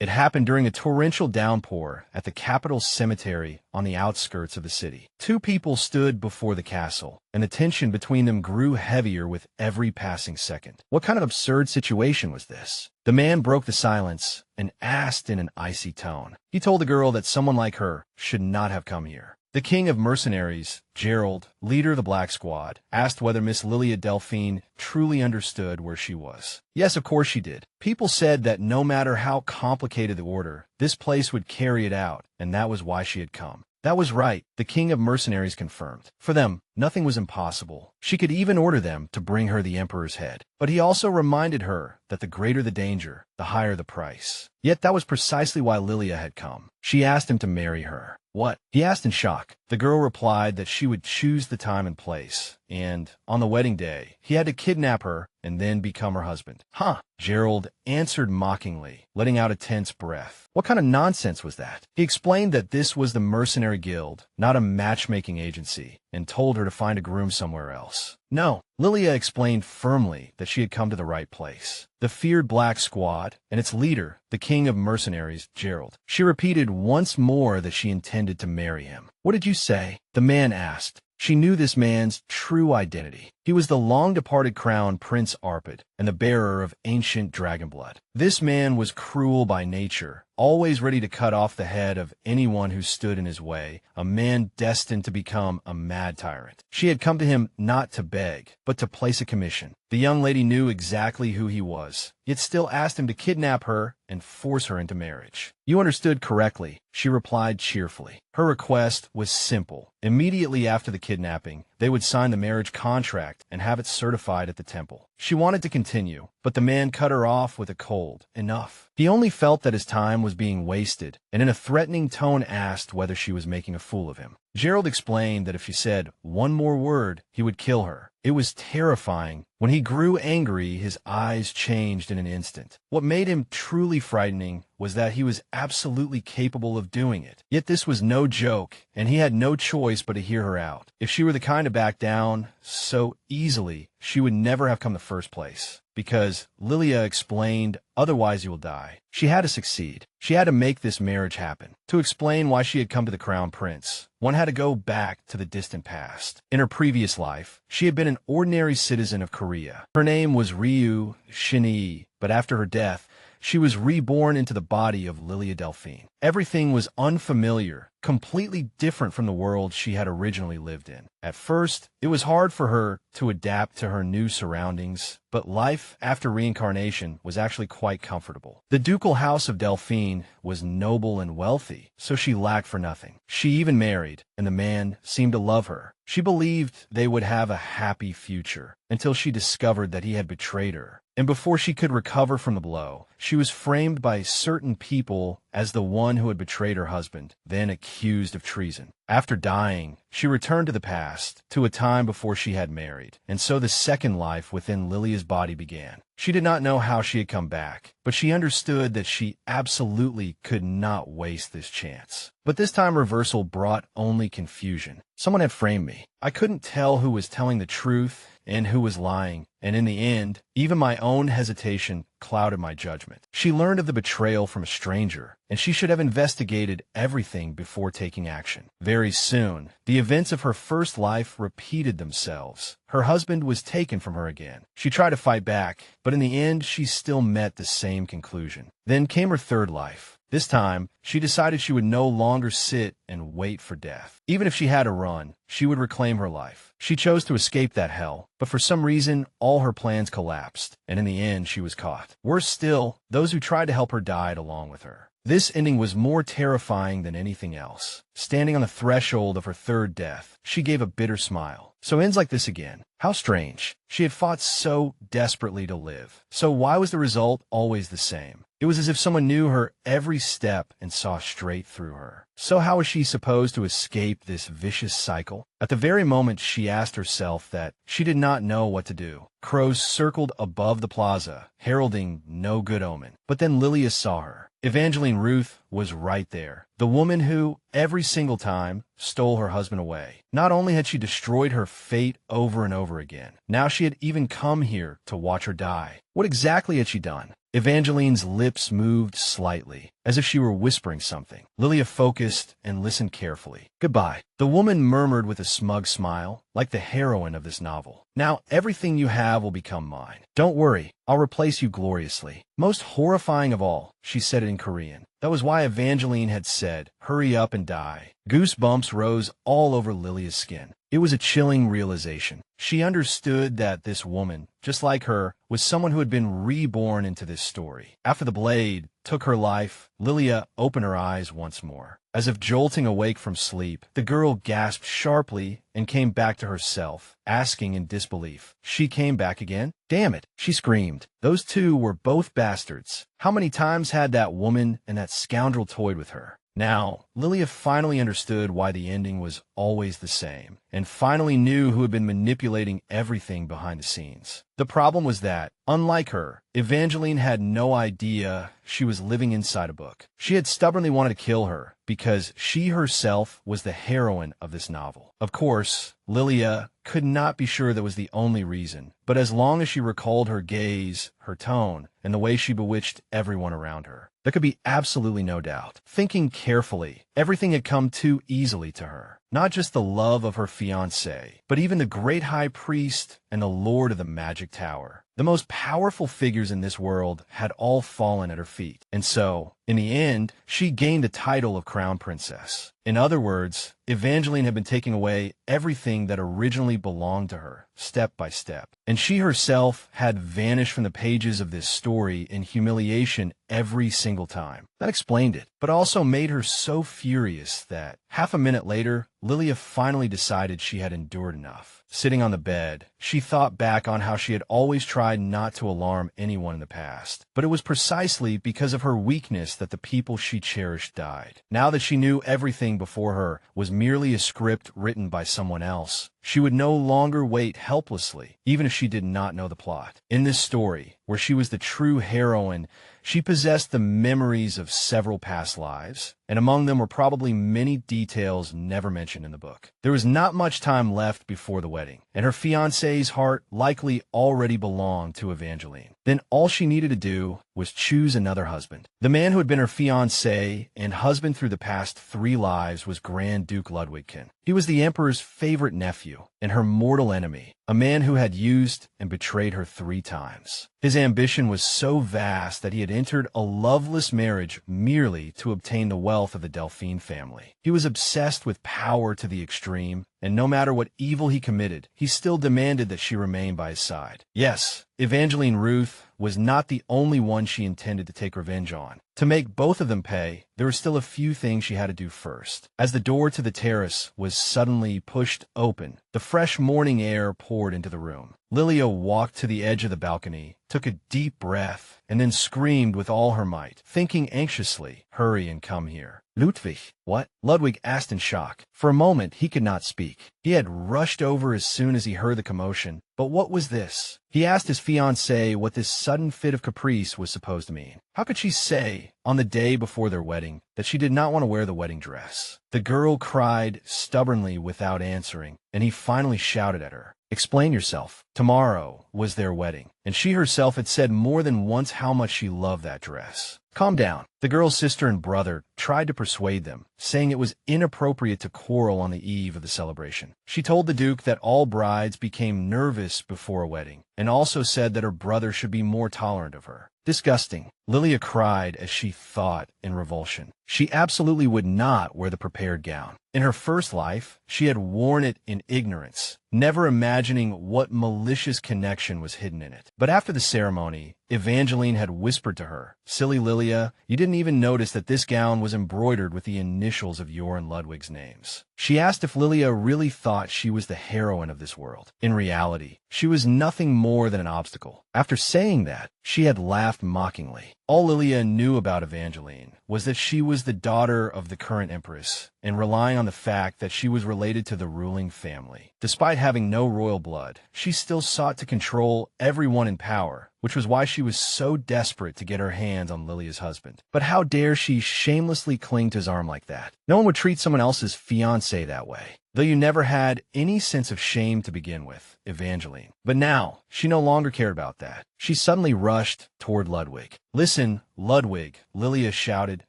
It happened during a torrential downpour at the capital cemetery on the outskirts of the city. Two people stood before the castle, and the tension between them grew heavier with every passing second. What kind of absurd situation was this? The man broke the silence and asked in an icy tone. He told the girl that someone like her should not have come here. The king of mercenaries, Gerald, leader of the Black Squad, asked whether Miss Lilia Delphine truly understood where she was. Yes, of course she did. People said that no matter how complicated the order, this place would carry it out, and that was why she had come. That was right, the king of mercenaries confirmed. For them, nothing was impossible. She could even order them to bring her the emperor's head. But he also reminded her that the greater the danger, the higher the price. Yet that was precisely why Lilia had come. She asked him to marry her. What? He asked in shock. The girl replied that she would choose the time and place, and, on the wedding day, he had to kidnap her and then become her husband. Huh? Gerald answered mockingly, letting out a tense breath. What kind of nonsense was that? He explained that this was the mercenary guild, not a matchmaking agency, and told her to find a groom somewhere else. No, Lilia explained firmly that she had come to the right place. The feared Black Squad, and its leader, the king of mercenaries, Gerald. She repeated once more that she intended to marry him. What did you say? The man asked. She knew this man's true identity. He was the long-departed Crown Prince Arpad and the bearer of ancient dragon blood. This man was cruel by nature, always ready to cut off the head of anyone who stood in his way, a man destined to become a mad tyrant. She had come to him not to beg, but to place a commission. The young lady knew exactly who he was, yet still asked him to kidnap her and force her into marriage. You understood correctly, she replied cheerfully. Her request was simple. Immediately after the kidnapping, they would sign the marriage contract and have it certified at the temple. She wanted to continue, but the man cut her off with a cold "enough." He only felt that his time was being wasted, and in a threatening tone asked whether she was making a fool of him. Gerald explained that if she said one more word, he would kill her. It was terrifying. When he grew angry, his eyes changed in an instant. What made him truly frightening was that he was absolutely capable of doing it. Yet this was no joke, and he had no choice but to hear her out. If she were the kind to back down so easily, she would never have come in the first place. Because, Lilia explained, otherwise you will die. She had to succeed. She had to make this marriage happen. To explain why she had come to the Crown Prince, one had to go back to the distant past. In her previous life, she had been an ordinary citizen of Korea. Her name was Ryu Shinii, but after her death, she was reborn into the body of Lilia Delphine. Everything was unfamiliar, completely different from the world she had originally lived in. At first, it was hard for her to adapt to her new surroundings, but life after reincarnation was actually quite comfortable. The ducal house of Delphine was noble and wealthy, so she lacked for nothing. She even married, and the man seemed to love her. She believed they would have a happy future, until she discovered that he had betrayed her. And before she could recover from the blow, she was framed by certain people as the one who had betrayed her husband, then accused of treason. After dying, she returned to the past, to a time before she had married, and so the second life within Lilia's body began. She did not know how she had come back, but she understood that she absolutely could not waste this chance. But this time reversal brought only confusion. Someone had framed me. I couldn't tell who was telling the truth and who was lying, and in the end, even my own hesitation clouded my judgment. She learned of the betrayal from a stranger, and she should have investigated everything before taking action. Very soon, the events of her first life repeated themselves. Her husband was taken from her again. She tried to fight back, but in the end, she still met the same conclusion. Then came her third life. This time, she decided she would no longer sit and wait for death. Even if she had to run, she would reclaim her life. She chose to escape that hell, but for some reason, all her plans collapsed, and in the end, she was caught. Worse still, those who tried to help her died along with her. This ending was more terrifying than anything else. Standing on the threshold of her third death, she gave a bitter smile. So ends like this again. How strange. She had fought so desperately to live. So why was the result always the same? It was as if someone knew her every step and saw straight through her. So how was she supposed to escape this vicious cycle? At the very moment she asked herself that, she did not know what to do. Crows circled above the plaza, heralding no good omen. But then Lilia saw her. Evangeline Ruth was right there. The woman who, every single time, stole her husband away. Not only had she destroyed her fate over and over again, now she had even come here to watch her die. What exactly had she done? Evangeline's lips moved slightly, as if she were whispering something. Lilia focused and listened carefully. Goodbye. The woman murmured with a smug smile, like the heroine of this novel. Now everything you have will become mine. Don't worry, I'll replace you gloriously. Most horrifying of all, she said it in Korean. That was why Evangeline had said, hurry up and die. Goosebumps rose all over Lilia's skin. It was a chilling realization. She understood that this woman, just like her, was someone who had been reborn into this story. After the blade took her life, Lilia opened her eyes once more. As if jolting awake from sleep, the girl gasped sharply and came back to herself, asking in disbelief. She came back again? Damn it, she screamed. Those two were both bastards. How many times had that woman and that scoundrel toyed with her? Now, Lilia finally understood why the ending was always the same, and finally knew who had been manipulating everything behind the scenes. The problem was that, unlike her, Evangeline had no idea she was living inside a book. She had stubbornly wanted to kill her, because she herself was the heroine of this novel. Of course, Lilia could not be sure that was the only reason, but as long as she recalled her gaze, her tone, and the way she bewitched everyone around her, there could be absolutely no doubt. Thinking carefully, everything had come too easily to her. Not just the love of her fiancé, but even the great high priest and the lord of the magic tower. The most powerful figures in this world had all fallen at her feet. And so, in the end, she gained the title of Crown Princess. In other words, Evangeline had been taking away everything that originally belonged to her, step by step. And she herself had vanished from the pages of this story in humiliation every single time. That explained it, but also made her so furious that, half a minute later, Lilia finally decided she had endured enough. Sitting on the bed, she thought back on how she had always tried not to alarm anyone in the past. But it was precisely because of her weakness that the people she cherished died. Now that she knew everything before her was merely a script written by someone else, she would no longer wait helplessly, even if she did not know the plot. In this story, where she was the true heroine, she possessed the memories of several past lives, and among them were probably many details never mentioned in the book. There was not much time left before the wedding, and her fiancé's heart likely already belonged to Evangeline. Then all she needed to do was choose another husband. The man who had been her fiancé and husband through the past 3 lives was Grand Duke Ludwigkin. He was the Emperor's favorite nephew and her mortal enemy, a man who had used and betrayed her 3 times. His ambition was so vast that he had entered a loveless marriage merely to obtain the wealth of the Delphine family. He was obsessed with power to the extreme, and no matter what evil he committed, he still demanded that she remain by his side. Yes, Evangeline Ruth was not the only one she intended to take revenge on. To make both of them pay, there were still a few things she had to do first. As the door to the terrace was suddenly pushed open, the fresh morning air poured into the room. Lilia walked to the edge of the balcony, took a deep breath, and then screamed with all her might, thinking anxiously, hurry and come here. Ludwig, what? Ludwig asked in shock. For a moment, he could not speak. He had rushed over as soon as he heard the commotion. But what was this? He asked his fiancée what this sudden fit of caprice was supposed to mean. How could she say, on the day before their wedding, that she did not want to wear the wedding dress? The girl cried stubbornly without answering, and he finally shouted at her. Explain yourself. Tomorrow was their wedding, and she herself had said more than once how much she loved that dress. Calm down. The girl's sister and brother tried to persuade them, saying it was inappropriate to quarrel on the eve of the celebration. She told the Duke that all brides became nervous before a wedding, and also said that her brother should be more tolerant of her. Disgusting. Lilia cried as she thought in revulsion. She absolutely would not wear the prepared gown. In her first life, she had worn it in ignorance, never imagining what malicious connection was hidden in it. But after the ceremony, Evangeline had whispered to her, "Silly Lilia, you didn't even notice that this gown was embroidered with the initials of your and Ludwig's names." She asked if Lilia really thought she was the heroine of this world. In reality, she was nothing more than an obstacle. After saying that, she had laughed mockingly. All Lilia knew about Evangeline was that she was the daughter of the current empress, and relying on the fact that she was related to the ruling family. Despite having no royal blood, she still sought to control everyone in power, which was why she was so desperate to get her hands on Lilia's husband. But how dare she shamelessly cling to his arm like that? No one would treat someone else's fiancé that way. Though you never had any sense of shame to begin with, Evangeline. But now, she no longer cared about that. she suddenly rushed toward Ludwig. "Listen, Ludwig," Lilia shouted.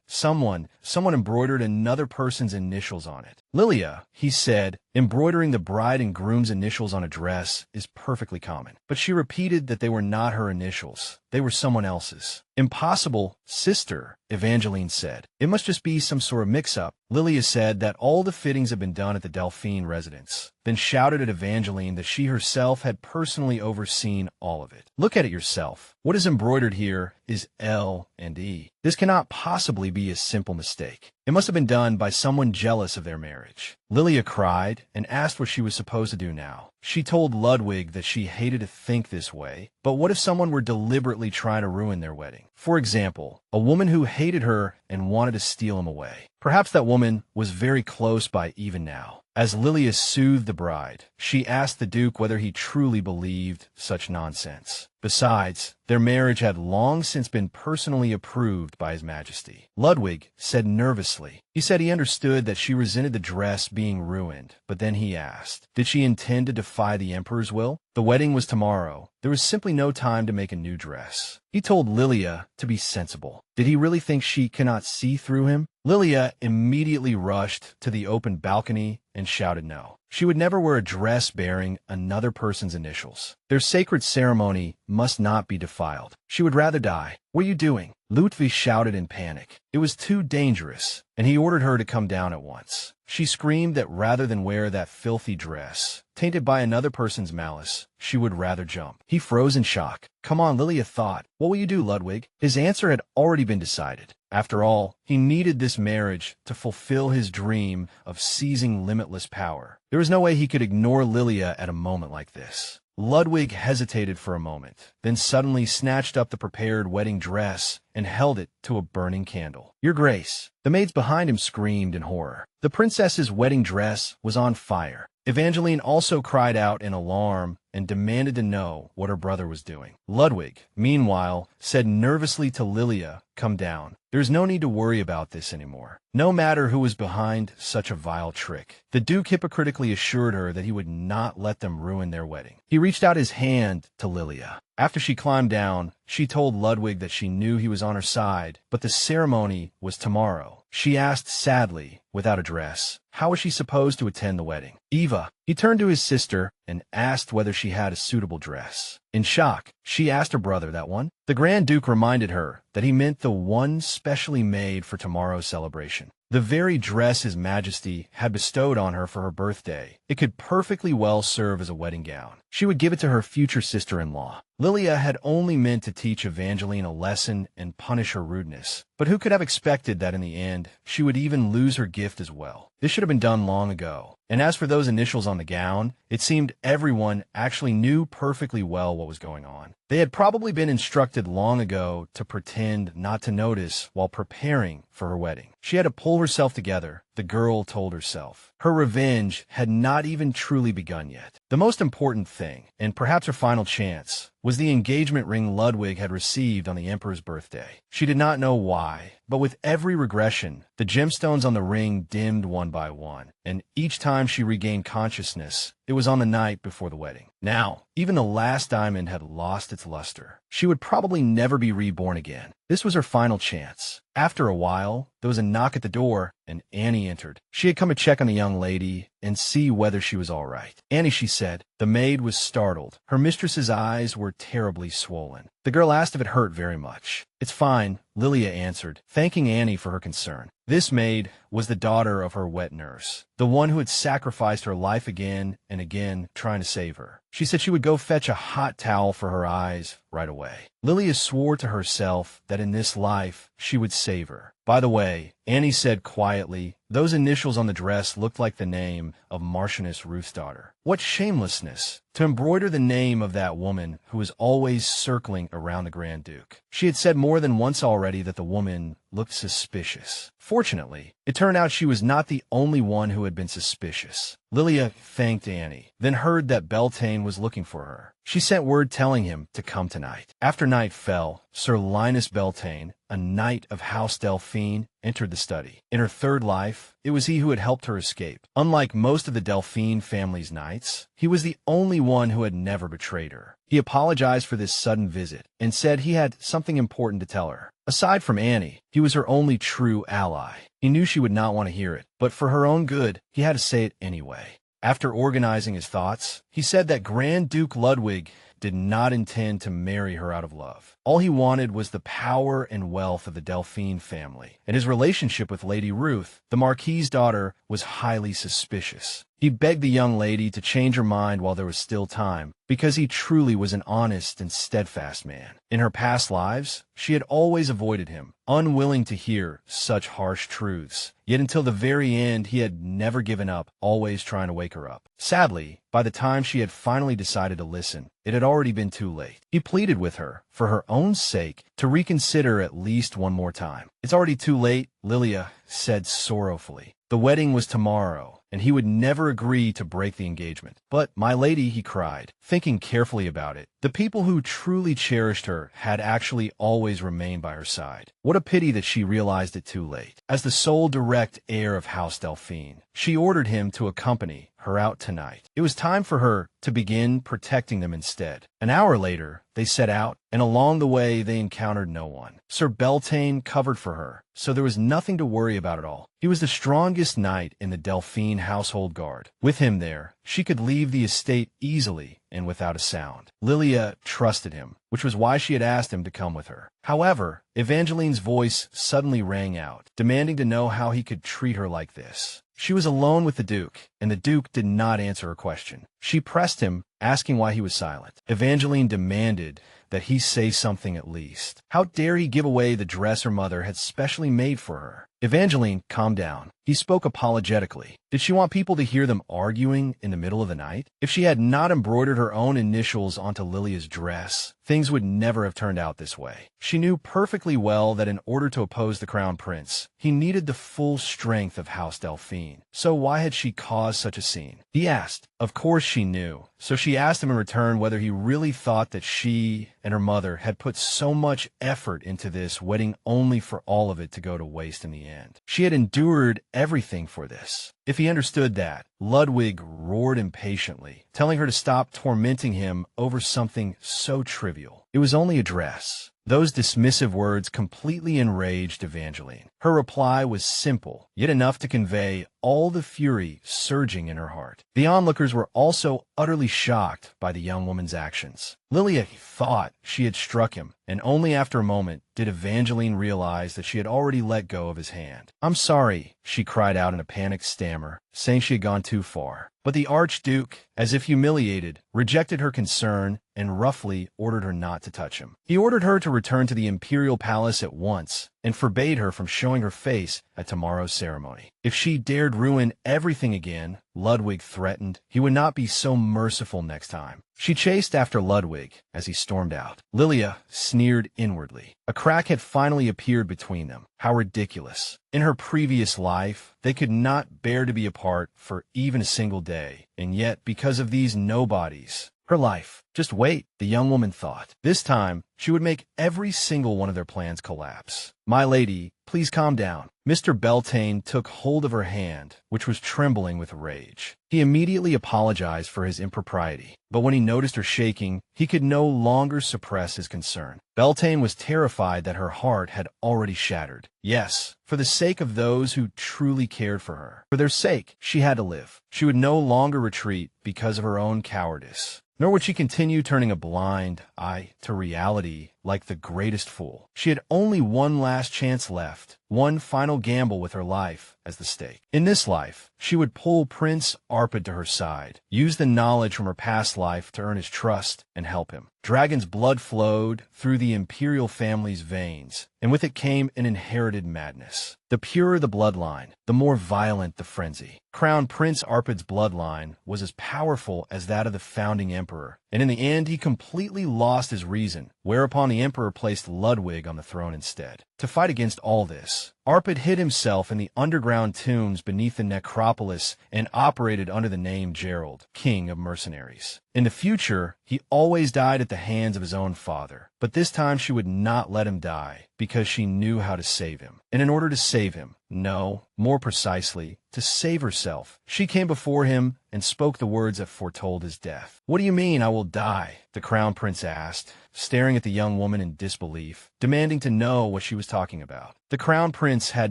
Someone embroidered another person's initials on it." "Lilia," he said, "embroidering the bride and groom's initials on a dress is perfectly common." But she repeated that they were not her initials. They were someone else's. "Impossible, sister," Evangeline said. "It must just be some sort of mix-up." Lilia said that all the fittings had been done at the Delphine residence, then shouted at Evangeline that she herself had personally overseen all of it. "Look at it yourself. What is embroidered here is L and E. This cannot possibly be a simple mistake. It must have been done by someone jealous of their marriage." Lilia cried and asked what she was supposed to do now. She told Ludwig that she hated to think this way, but what if someone were deliberately trying to ruin their wedding? For example, a woman who hated her and wanted to steal him away. Perhaps that woman was very close by even now. As Lilia soothed the bride, she asked the Duke whether he truly believed such nonsense. Besides, their marriage had long since been personally approved by His Majesty. Ludwig said nervously. He said he understood that she resented the dress being ruined, but then he asked, did she intend to defy the Emperor's will? The wedding was tomorrow. There was simply no time to make a new dress. He told Lilia to be sensible. Did he really think she cannot see through him? Lilia immediately rushed to the open balcony and shouted no. She would never wear a dress bearing another person's initials. Their sacred ceremony must not be defiled. She would rather die. "What are you doing?" Ludwig shouted in panic. It was too dangerous, and he ordered her to come down at once. She screamed that rather than wear that filthy dress, tainted by another person's malice, she would rather jump. He froze in shock. "Come on," Lilia thought. "What will you do, Ludwig?" His answer had already been decided. After all, he needed this marriage to fulfill his dream of seizing limitless power. There was no way he could ignore Lilia at a moment like this. Ludwig hesitated for a moment, then suddenly snatched up the prepared wedding dress and held it to a burning candle. "Your Grace!" The maids behind him screamed in horror. The princess's wedding dress was on fire. Evangeline also cried out in alarm and demanded to know what her brother was doing. Ludwig, meanwhile, said nervously to Lilia, "Come down. There's no need to worry about this anymore. No matter who was behind such a vile trick." The Duke hypocritically assured her that he would not let them ruin their wedding. He reached out his hand to Lilia. After she climbed down, she told Ludwig that she knew he was on her side, but the ceremony was tomorrow. She asked sadly, without a dress, how was she supposed to attend the wedding? "Eva." He turned to his sister and asked whether she had a suitable dress. In shock, she asked her brother that one. The Grand Duke reminded her that he meant the one specially made for tomorrow's celebration. The very dress His Majesty had bestowed on her for her birthday. It could perfectly well serve as a wedding gown. She would give it to her future sister-in-law. Lilia had only meant to teach Evangeline a lesson and punish her rudeness. But who could have expected that in the end, she would even lose her gift as well? This should have been done long ago. And as for those initials on the gown, it seemed everyone actually knew perfectly well what was going on. They had probably been instructed long ago to pretend not to notice while preparing for her wedding. She had to pull herself together, the girl told herself. Her revenge had not even truly begun yet. The most important thing, and perhaps her final chance, was the engagement ring Ludwig had received on the Emperor's birthday. She did not know why, but with every regression, the gemstones on the ring dimmed one by one, and each time she regained consciousness, it was on the night before the wedding. Now, even the last diamond had lost its luster. She would probably never be reborn again. This was her final chance. After a while, there was a knock at the door, and Annie entered. She had come to check on the young lady and see whether she was all right. "Annie," she said. The maid was startled. Her mistress's eyes were terribly swollen. The girl asked if it hurt very much. "It's fine," Lilia answered, thanking Annie for her concern. This maid was the daughter of her wet nurse, the one who had sacrificed her life again and again trying to save her. She said she would go fetch a hot towel for her eyes right away. Lilia swore to herself that in this life she would save her. "By the way," Annie said quietly, "those initials on the dress looked like the name of Marchioness Ruth's daughter." What shamelessness to embroider the name of that woman who was always circling around the Grand Duke. She had said more than once already that the woman looked suspicious. Fortunately, it turned out she was not the only one who had been suspicious. Lilia thanked Annie, then heard that Beltane was looking for her. She sent word telling him to come tonight. After night fell, Sir Linus Beltane, a knight of House Delphine, entered the study. In her third life, it was he who had helped her escape. Unlike most of the Delphine family's knights, he was the only one who had never betrayed her. He apologized for this sudden visit and said he had something important to tell her. Aside from Annie, he was her only true ally. He knew she would not want to hear it, but for her own good, he had to say it anyway. After organizing his thoughts, he said that Grand Duke Ludwig did not intend to marry her out of love. All he wanted was the power and wealth of the Delphine family, and his relationship with Lady Ruth, the Marquis's daughter, was highly suspicious. He begged the young lady to change her mind while there was still time, because he truly was an honest and steadfast man. In her past lives, she had always avoided him, unwilling to hear such harsh truths. Yet until the very end, he had never given up, always trying to wake her up. Sadly, by the time she had finally decided to listen, it had already been too late. He pleaded with her, for her own sake, to reconsider at least one more time. "It's already too late," Lilia said sorrowfully. The wedding was tomorrow, and he would never agree to break the engagement. "But, my lady," he cried, thinking carefully about it, the people who truly cherished her had actually always remained by her side. What a pity that she realized it too late. As the sole direct heir of House Delphine, she ordered him to accompany her out tonight. It was time for her to begin protecting them instead. An hour later, they set out, and along the way they encountered no one. Sir Beltane covered for her, so there was nothing to worry about at all. He was the strongest knight in the Delphine household guard. With him there, she could leave the estate easily and without a sound. Lilia trusted him, which was why she had asked him to come with her. However, Evangeline's voice suddenly rang out, demanding to know how he could treat her like this. She was alone with the Duke, and the Duke did not answer her question. She pressed him, asking why he was silent. Evangeline demanded that he say something at least. How dare he give away the dress her mother had specially made for her? Evangeline calmed down. He spoke apologetically. Did she want people to hear them arguing in the middle of the night? If she had not embroidered her own initials onto Lilia's dress, things would never have turned out this way. She knew perfectly well that in order to oppose the Crown Prince, he needed the full strength of House Delphine. So why had she caused such a scene? He asked. Of course she knew. So she asked him in return whether he really thought that she and her mother had put so much effort into this wedding only for all of it to go to waste in the end. She had endured everything for this. If he understood that, Ludwig roared impatiently, telling her to stop tormenting him over something so trivial. It was only a dress. Those dismissive words completely enraged Evangeline. Her reply was simple, yet enough to convey all the fury surging in her heart. The onlookers were also utterly shocked by the young woman's actions. Lilia thought she had struck him, and only after a moment did Evangeline realize that she had already let go of his hand. "I'm sorry," she cried out in a panicked stammer, saying she had gone too far. But the Archduke, as if humiliated, rejected her concern and roughly ordered her not to touch him. He ordered her to return to the imperial palace at once and forbade her from showing her face at tomorrow's ceremony. If she dared ruin everything again, Ludwig threatened, he would not be so merciful next time. She chased after Ludwig as he stormed out. Lilia sneered inwardly. A crack had finally appeared between them. How ridiculous. In her previous life, they could not bear to be apart for even a single day, and yet, because of these nobodies, her life. Just wait, the young woman thought. This time, she would make every single one of their plans collapse. "My lady, please calm down." Mr. Beltane took hold of her hand, which was trembling with rage. He immediately apologized for his impropriety, but when he noticed her shaking, he could no longer suppress his concern. Beltane was terrified that her heart had already shattered. Yes, for the sake of those who truly cared for her. For their sake, she had to live. She would no longer retreat because of her own cowardice. Nor would she continue turning a blind eye to reality like the greatest fool. She had only one last chance left, one final gamble with her life as the stake. In this life, she would pull Prince Arpad to her side, use the knowledge from her past life to earn his trust and help him. Dragon's blood flowed through the imperial family's veins, and with it came an inherited madness. The purer the bloodline, the more violent the frenzy. Crown Prince Arpad's bloodline was as powerful as that of the founding emperor, and in the end he completely lost his reason, whereupon the emperor placed Ludwig on the throne instead. To fight against all this, Arpad hid himself in the underground tombs beneath the necropolis and operated under the name Gerald, king of mercenaries. In the future, he always died at the hands of his own father, but this time she would not let him die because she knew how to save him. And in order to save him, no, more precisely, to save herself. She came before him and spoke the words that foretold his death. "What do you mean I will die?" the Crown Prince asked, staring at the young woman in disbelief, demanding to know what she was talking about. The Crown Prince had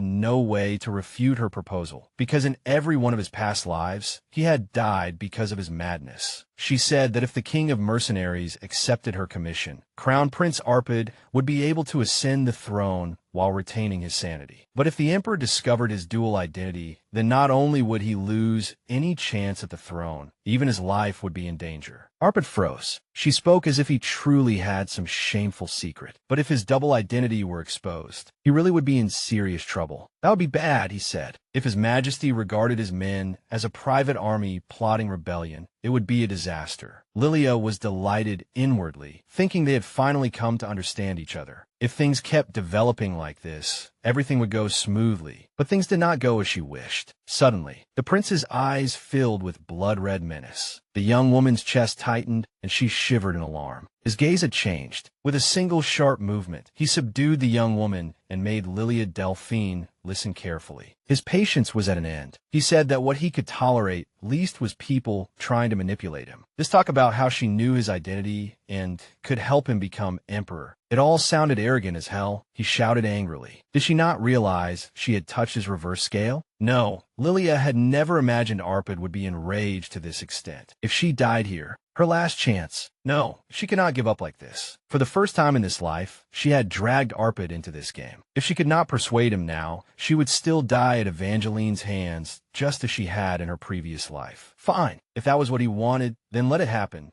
no way to refute her proposal, because in every one of his past lives, he had died because of his madness. She said that if the king of mercenaries accepted her commission, Crown Prince Arpad would be able to ascend the throne while retaining his sanity. But if the emperor discovered his dual identity, then not only would he lose any chance at the throne, even his life would be in danger. Arpad froze. She spoke as if he truly had some shameful secret. But if his double identity were exposed, he really would be in serious trouble. That would be bad, he said. If His Majesty regarded his men as a private army plotting rebellion, it would be a disaster. Lilia was delighted inwardly, thinking they had finally come to understand each other. If things kept developing like this, everything would go smoothly. But things did not go as she wished. Suddenly, the prince's eyes filled with blood-red menace. The young woman's chest tightened, and she shivered in alarm. His gaze had changed. With a single sharp movement, he subdued the young woman and made Lilia Delphine listen carefully. His patience was at an end. He said that what he could tolerate least was people trying to manipulate him. This talk about how she knew his identity and could help him become emperor. It all sounded arrogant as hell. He shouted angrily. Did she not realize she had touched his reverse scale? No, Lilia had never imagined Arpad would be enraged to this extent. If she died here, her last chance. No, she could not give up like this. For the first time in this life, she had dragged Arpad into this game. If she could not persuade him now, she would still die at Evangeline's hands, just as she had in her previous life. Fine. If that was what he wanted, then let it happen.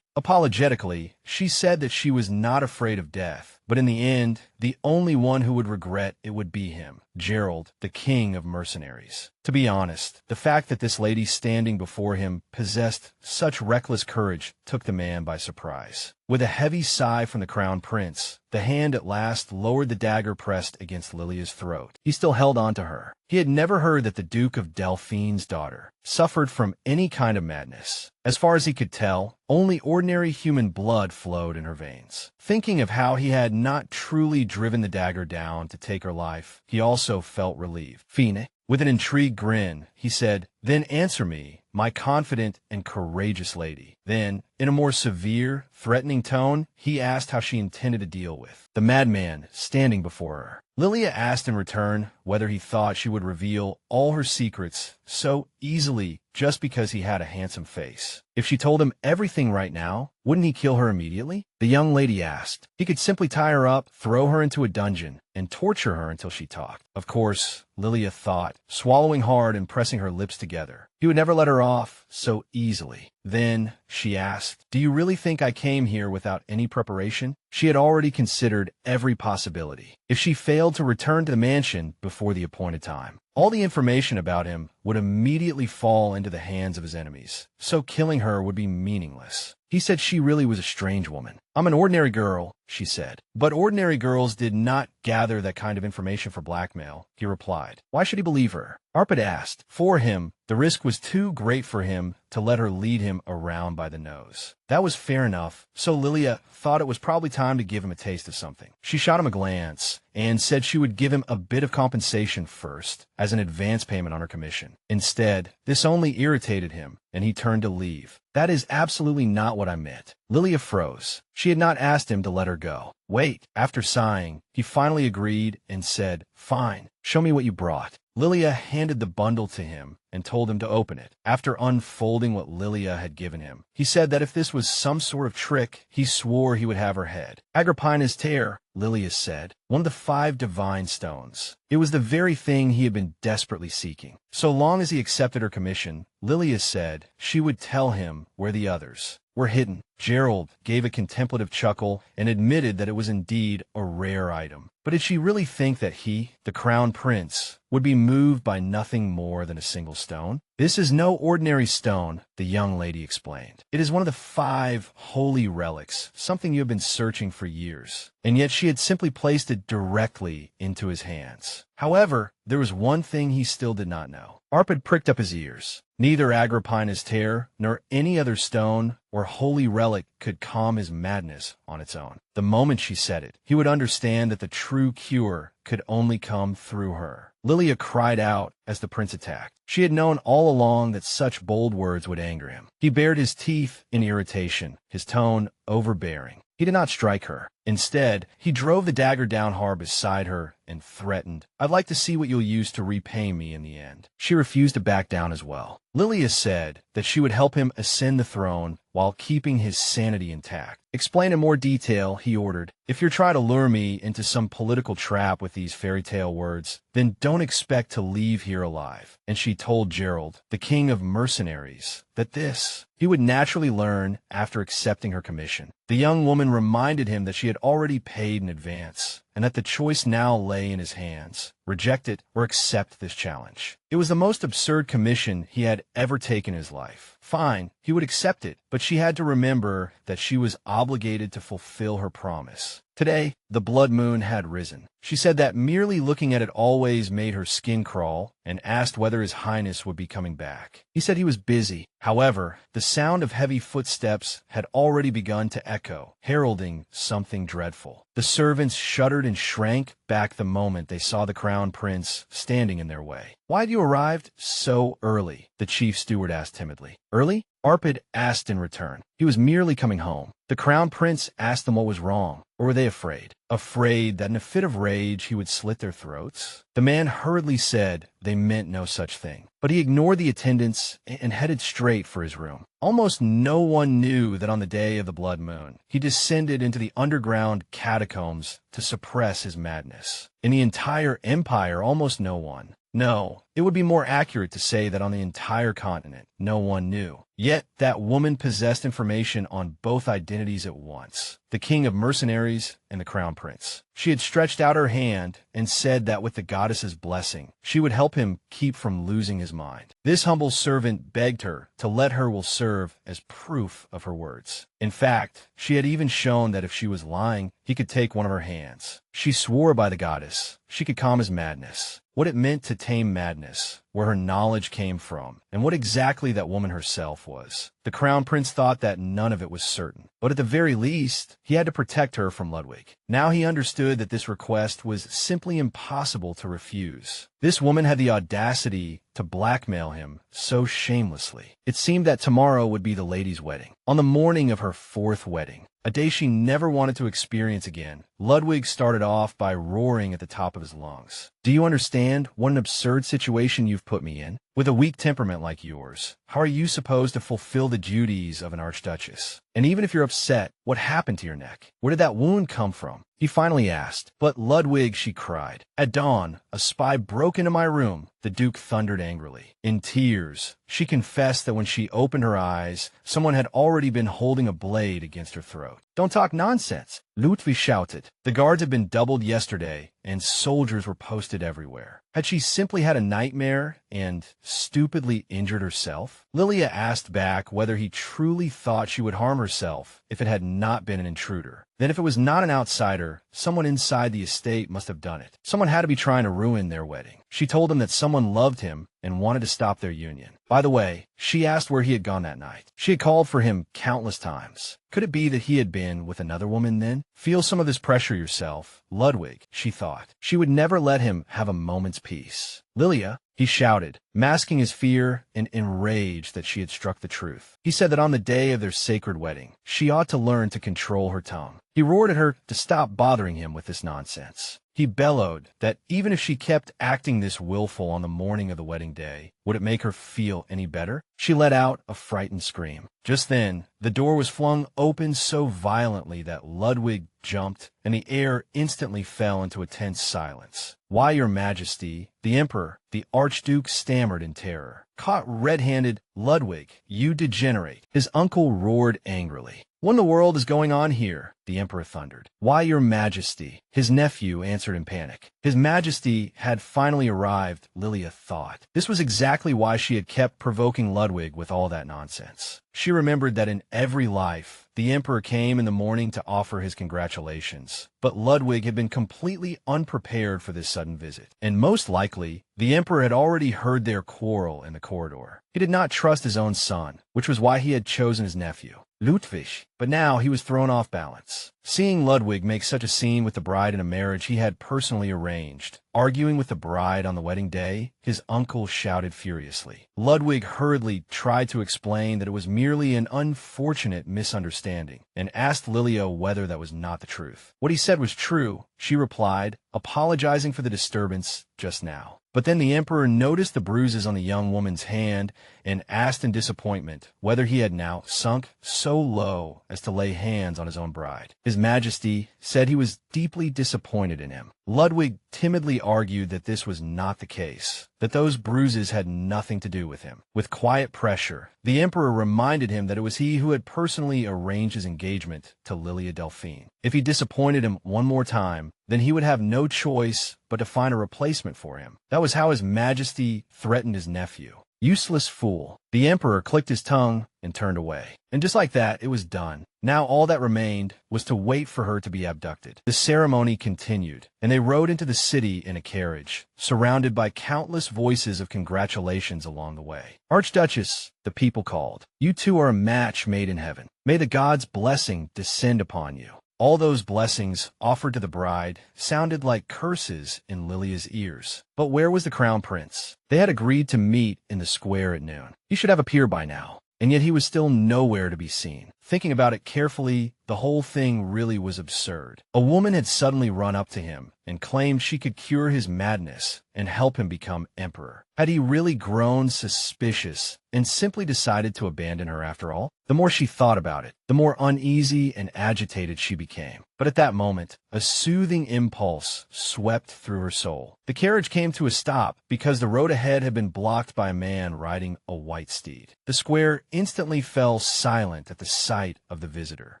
Apologetically, she said that she was not afraid of death, but in the end, the only one who would regret it would be him, Gerald, the king of mercenaries. To be honest, the fact that this lady standing before him possessed such reckless courage took the man by surprise. With a heavy sigh from the Crown Prince, the hand at last lowered the dagger pressed against Lilia's throat. He still held on to her. He had never heard that the Duke of Delphine's daughter suffered from any kind of madness. As far as he could tell, only ordinary human blood flowed in her veins. Thinking of how he had not truly driven the dagger down to take her life, he also felt relieved. "Fine." With an intrigued grin, he said, "Then answer me, my confident and courageous lady." Then, in a more severe, threatening tone, he asked how she intended to deal with the madman standing before her. Lilia asked in return whether he thought she would reveal all her secrets so easily just because he had a handsome face. If she told him everything right now, wouldn't he kill her immediately? The young lady asked. He could simply tie her up, throw her into a dungeon, and torture her until she talked. Of course, Lilia thought, swallowing hard and pressing her lips together. He would never let her off so easily. Then, she asked, "Do you really think I came here without any preparation?" She had already considered every possibility. If she failed to return to the mansion before the appointed time, all the information about him would immediately fall into the hands of his enemies, so killing her would be meaningless. He said she really was a strange woman. "I'm an ordinary girl," she said. But ordinary girls did not gather that kind of information for blackmail, he replied. Why should he believe her? Arpad asked. For him, the risk was too great for him to let her lead him around by the nose. That was fair enough, so Lilia thought it was probably time to give him a taste of something. She shot him a glance and said she would give him a bit of compensation first, as an advance payment on her commission. Instead, this only irritated him, and he turned to leave. That is absolutely not what I meant. Lilia froze. She had not asked him to let her go. Wait. After sighing, he finally agreed and said, "Fine, show me what you brought." Lilia handed the bundle to him and told him to open it. After unfolding what Lilia had given him, he said that if this was some sort of trick, he swore he would have her head. Agrippina's tear, Lilia said, one of the 5 divine stones. It was the very thing he had been desperately seeking. So long as he accepted her commission, Lilia said she would tell him where the others were hidden. Gerald gave a contemplative chuckle and admitted that it was indeed a rare item. But did she really think that he, the Crown Prince, would be moved by nothing more than a single stone? This is no ordinary stone, the young lady explained. It is one of the 5 holy relics, something you have been searching for years. And yet she had simply placed it directly into his hands. However, there was one thing he still did not know. Arpad pricked up his ears. Neither Agrippina's tear nor any other stone or holy relic could calm his madness on its own. The moment she said it, he would understand that the true cure could only come through her. Lilia cried out as the prince attacked. She had known all along that such bold words would anger him. He bared his teeth in irritation, his tone overbearing. He did not strike her. Instead, he drove the dagger down hard beside her and threatened, "I'd like to see what you'll use to repay me in the end." She refused to back down as well. Lilia said that she would help him ascend the throne while keeping his sanity intact. "Explain in more detail," he ordered. "If you're trying to lure me into some political trap with these fairy tale words, then don't expect to leave here alive." And she told Gerald, the king of mercenaries, that this he would naturally learn after accepting her commission. The young woman reminded him that she had already paid in advance, and that the choice now lay in his hands: reject it or accept this challenge. It was the most absurd commission he had ever taken in his life. Fine, he would accept it, but she had to remember that she was obligated to fulfill her promise. Today, the blood moon had risen. She said that merely looking at it always made her skin crawl, and asked whether His Highness would be coming back. He said he was busy. However, the sound of heavy footsteps had already begun to echo, heralding something dreadful. The servants shuddered and shrank back the moment they saw the crown prince standing in their way. "Why had you arrived so early?" the chief steward asked timidly. "Early?" Arpad asked in return. He was merely coming home. The crown prince asked them what was wrong, or were they afraid? Afraid that in a fit of rage he would slit their throats? The man hurriedly said they meant no such thing, but he ignored the attendants and headed straight for his room. Almost no one knew that on the day of the blood moon, he descended into the underground catacombs to suppress his madness. In the entire empire, almost no one. No, it would be more accurate to say that on the entire continent, no one knew. Yet that woman possessed information on both identities at once: the king of mercenaries and the crown prince. She had stretched out her hand and said that with the goddess's blessing, she would help him keep from losing his mind. This humble servant begged her to let her will serve as proof of her words. In fact, she had even shown that if she was lying, he could take one of her hands. She swore by the goddess she could calm his madness, what it meant to tame madness, where her knowledge came from, and what exactly that woman herself was. The crown prince thought that none of it was certain, but at the very least, he had to protect her from Ludwig. Now he understood that this request was simply impossible to refuse. This woman had the audacity to blackmail him so shamelessly. It seemed that tomorrow would be the lady's wedding. On the morning of her fourth wedding, a day she never wanted to experience again, Ludwig started off by roaring at the top of his lungs. "Do you understand what an absurd situation you've put me in? With a weak temperament like yours, how are you supposed to fulfill the duties of an archduchess? And even if you're upset, what happened to your neck? Where did that wound come from?" he finally asked. "But Ludwig," she cried, "at dawn, a spy broke into my room," the Duke thundered angrily. In tears, she confessed that when she opened her eyes, someone had already been holding a blade against her throat. "Don't talk nonsense," Ludwig shouted. The guards had been doubled yesterday, and soldiers were posted everywhere. Had she simply had a nightmare and stupidly injured herself? Lilia asked back whether he truly thought she would harm herself if it had not been an intruder. Then if it was not an outsider, someone inside the estate must have done it. Someone had to be trying to ruin their wedding. She told him that someone loved him and wanted to stop their union. By the way, she asked where he had gone that night. She had called for him countless times. Could it be that he had been with another woman then? Feel some of this pressure yourself, Ludwig, she thought. She would never let him have a moment's peace. "Lilia," he shouted, masking his fear and enraged that she had struck the truth. He said that on the day of their sacred wedding, she ought to learn to control her tongue. He roared at her to stop bothering him with this nonsense. He bellowed that even if she kept acting this willful on the morning of the wedding day, would it make her feel any better? She let out a frightened scream. Just then, the door was flung open so violently that Ludwig jumped, and the air instantly fell into a tense silence. "Why, your majesty?" the emperor, the archduke, stammered in terror. "Caught red-handed, Ludwig, you degenerate!" His uncle roared angrily. "What in the world is going on here?" the emperor thundered. "Why, your majesty?" his nephew answered in panic. His majesty had finally arrived, Lilia thought. This was exactly why she had kept provoking Ludwig with all that nonsense. She remembered that in every life, the emperor came in the morning to offer his congratulations. But Ludwig had been completely unprepared for this sudden visit, and most likely, The emperor had already heard their quarrel in the corridor. He did not trust his own son, which was why he had chosen his nephew, Ludwig, but now he was thrown off balance. Seeing Ludwig make such a scene with the bride in a marriage he had personally arranged, arguing with the bride on the wedding day, his uncle shouted furiously. Ludwig hurriedly tried to explain that it was merely an unfortunate misunderstanding, and asked Lilia whether that was not the truth. What he said was true, she replied, apologizing for the disturbance just now. But then the emperor noticed the bruises on the young woman's hand and asked in disappointment whether he had now sunk so low as to lay hands on his own bride. His Majesty said he was deeply disappointed in him. Ludwig timidly argued that this was not the case, that those bruises had nothing to do with him. With quiet pressure, the emperor reminded him that it was he who had personally arranged his engagement to Lilia Delphine. If he disappointed him one more time, then he would have no choice but to find a replacement for him. That was how His Majesty threatened his nephew. Useless fool. The emperor clicked his tongue and turned away. And just like that, it was done. Now all that remained was to wait for her to be abducted. The ceremony continued, and they rode into the city in a carriage, surrounded by countless voices of congratulations along the way. Archduchess, the people called, you two are a match made in heaven. May the gods' blessing descend upon you. All those blessings offered to the bride sounded like curses in Lilia's ears. But where was the crown prince? They had agreed to meet in the square at noon. He should have appeared by now, and yet he was still nowhere to be seen. Thinking about it carefully, the whole thing really was absurd. A woman had suddenly run up to him and claimed she could cure his madness and help him become emperor. Had he really grown suspicious and simply decided to abandon her after all? The more she thought about it, the more uneasy and agitated she became. But at that moment, a soothing impulse swept through her soul. The carriage came to a stop because the road ahead had been blocked by a man riding a white steed. The square instantly fell silent at the sight of the visitor.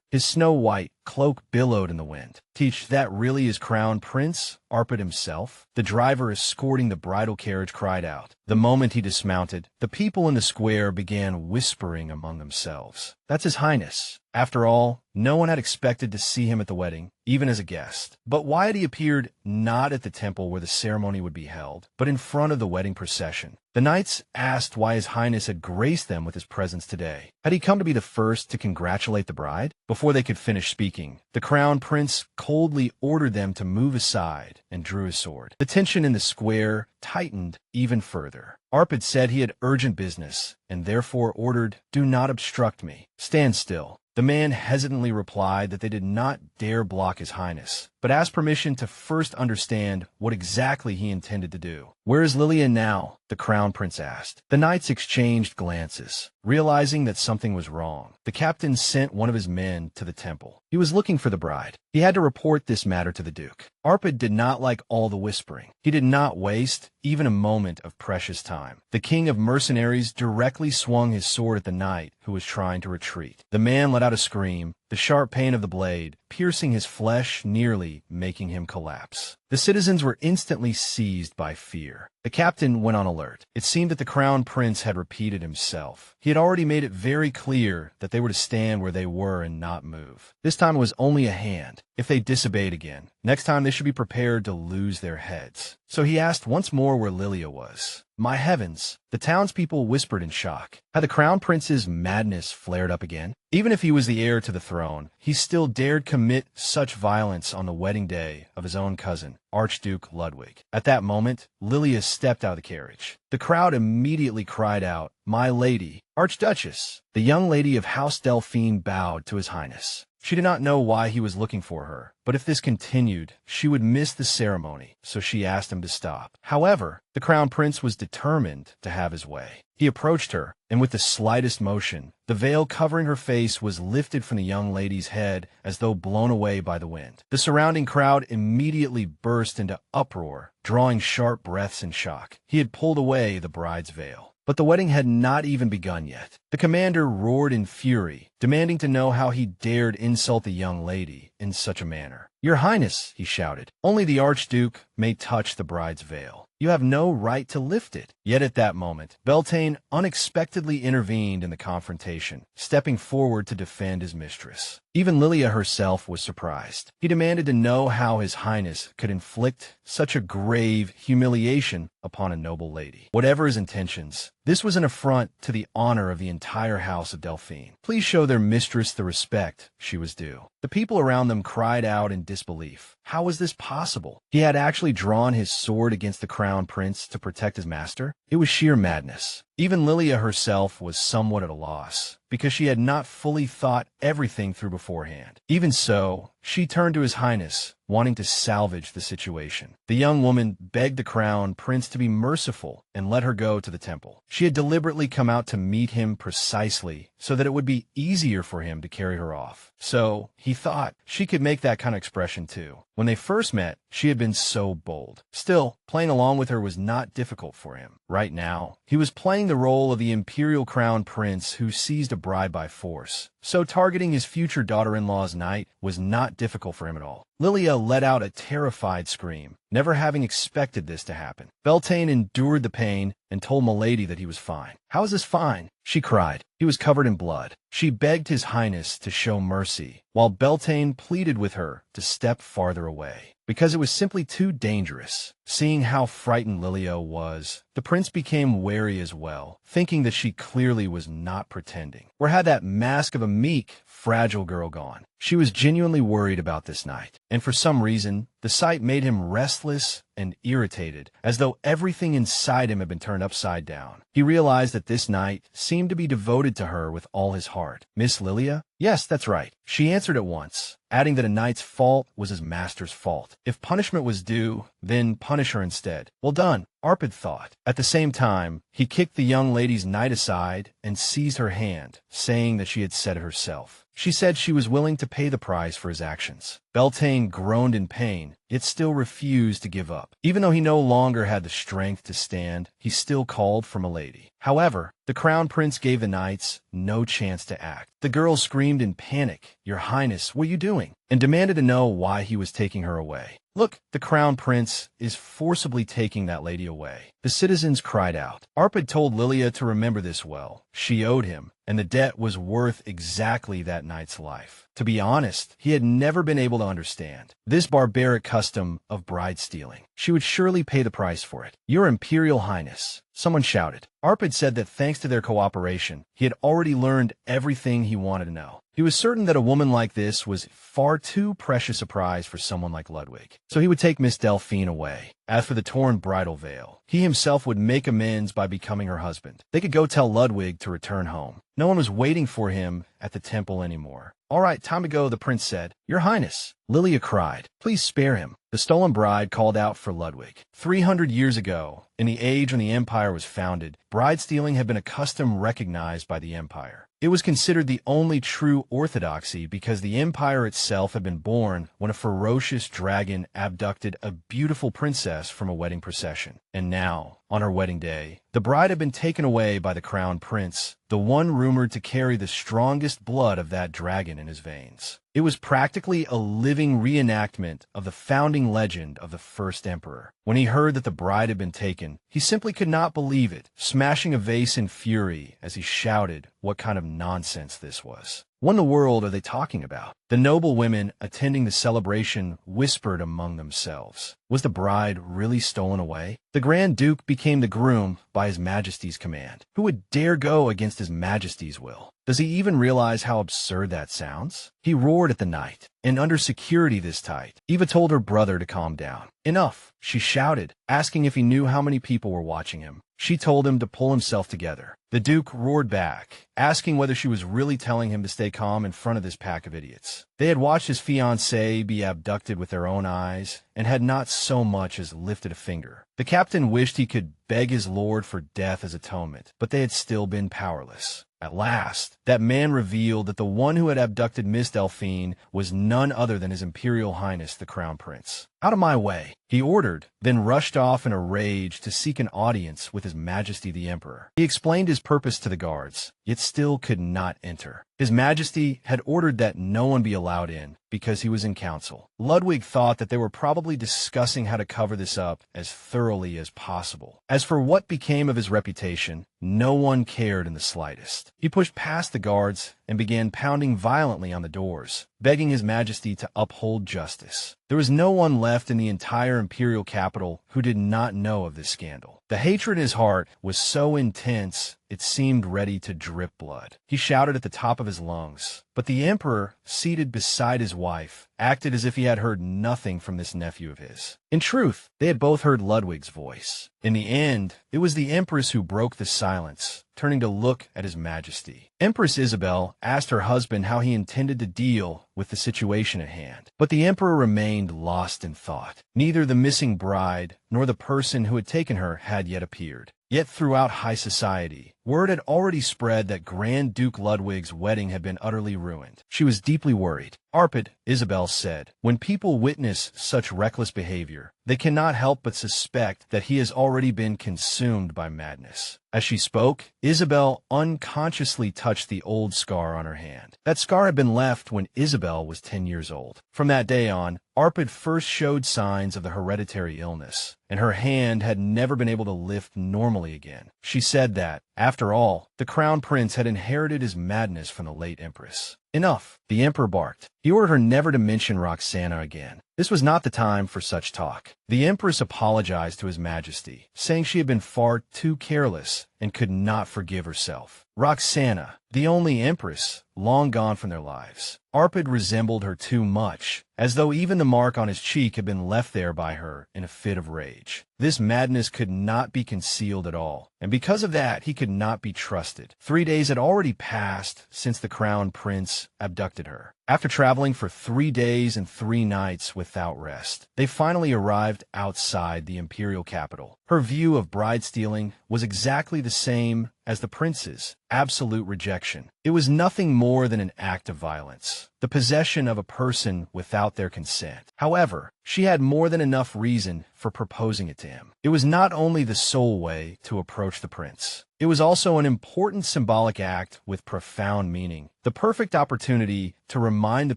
His snow-white cloak billowed in the wind. Teach, that really is Crown Prince Arpad himself? The driver escorting the bridal carriage cried out. The moment he dismounted, the people in the square began whispering among themselves. That's His Highness. After all, no one had expected to see him at the wedding, even as a guest. But why had he appeared not at the temple where the ceremony would be held, but in front of the wedding procession? The knights asked why His Highness had graced them with his presence today. Had he come to be the first to congratulate the bride? Before they could finish speaking, the crown prince coldly ordered them to move aside and drew his sword. The tension in the square tightened even further. Arpad said he had urgent business, and therefore ordered, "Do not obstruct me. Stand still." The man hesitantly replied that they did not dare block His Highness, but asked permission to first understand what exactly he intended to do. "Where is Lilia now?" the crown prince asked. The knights exchanged glances. Realizing that something was wrong, the captain sent one of his men to the temple. He was looking for the bride. He had to report this matter to the duke. Arpad did not like all the whispering. He did not waste even a moment of precious time. The king of mercenaries directly swung his sword at the knight who was trying to retreat. The man let out a scream, the sharp pain of the blade piercing his flesh, nearly making him collapse. The citizens were instantly seized by fear. The captain went on alert. It seemed that the crown prince had repeated himself. He had already made it very clear that they were to stand where they were and not move. This time it was only a hand. If they disobeyed again, next time they should be prepared to lose their heads. So he asked once more where Lilia was. My heavens! The townspeople whispered in shock. Had the crown prince's madness flared up again? Even if he was the heir to the throne, he still dared commit such violence on the wedding day of his own cousin, Archduke Ludwig. At that moment, Lilia stepped out of the carriage. The crowd immediately cried out, "My lady, Archduchess!" The young lady of House Delphine bowed to His Highness. She did not know why he was looking for her, but if this continued, she would miss the ceremony, so she asked him to stop. However, the crown prince was determined to have his way. He approached her, and with the slightest motion, the veil covering her face was lifted from the young lady's head as though blown away by the wind. The surrounding crowd immediately burst into uproar, drawing sharp breaths in shock. He had pulled away the bride's veil. But the wedding had not even begun yet. The commander roared in fury, demanding to know how he dared insult the young lady in such a manner. "Your Highness," he shouted, "only the Archduke may touch the bride's veil. You have no right to lift it." Yet at that moment, Beltane unexpectedly intervened in the confrontation, stepping forward to defend his mistress. Even Lilia herself was surprised. He demanded to know how His Highness could inflict such a grave humiliation upon a noble lady. Whatever his intentions, this was an affront to the honor of the entire house of Delphine. Please show their mistress the respect she was due. The people around them cried out in disbelief. How was this possible? He had actually drawn his sword against the crown prince to protect his master? It was sheer madness. Even Lilia herself was somewhat at a loss, because she had not fully thought everything through beforehand. Even so, she turned to His Highness, wanting to salvage the situation. The young woman begged the crown prince to be merciful and let her go to the temple. She had deliberately come out to meet him precisely so that it would be easier for him to carry her off. So, he thought she could make that kind of expression too. When they first met, she had been so bold. Still, playing along with her was not difficult for him. Right now, he was playing the role of the imperial crown prince who seized a bride by force. So targeting his future daughter-in-law's knight was not difficult for him at all. Lilia let out a terrified scream, never having expected this to happen. Beltane endured the pain and told Milady that he was fine. How is this fine? She cried. He was covered in blood. She begged His Highness to show mercy, while Beltane pleaded with her to step farther away, because it was simply too dangerous. Seeing how frightened Lilia was, the prince became wary as well, thinking that she clearly was not pretending. Where had that mask of a meek, fragile girl gone? She was genuinely worried about this night, and for some reason, the sight made him restless and irritated, as though everything inside him had been turned upside down. He realized that this night seemed to be devoted to her with all his heart. Miss Lilia? Yes, that's right. She answered at once, adding that a knight's fault was his master's fault. If punishment was due, then punish her instead. Well done, Arpad thought. At the same time, he kicked the young lady's knight aside and seized her hand, saying that she had said it herself. She said she was willing to pay the price for his actions. Beltane groaned in pain, yet still refused to give up. Even though he no longer had the strength to stand, he still called for Milady. However, the crown prince gave the knights no chance to act. The girl screamed in panic, "Your Highness, what are you doing?" and demanded to know why he was taking her away. Look, the crown prince is forcibly taking that lady away. The citizens cried out. Arpad told Lilia to remember this well. She owed him, and the debt was worth exactly that knight's life. To be honest, he had never been able to understand this barbaric custom of bride stealing. She would surely pay the price for it. Your Imperial Highness, someone shouted. Arpad said that thanks to their cooperation, he had already learned everything he wanted to know. He was certain that a woman like this was far too precious a prize for someone like Ludwig, so he would take Miss Delphine away. As for the torn bridal veil, he himself would make amends by becoming her husband. They could go tell Ludwig to return home. No one was waiting for him at the temple anymore. All right, time to go, the prince said. Your Highness, Lilia cried. Please spare him. The stolen bride called out for Ludwig. 300 years ago, in the age when the empire was founded, bride stealing had been a custom recognized by the empire. It was considered the only true orthodoxy because the empire itself had been born when a ferocious dragon abducted a beautiful princess from a wedding procession. And now, on her wedding day, the bride had been taken away by the crown prince, the one rumored to carry the strongest blood of that dragon in his veins. It was practically a living reenactment of the founding legend of the first emperor. When he heard that the bride had been taken, he simply could not believe it, smashing a vase in fury as he shouted what kind of nonsense this was. What in the world are they talking about? The noble women attending the celebration whispered among themselves. Was the bride really stolen away? The Grand Duke became the groom by His Majesty's command. Who would dare go against His Majesty's will? Does he even realize how absurd that sounds? He roared at the knight, and under security this tight. Eva told her brother to calm down. Enough, she shouted, asking if he knew how many people were watching him. She told him to pull himself together. The Duke roared back, asking whether she was really telling him to stay calm in front of this pack of idiots. They had watched his fiancée be abducted with their own eyes, and had not so much as lifted a finger. The captain wished he could beg his lord for death as atonement, but they had still been powerless. At last, that man revealed that the one who had abducted Miss Delphine was none other than His Imperial Highness the Crown Prince. "Out of my way," he ordered, then rushed off in a rage to seek an audience with His Majesty the Emperor. He explained his purpose to the guards, yet still could not enter. His Majesty had ordered that no one be allowed in because he was in council. Ludwig thought that they were probably discussing how to cover this up as thoroughly as possible. As for what became of his reputation, no one cared in the slightest. He pushed past the guards and began pounding violently on the doors, begging His Majesty to uphold justice. There was no one left in the entire imperial capital who did not know of this scandal. The hatred in his heart was so intense it seemed ready to drip blood. He shouted at the top of his lungs, but the emperor, seated beside his wife, acted as if he had heard nothing from this nephew of his. In truth, they had both heard Ludwig's voice. In the end, it was the empress who broke the silence, turning to look at His Majesty. Empress Isabel asked her husband how he intended to deal with the situation at hand, but the emperor remained lost in thought. Neither the missing bride nor the person who had taken her had yet appeared. Yet throughout high society, word had already spread that Grand Duke Ludwig's wedding had been utterly ruined. She was deeply worried. "Arpad," Isabel said, "when people witness such reckless behavior, they cannot help but suspect that he has already been consumed by madness." As she spoke, Isabel unconsciously touched the old scar on her hand. That scar had been left when Isabel was 10 years old. From that day on, Arpad first showed signs of the hereditary illness, and her hand had never been able to lift normally again. She said that, after all, the Crown Prince had inherited his madness from the late Empress. "Enough," the Emperor barked. He ordered her never to mention Roxana again. This was not the time for such talk. The Empress apologized to His Majesty, saying she had been far too careless and could not forgive herself. Roxana, the only Empress, long gone from their lives. Arpad resembled her too much, as though even the mark on his cheek had been left there by her in a fit of rage. This madness could not be concealed at all, and because of that he could not be trusted. 3 days had already passed since the Crown Prince abducted her. After traveling for 3 days and 3 nights without rest, they finally arrived outside the imperial capital. Her view of bride stealing was exactly the same as the prince's: absolute rejection. It was nothing more than an act of violence, the possession of a person without their consent. However, she had more than enough reason for proposing it to him. It was not only the sole way to approach the prince. It was also an important symbolic act with profound meaning, the perfect opportunity to remind the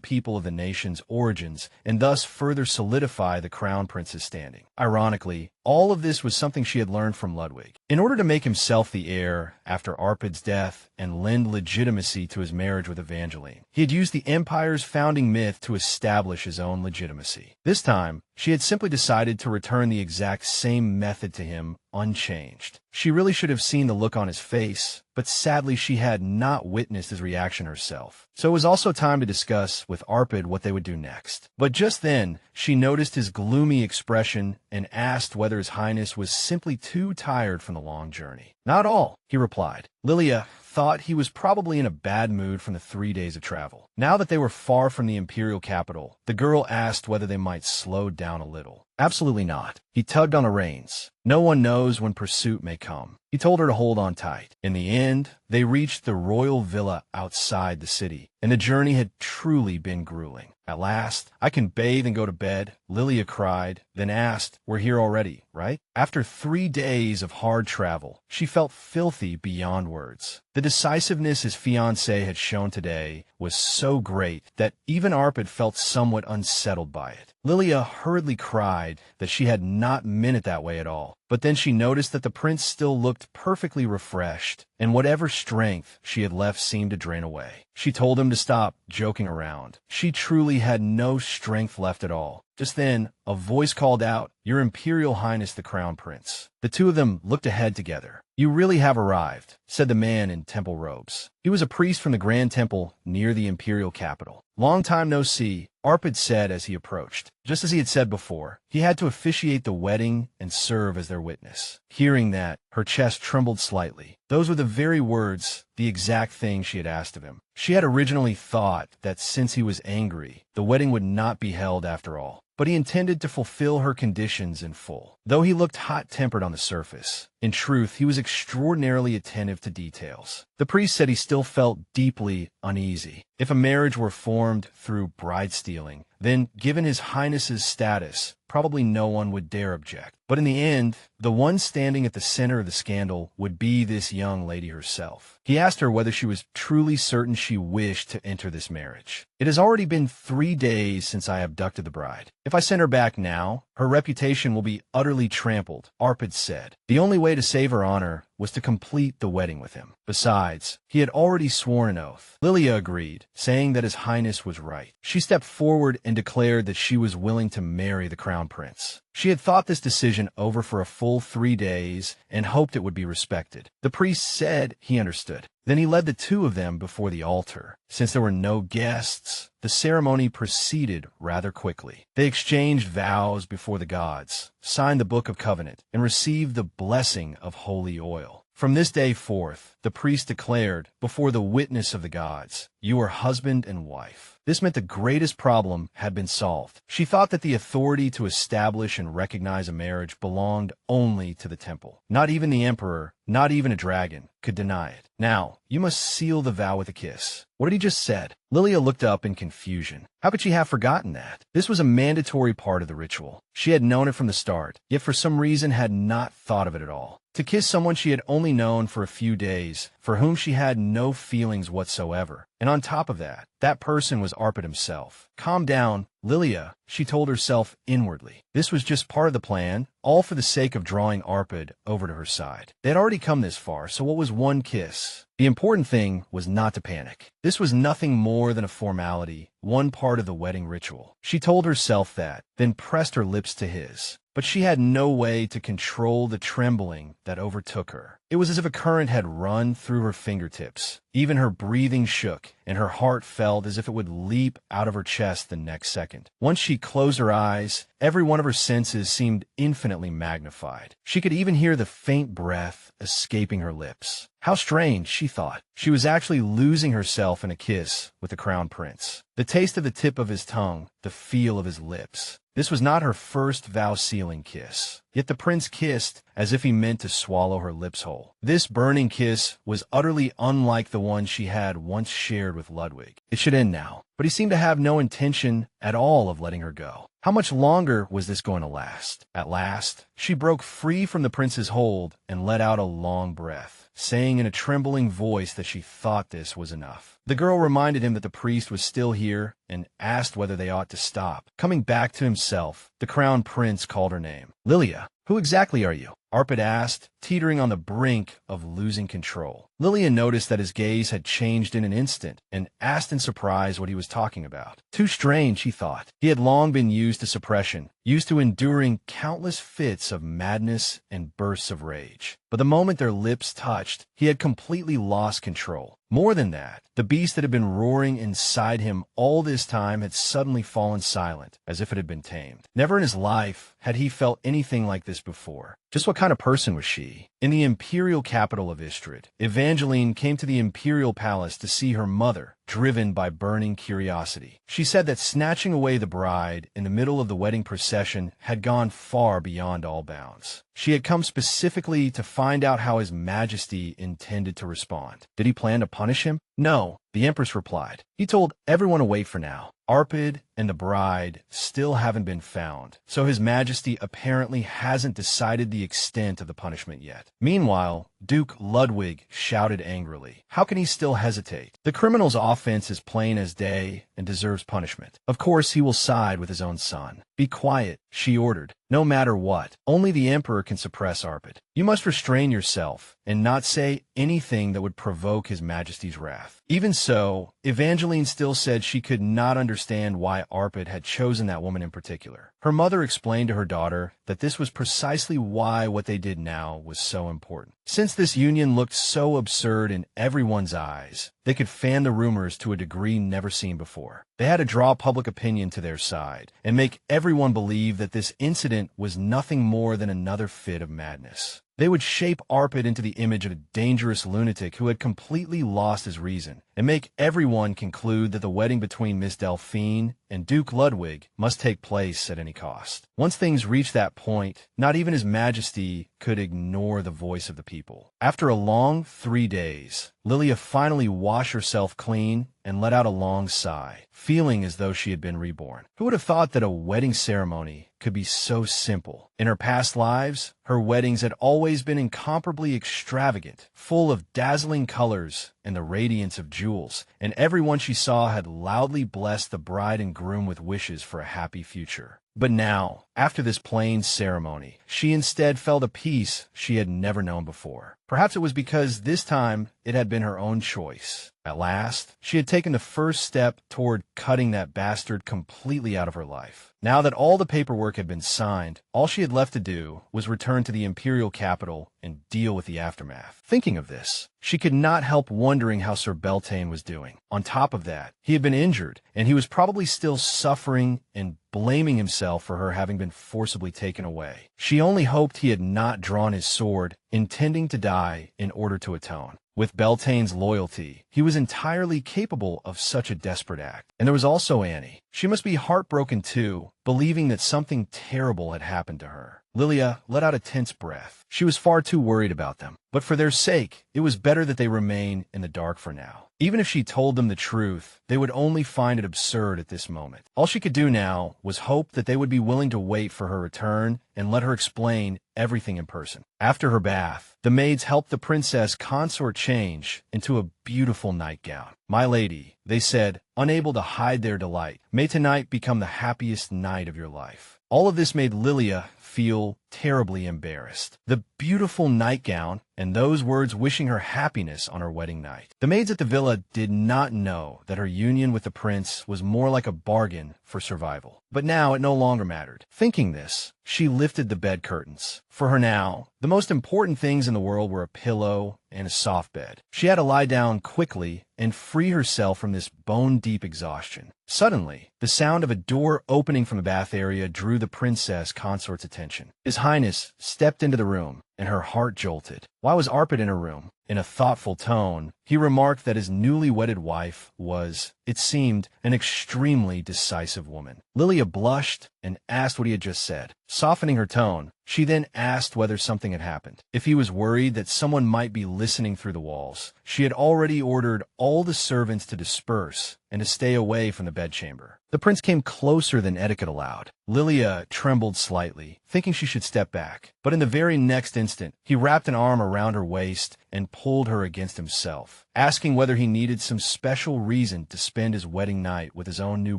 people of the nation's origins and thus further solidify the Crown Prince's standing. Ironically, all of this was something she had learned from Ludwig. In order to make himself the heir after Arpad's death and lend legitimacy to his marriage with Evangeline, he had used the empire's founding myth to establish his own legitimacy. This time, she had simply decided to return the exact same method to him unchanged. She really should have seen the look on his face, but sadly she had not witnessed his reaction herself. So it was also time to discuss with Arpad what they would do next. But just then, she noticed his gloomy expression and asked whether His Highness was simply too tired from the long journey. "Not all," he replied. Lilia thought he was probably in a bad mood from the 3 days of travel. Now that they were far from the imperial capital, the girl asked whether they might slow down a little. "Absolutely not." He tugged on the reins. "No one knows when pursuit may come." He told her to hold on tight. In the end, they reached the royal villa outside the city, and the journey had truly been grueling. At last, "I can bathe and go to bed," Lilia cried, then asked, "We're here already, right?" After 3 days of hard travel, she felt filthy beyond words. The decisiveness his fiancée had shown today was so great that even Arpad felt somewhat unsettled by it. Lilia hurriedly cried that she had not meant it that way at all. But then she noticed that the prince still looked perfectly refreshed, and whatever strength she had left seemed to drain away. She told him to stop joking around. She truly had no strength left at all. Just then, a voice called out, "Your Imperial Highness the Crown Prince." The two of them looked ahead together. "You really have arrived," said the man in temple robes. He was a priest from the Grand Temple near the imperial capital. "Long time no see," Arpad said as he approached. Just as he had said before, he had to officiate the wedding and serve as their witness. Hearing that, her chest trembled slightly. Those were the very words, the exact thing she had asked of him. She had originally thought that since he was angry, the wedding would not be held after all. But he intended to fulfill her conditions in full. Though he looked hot-tempered on the surface, in truth, he was extraordinarily attentive to details. The priest said he still felt deeply uneasy. If a marriage were formed through bride stealing, then, given His Highness's status, probably no one would dare object. But in the end, the one standing at the center of the scandal would be this young lady herself. He asked her whether she was truly certain she wished to enter this marriage. "It has already been 3 days since I abducted the bride. If I send her back now, her reputation will be utterly trampled," Arpad said. The only way to save her honor was to complete the wedding with him. Besides, he had already sworn an oath. Lilia agreed, saying that His Highness was right. She stepped forward and declared that she was willing to marry the Crown Prince. She had thought this decision over for a full 3 days and hoped it would be respected. The priest said he understood. Then he led the two of them before the altar. Since there were no guests, the ceremony proceeded rather quickly. They exchanged vows before the gods, signed the Book of Covenant, and received the blessing of holy oil. From this day forth, the priest declared, before the witness of the gods, "You are husband and wife." This meant the greatest problem had been solved. She thought that the authority to establish and recognize a marriage belonged only to the temple. Not even the emperor, not even a dragon, could deny it. "Now, you must seal the vow with a kiss." What had he just said? Lilia looked up in confusion. How could she have forgotten that? This was a mandatory part of the ritual. She had known it from the start, yet for some reason had not thought of it at all. To kiss someone she had only known for a few days, for whom she had no feelings whatsoever. And on top of that, that person was Arpad himself. "Calm down, Lilia," she told herself inwardly. This was just part of the plan, all for the sake of drawing Arpad over to her side. They had already come this far, so what was one kiss? The important thing was not to panic. This was nothing more than a formality, one part of the wedding ritual. She told herself that, then pressed her lips to his. But she had no way to control the trembling that overtook her. It was as if a current had run through her fingertips. Even her breathing shook, and her heart felt as if it would leap out of her chest the next second. Once she closed her eyes, every one of her senses seemed infinitely magnified. She could even hear the faint breath escaping her lips. How strange, she thought. She was actually losing herself in a kiss with the Crown Prince. The taste of the tip of his tongue, the feel of his lips. This was not her first vow-sealing kiss. Yet the prince kissed as if he meant to swallow her lips whole. This burning kiss was utterly unlike the one she had once shared with Ludwig. It should end now, but he seemed to have no intention at all of letting her go. How much longer was this going to last? At last, she broke free from the prince's hold and let out a long breath, saying in a trembling voice that she thought this was enough. The girl reminded him that the priest was still here and asked whether they ought to stop. Coming back to himself, the Crown Prince called her name. "Lilia, who exactly are you?" Arpad asked, teetering on the brink of losing control. Lilia noticed that his gaze had changed in an instant and asked in surprise what he was talking about. Too strange, he thought. He had long been used to suppression, used to enduring countless fits of madness and bursts of rage. But the moment their lips touched, he had completely lost control. More than that, the beast that had been roaring inside him all this time had suddenly fallen silent, as if it had been tamed. Never in his life had he felt anything like this before. Just what kind of person was she? In the imperial capital of Istrid, Evangeline came to the imperial palace to see her mother, driven by burning curiosity. She said that snatching away the bride in the middle of the wedding procession had gone far beyond all bounds. She had come specifically to find out how His Majesty intended to respond. Did he plan to punish him? No, the Empress replied. He told everyone to wait for now. Arpad and the bride still haven't been found, so His Majesty apparently hasn't decided the extent of the punishment yet. Meanwhile, Duke Ludwig shouted angrily. How can he still hesitate? The criminal's offense is plain as day and deserves punishment. Of course, he will side with his own son. Be quiet, she ordered. No matter what, only the Emperor can suppress Arpad. You must restrain yourself and not say anything that would provoke His Majesty's wrath. Even so, Evangeline still said she could not understand why Arpad had chosen that woman in particular. Her mother explained to her daughter that this was precisely why what they did now was so important. Since this union looked so absurd in everyone's eyes, they could fan the rumors to a degree never seen before. They had to draw public opinion to their side and make everyone believe that this incident was nothing more than another fit of madness. They would shape Arpad into the image of a dangerous lunatic who had completely lost his reason, and make everyone conclude that the wedding between Miss Delphine and Duke Ludwig must take place at any cost. Once things reached that point, not even His Majesty could ignore the voice of the people. After a long 3 days, Lilia finally washed herself clean and let out a long sigh, feeling as though she had been reborn. Who would have thought that a wedding ceremony could be so simple. In her past lives, her weddings had always been incomparably extravagant, full of dazzling colors and the radiance of jewels, and everyone she saw had loudly blessed the bride and groom with wishes for a happy future. But now, after this plain ceremony, she instead felt a peace she had never known before. Perhaps it was because this time it had been her own choice. At last, she had taken the first step toward cutting that bastard completely out of her life. Now that all the paperwork had been signed, all she had left to do was return to the imperial capital and deal with the aftermath. Thinking of this, she could not help wondering how Sir Beltane was doing. On top of that, he had been injured, and he was probably still suffering and blaming himself for her having been forcibly taken away. She only hoped he had not drawn his sword, intending to die in order to atone. With Beltane's loyalty, he was entirely capable of such a desperate act. And there was also Annie. She must be heartbroken too, believing that something terrible had happened to her. Lilia let out a tense breath. She was far too worried about them. But for their sake, it was better that they remain in the dark for now. Even if she told them the truth, they would only find it absurd at this moment. All she could do now was hope that they would be willing to wait for her return and let her explain everything in person. After her bath, the maids helped the princess consort change into a beautiful nightgown. "My lady," they said, unable to hide their delight, "may tonight become the happiest night of your life." All of this made Lilia feel terribly embarrassed. The beautiful nightgown and those words wishing her happiness on her wedding night. The maids at the villa did not know that her union with the prince was more like a bargain for survival. But now it no longer mattered. Thinking this, she lifted the bed curtains. For her now, the most important things in the world were a pillow and a soft bed. She had to lie down quickly and free herself from this bone-deep exhaustion. Suddenly, the sound of a door opening from the bath area drew the princess consort's attention. His Highness stepped into the room, and her heart jolted. Why was Arpad in her room? In a thoughtful tone, he remarked that his newly wedded wife was, it seemed, an extremely decisive woman. Lilia blushed and asked what he had just said. Softening her tone, she then asked whether something had happened. If he was worried that someone might be listening through the walls, she had already ordered all the servants to disperse and to stay away from the bedchamber. The prince came closer than etiquette allowed. Lilia trembled slightly, thinking she should step back. But in the very next instant, he wrapped an arm around her waist and pulled her against himself, asking whether he needed some special reason to spend his wedding night with his own new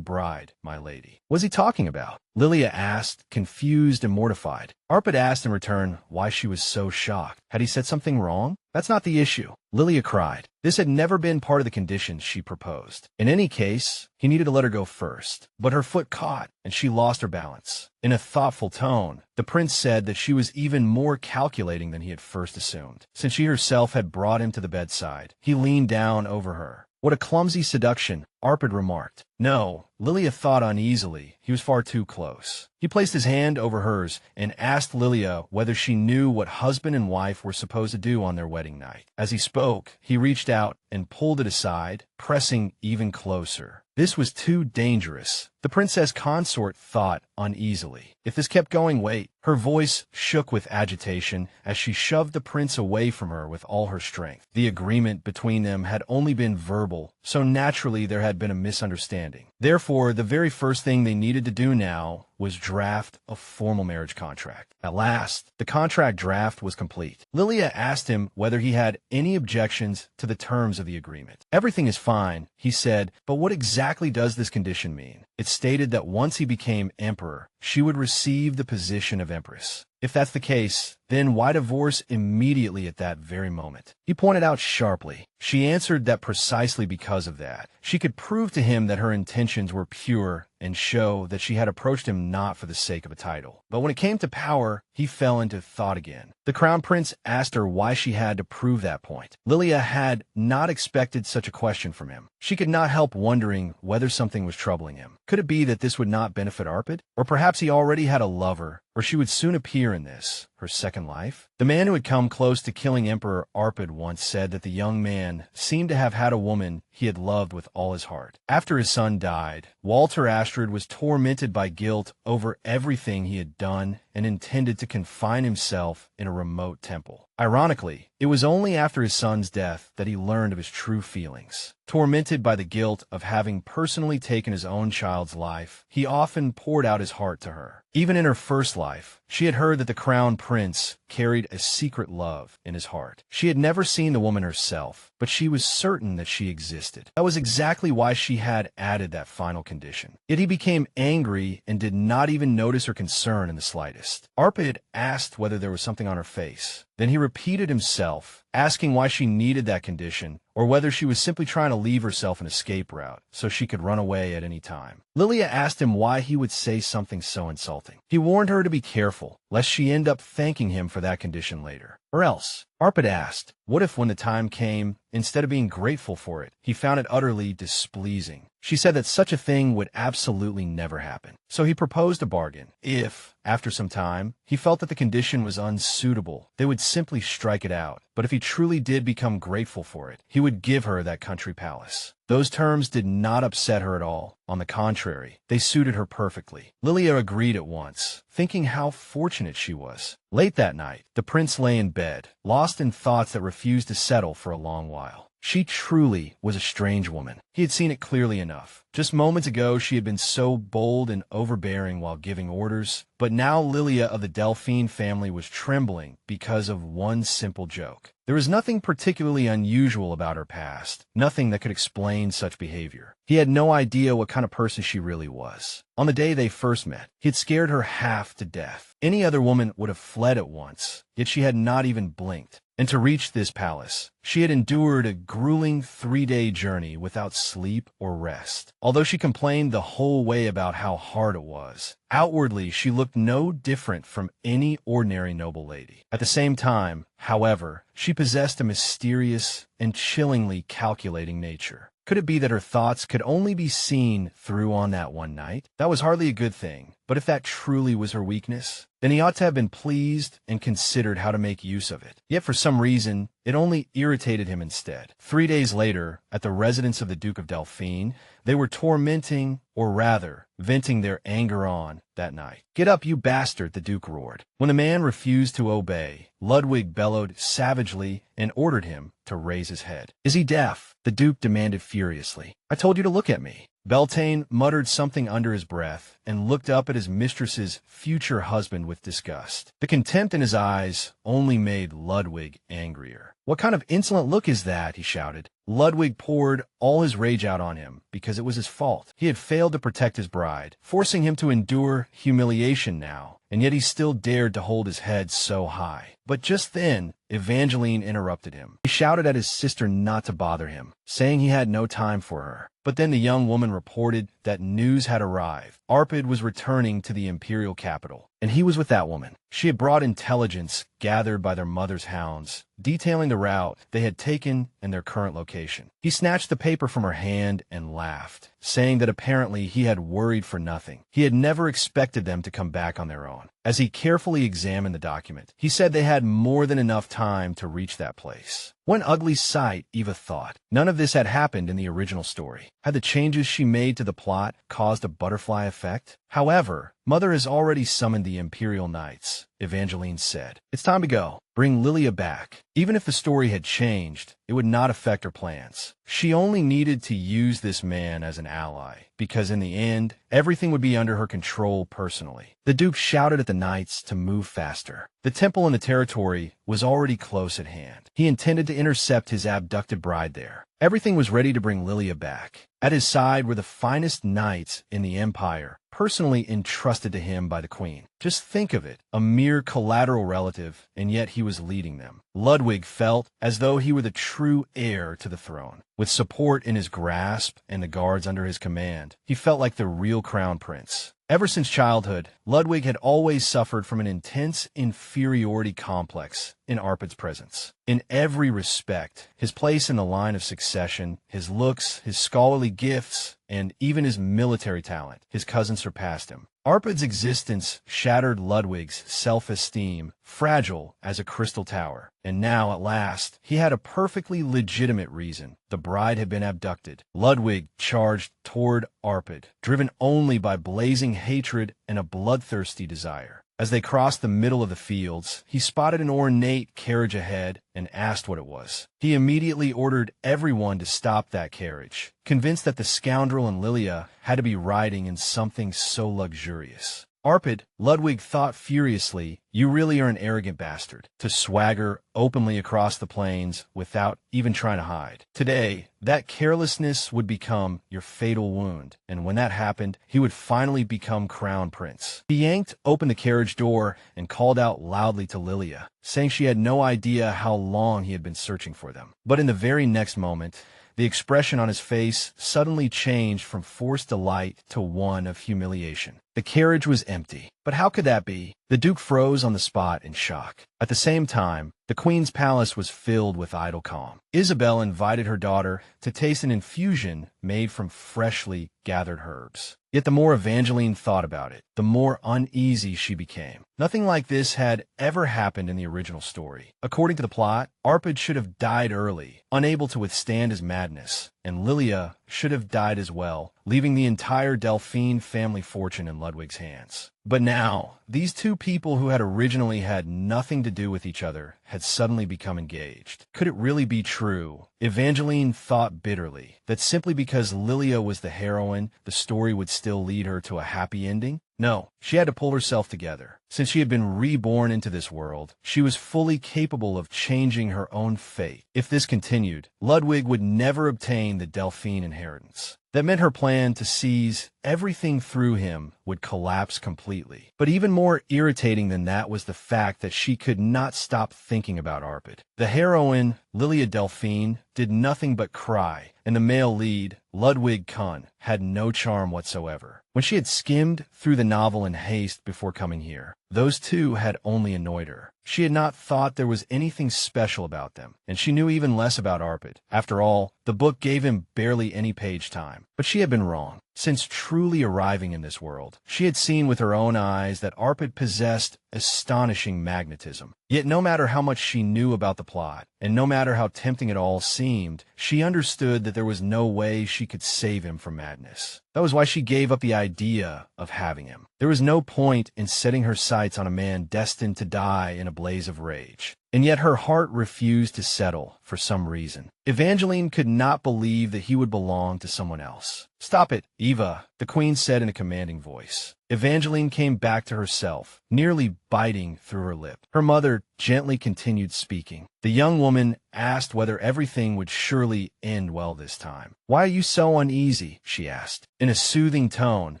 bride, my lady. What was he talking about? Lilia asked, confused and mortified. Arpad asked in return why she was so shocked. Had he said something wrong? That's not the issue. Lilia cried. This had never been part of the conditions she proposed. In any case, he needed to let her go first. But her foot caught, and she lost her balance. In a thoughtful tone, the prince said that she was even more calculating than he had first assumed. Since she herself had brought him to the bedside, he leaned down over her. What a clumsy seduction, Arpad remarked. No, Lilia thought uneasily. He was far too close. He placed his hand over hers and asked Lilia whether she knew what husband and wife were supposed to do on their wedding night. As he spoke, he reached out and pulled it aside, pressing even closer. This was too dangerous. The princess consort thought uneasily. If this kept going, wait. Her voice shook with agitation as she shoved the prince away from her with all her strength. The agreement between them had only been verbal, so naturally there had been a misunderstanding. Therefore, the very first thing they needed to do now was draft a formal marriage contract. At last, the contract draft was complete. Lilia asked him whether he had any objections to the terms of the agreement. Everything is fine, he said, but what exactly does this condition mean? It stated that once he became emperor, she would receive the position of empress. If that's the case, then why divorce immediately at that very moment? He pointed out sharply. She answered that precisely because of that, she could prove to him that her intentions were pure and show that she had approached him not for the sake of a title. But when it came to power, he fell into thought again. The crown prince asked her why she had to prove that point. Lilia had not expected such a question from him. She could not help wondering whether something was troubling him. Could it be that this would not benefit Arpad? Or perhaps he already had a lover, or she would soon appear in this, her second life? The man who had come close to killing Emperor Arpad once said that the young man seemed to have had a woman he had loved with all his heart. After his son died, Walter Astrid was tormented by guilt over everything he had done and intended to confine himself in a remote temple. Ironically, it was only after his son's death that he learned of his true feelings. Tormented by the guilt of having personally taken his own child's life, he often poured out his heart to her. Even in her first life, she had heard that the Crown Prince carried a secret love in his heart. She had never seen the woman herself, but she was certain that she existed. That was exactly why she had added that final condition. Yet he became angry and did not even notice her concern in the slightest. Arpad asked whether there was something on her face. Then he repeated himself, asking why she needed that condition, or whether she was simply trying to leave herself an escape route so she could run away at any time. Lilia asked him why he would say something so insulting. He warned her to be careful, lest she end up thanking him for that condition later. Or else, Arpad asked, what if when the time came, instead of being grateful for it, he found it utterly displeasing? She said that such a thing would absolutely never happen. So he proposed a bargain. If, after some time, he felt that the condition was unsuitable, they would simply strike it out. But if he truly did become grateful for it, he would give her that country palace. Those terms did not upset her at all. On the contrary, they suited her perfectly. Lilia agreed at once, thinking how fortunate she was. Late that night, the prince lay in bed, lost in thoughts that refused to settle for a long while. She truly was a strange woman. He had seen it clearly enough. Just moments ago, she had been so bold and overbearing while giving orders, but now Lilia of the Delphine family was trembling because of one simple joke. There was nothing particularly unusual about her past, nothing that could explain such behavior. He had no idea what kind of person she really was. On the day they first met, he had scared her half to death. Any other woman would have fled at once, yet she had not even blinked. And to reach this palace, she had endured a grueling 3-day journey without sleep or rest. Although she complained the whole way about how hard it was, outwardly she looked no different from any ordinary noble lady. At the same time, however, she possessed a mysterious and chillingly calculating nature. Could it be that her thoughts could only be seen through on that one night? That was hardly a good thing, but if that truly was her weakness, then he ought to have been pleased and considered how to make use of it. Yet for some reason, it only irritated him instead. 3 days later, at the residence of the Duke of Delphine, they were tormenting, or rather, venting their anger on that night. "Get up, you bastard," the Duke roared. When the man refused to obey, Ludwig bellowed savagely and ordered him to raise his head. "Is he deaf?" the Duke demanded furiously. "I told you to look at me." Beltane muttered something under his breath and looked up at his mistress's future husband with disgust. The contempt in his eyes only made Ludwig angrier. "What kind of insolent look is that?" he shouted. Ludwig poured all his rage out on him because it was his fault. He had failed to protect his bride, forcing him to endure humiliation now, and yet he still dared to hold his head so high. But just then, Evangeline interrupted him. He shouted at his sister not to bother him, saying he had no time for her. But then the young woman reported that news had arrived. Arpad was returning to the imperial capital, and he was with that woman. She had brought intelligence gathered by their mother's hounds, detailing the route they had taken and their current location. He snatched the paper from her hand and laughed, saying that apparently he had worried for nothing. He had never expected them to come back on their own. As he carefully examined the document, he said they had more than enough time to reach that place. One ugly sight, Eva thought. None of this had happened in the original story. Had the changes she made to the plot caused a butterfly effect? However, Mother has already summoned the Imperial Knights, Evangeline said. It's time to go. Bring Lilia back. Even if the story had changed, it would not affect her plans. She only needed to use this man as an ally, because in the end, everything would be under her control personally. The Duke shouted at the knights to move faster. The temple in the territory was already close at hand. He intended to intercept his abducted bride there. Everything was ready to bring Lilia back. At his side were the finest knights in the Empire, personally entrusted to him by the Queen. Just think of it, a mere collateral relative, and yet he was leading them. Ludwig felt as though he were the true heir to the throne. With support in his grasp and the guards under his command, he felt like the real crown prince. Ever since childhood, Ludwig had always suffered from an intense inferiority complex in Arpad's presence. In every respect, his place in the line of succession, his looks, his scholarly gifts, and even his military talent, his cousin surpassed him. Arpad's existence shattered Ludwig's self-esteem, fragile as a crystal tower. And now, at last, he had a perfectly legitimate reason. The bride had been abducted. Ludwig charged toward Arpad, driven only by blazing hatred and a bloodthirsty desire. As they crossed the middle of the fields, he spotted an ornate carriage ahead and asked what it was. He immediately ordered everyone to stop that carriage, convinced that the scoundrel and Lilia had to be riding in something so luxurious. Arpad, Ludwig thought furiously, you really are an arrogant bastard, to swagger openly across the plains without even trying to hide. Today, that carelessness would become your fatal wound, and when that happened, he would finally become Crown Prince. He yanked open the carriage door and called out loudly to Lilia, saying she had no idea how long he had been searching for them. But in the very next moment, the expression on his face suddenly changed from forced delight to one of humiliation. The carriage was empty. But how could that be? The Duke froze on the spot in shock. At the same time, the Queen's palace was filled with idle calm. Isabel invited her daughter to taste an infusion made from freshly gathered herbs. Yet the more Evangeline thought about it, the more uneasy she became. Nothing like this had ever happened in the original story. According to the plot, Arpad should have died early, unable to withstand his madness, and Lilia should have died as well, leaving the entire Delphine family fortune in Ludwig's hands. But now, these two people who had originally had nothing to do with each other had suddenly become engaged. Could it really be true? Evangeline thought bitterly that simply because Lilia was the heroine, the story would still lead her to a happy ending? No, she had to pull herself together. Since she had been reborn into this world, she was fully capable of changing her own fate. If this continued, Ludwig would never obtain the Delphine inheritance. That meant her plan to seize everything through him would collapse completely. But even more irritating than that was the fact that she could not stop thinking about Arpad. The heroine, Lilia Delphine, did nothing but cry, and the male lead, Ludwig Kuhn, had no charm whatsoever. When she had skimmed through the novel in haste before coming here, those two had only annoyed her. She had not thought there was anything special about them, and she knew even less about Arpad. After all, the book gave him barely any page time. But she had been wrong. Since truly arriving in this world, she had seen with her own eyes that Arpad possessed astonishing magnetism. Yet no matter how much she knew about the plot, and no matter how tempting it all seemed, she understood that there was no way she could save him from madness. That was why she gave up the idea of having him. There was no point in setting her sights on a man destined to die in a blaze of rage. And yet her heart refused to settle for some reason. Evangeline could not believe that he would belong to someone else. "Stop it, Eva," the Queen said in a commanding voice. Evangeline came back to herself, nearly biting through her lip. Her mother gently continued speaking. The young woman asked whether everything would surely end well this time. "Why are you so uneasy?" she asked. In a soothing tone,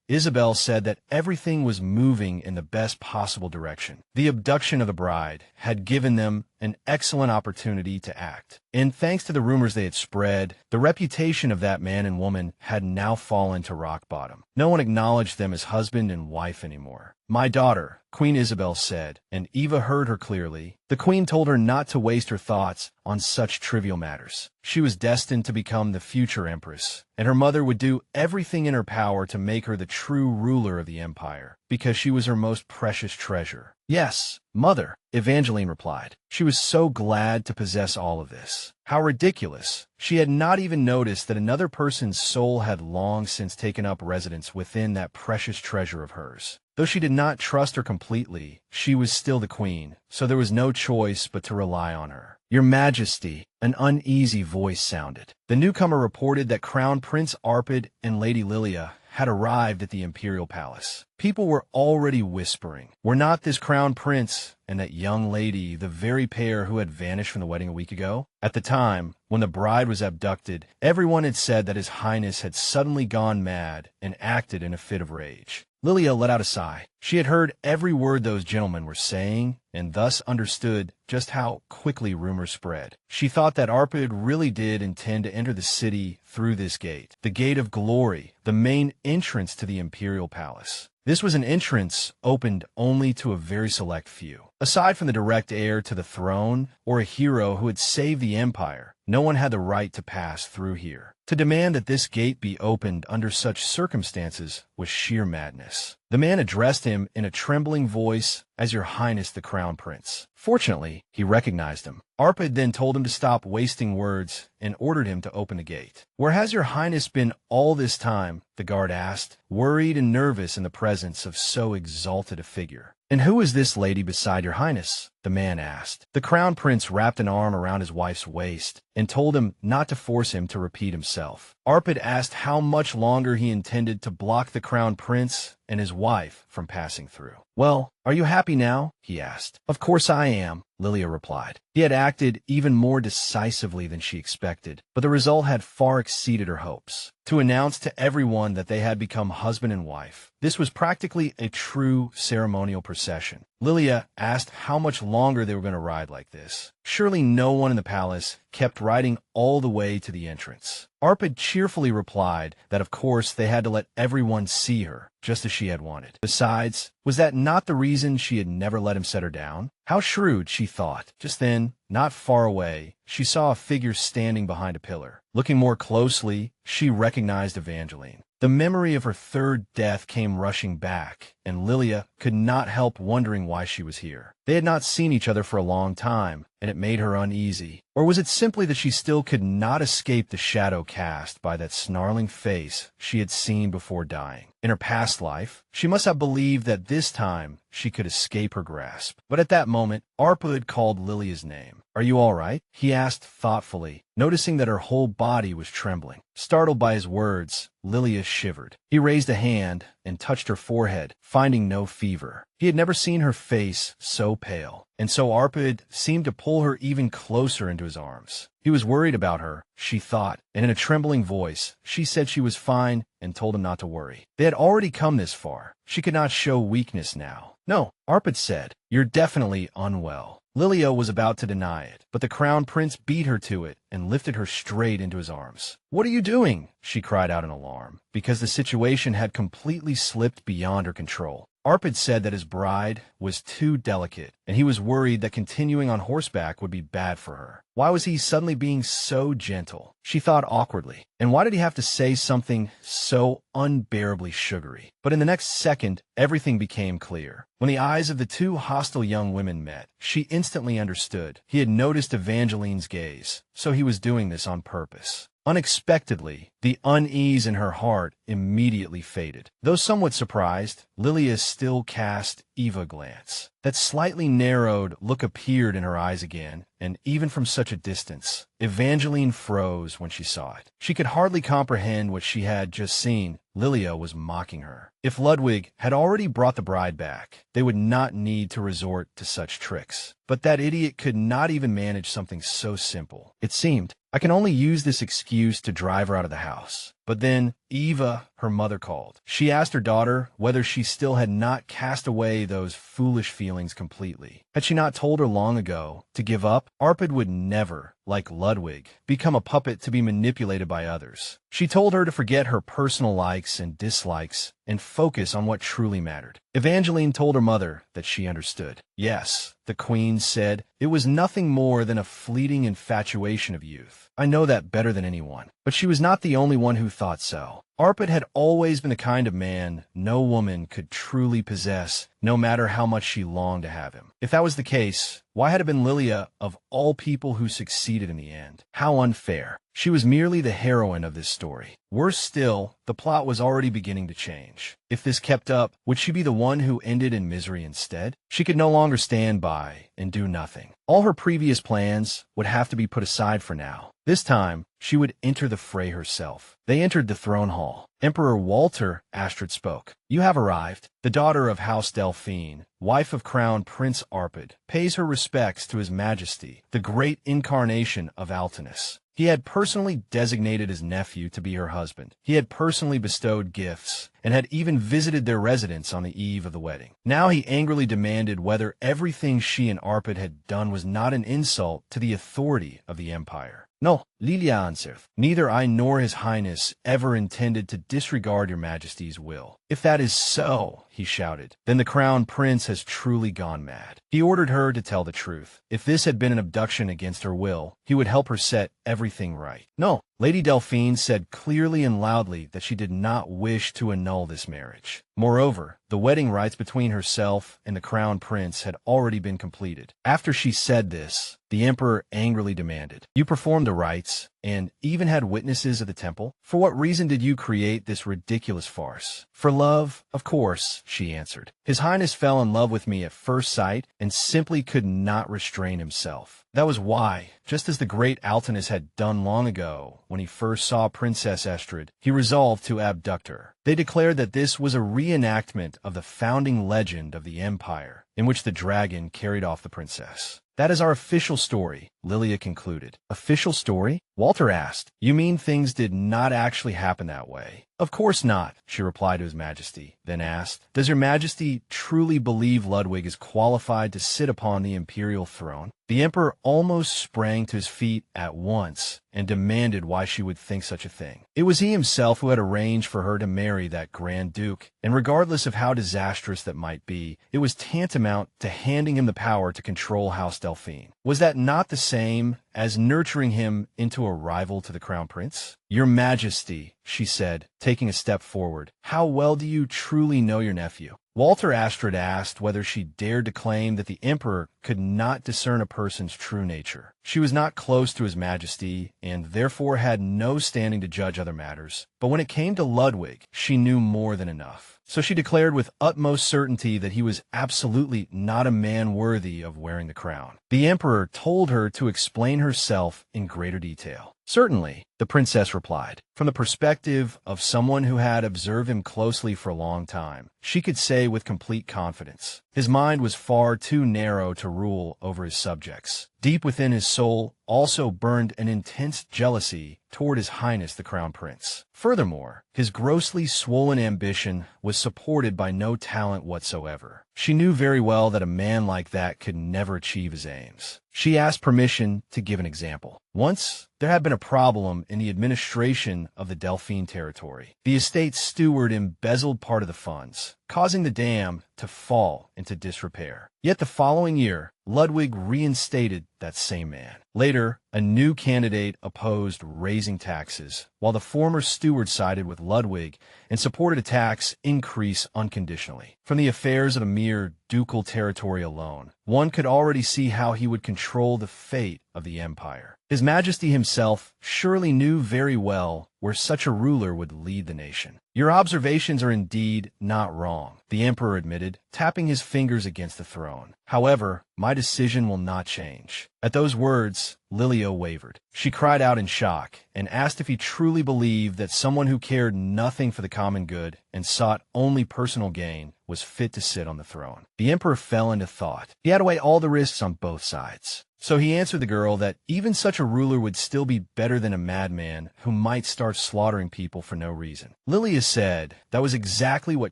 Isabel said that everything was moving in the best possible direction. The abduction of the bride had given them an excellent opportunity to act. And thanks to the rumors they had spread, the reputation of that man and woman had now fallen to rock bottom. No one acknowledged them as husband and wife anymore. "My daughter," Queen Isabel said, and Eva heard her clearly. The Queen told her not to waste her thoughts on such trivial matters. She was destined to become the future empress, and her mother would do everything in her power to make her the true ruler of the empire, because she was her most precious treasure. "Yes, mother," Evangeline replied. She was so glad to possess all of this. How ridiculous. She had not even noticed that another person's soul had long since taken up residence within that precious treasure of hers. Though she did not trust her completely, she was still the queen, so there was no choice but to rely on her. "Your Majesty," an uneasy voice sounded. The newcomer reported that Crown Prince Arpad and Lady Lilia had arrived at the imperial palace. People were already whispering, were not this Crown Prince and that young lady the very pair who had vanished from the wedding a week ago? At the time, when the bride was abducted, everyone had said that His Highness had suddenly gone mad and acted in a fit of rage. Lilia let out a sigh. She had heard every word those gentlemen were saying, and thus understood just how quickly rumors spread. She thought that Arpad really did intend to enter the city through this gate, the Gate of Glory, the main entrance to the Imperial Palace. This was an entrance opened only to a very select few. Aside from the direct heir to the throne or a hero who had saved the Empire, no one had the right to pass through here. To demand that this gate be opened under such circumstances was sheer madness. The man addressed him in a trembling voice as Your Highness the Crown Prince. Fortunately, he recognized him. Arpad then told him to stop wasting words and ordered him to open the gate. "Where has Your Highness been all this time?" the guard asked, worried and nervous in the presence of so exalted a figure. "And who is this lady beside Your Highness?" the man asked. The Crown Prince wrapped an arm around his wife's waist and told him not to force him to repeat himself. Arpad asked how much longer he intended to block the Crown Prince and his wife from passing through. "Well, are you happy now?" he asked. "Of course I am," Lilia replied. He had acted even more decisively than she expected, but the result had far exceeded her hopes. To announce to everyone that they had become husband and wife, this was practically a true ceremonial procession. Lilia asked how much longer they were going to ride like this. Surely no one in the palace kept riding all the way to the entrance. Arpad cheerfully replied that of course they had to let everyone see her, just as she had wanted. Besides, was that not the reason she had never let him set her down? How shrewd, she thought. Just then, not far away, she saw a figure standing behind a pillar. Looking more closely, she recognized Evangeline. The memory of her third death came rushing back, and Lilia could not help wondering why she was here. They had not seen each other for a long time, and it made her uneasy. Or was it simply that she still could not escape the shadow cast by that snarling face she had seen before dying? In her past life, she must have believed that this time she could escape her grasp. But at that moment, Arpad called Lilia's name. "Are you all right?" he asked thoughtfully, noticing that her whole body was trembling. Startled by his words, Lilia shivered. He raised a hand and touched her forehead, finding no fever. He had never seen her face so pale, and so Arpad seemed to pull her even closer into his arms. He was worried about her, she thought, and in a trembling voice, she said she was fine and told him not to worry. They had already come this far. She could not show weakness now. "No," Arpad said, "you're definitely unwell." Lilia was about to deny it, but the Crown Prince beat her to it and lifted her straight into his arms. "What are you doing?" she cried out in alarm, because the situation had completely slipped beyond her control. Arpad said that his bride was too delicate, and he was worried that continuing on horseback would be bad for her. Why was he suddenly being so gentle? She thought awkwardly. And why did he have to say something so unbearably sugary? But in the next second, everything became clear. When the eyes of the two hostile young women met, she instantly understood. He had noticed Evangeline's gaze, so he was doing this on purpose. Unexpectedly, the unease in her heart immediately faded. Though somewhat surprised, Lilia still cast Eva a glance. That slightly narrowed look appeared in her eyes again, and even from such a distance, Evangeline froze when she saw it. She could hardly comprehend what she had just seen. Lilia was mocking her. If Ludwig had already brought the bride back, they would not need to resort to such tricks. But that idiot could not even manage something so simple. It seemed, I can only use this excuse to drive her out of the house. But then Eva, her mother, called. She asked her daughter whether she still had not cast away those foolish feelings completely. Had she not told her long ago to give up? Arpad would never, like Ludwig, become a puppet to be manipulated by others. She told her to forget her personal likes and dislikes and focus on what truly mattered. Evangeline told her mother that she understood. Yes, the queen said, it was nothing more than a fleeting infatuation of youth. I know that better than anyone. But she was not the only one who thought so. Arpad had always been the kind of man no woman could truly possess, no matter how much she longed to have him. If that was the case, why had it been Lilia, of all people, who succeeded in the end? How unfair. She was merely the heroine of this story. Worse still, the plot was already beginning to change. If this kept up, would she be the one who ended in misery instead? She could no longer stand by and do nothing. All her previous plans would have to be put aside for now. This time, she would enter the fray herself. They entered the throne hall. Emperor Walter, Astrid spoke. You have arrived. The daughter of House Delphine, wife of Crown Prince Arpad, pays her respects to His Majesty, the great incarnation of Altinus. He had personally designated his nephew to be her husband. He had personally bestowed gifts, and had even visited their residence on the eve of the wedding. Now he angrily demanded whether everything she and Arpad had done was not an insult to the authority of the empire. No, Lilia answered, neither I nor His Highness ever intended to disregard your Majesty's will. If that is so, he shouted, then the Crown Prince has truly gone mad. He ordered her to tell the truth. If this had been an abduction against her will, he would help her set everything right. No, Lady Delphine said clearly and loudly that she did not wish to annul this marriage. Moreover, the wedding rites between herself and the Crown Prince had already been completed. After she said this, the Emperor angrily demanded, you performed the rites, and even had witnesses at the temple? For what reason did you create this ridiculous farce? For love, of course, she answered. His Highness fell in love with me at first sight and simply could not restrain himself. That was why, just as the great Altinus had done long ago when he first saw Princess Astrid, he resolved to abduct her. They declared that this was a reenactment of the founding legend of the empire, in which the dragon carried off the princess. That is our official story, Lilia concluded. Official story? Walter asked. You mean things did not actually happen that way? Of course not, she replied to His Majesty, then asked, does Your Majesty truly believe Ludwig is qualified to sit upon the imperial throne? The Emperor almost sprang to his feet at once and demanded why she would think such a thing. It was he himself who had arranged for her to marry that Grand Duke, and regardless of how disastrous that might be, it was tantamount to handing him the power to control House Delphine. Was that not the same as nurturing him into a rival to the Crown Prince? Your Majesty, she said, taking a step forward, how well do you truly know your nephew? Walter Astrid asked whether she dared to claim that the Emperor could not discern a person's true nature. She was not close to His Majesty, and therefore had no standing to judge other matters. But when it came to Ludwig, she knew more than enough. So she declared with utmost certainty that he was absolutely not a man worthy of wearing the crown. The Emperor told her to explain herself in greater detail. Certainly, the princess replied. From the perspective of someone who had observed him closely for a long time, she could say with complete confidence, his mind was far too narrow to rule over his subjects. Deep within his soul also burned an intense jealousy toward His Highness the Crown Prince. Furthermore, his grossly swollen ambition was supported by no talent whatsoever. She knew very well that a man like that could never achieve his aims. She asked permission to give an example. Once, there had been a problem in the administration of the Delphine territory. The estate's steward embezzled part of the funds, causing the dam to fall into disrepair. Yet the following year, Ludwig reinstated that same man. Later, a new candidate opposed raising taxes, while the former steward sided with Ludwig and supported a tax increase unconditionally. From the affairs of a mere ducal territory alone, one could already see how he would control the fate of the empire. His Majesty himself surely knew very well where such a ruler would lead the nation. Your observations are indeed not wrong, the Emperor admitted, tapping his fingers against the throne. However, my decision will not change. At those words, Lilia wavered. She cried out in shock and asked if he truly believed that someone who cared nothing for the common good and sought only personal gain was fit to sit on the throne. The Emperor fell into thought. He had to weigh all the risks on both sides. So he answered the girl that even such a ruler would still be better than a madman who might start slaughtering people for no reason. Lilia said that was exactly what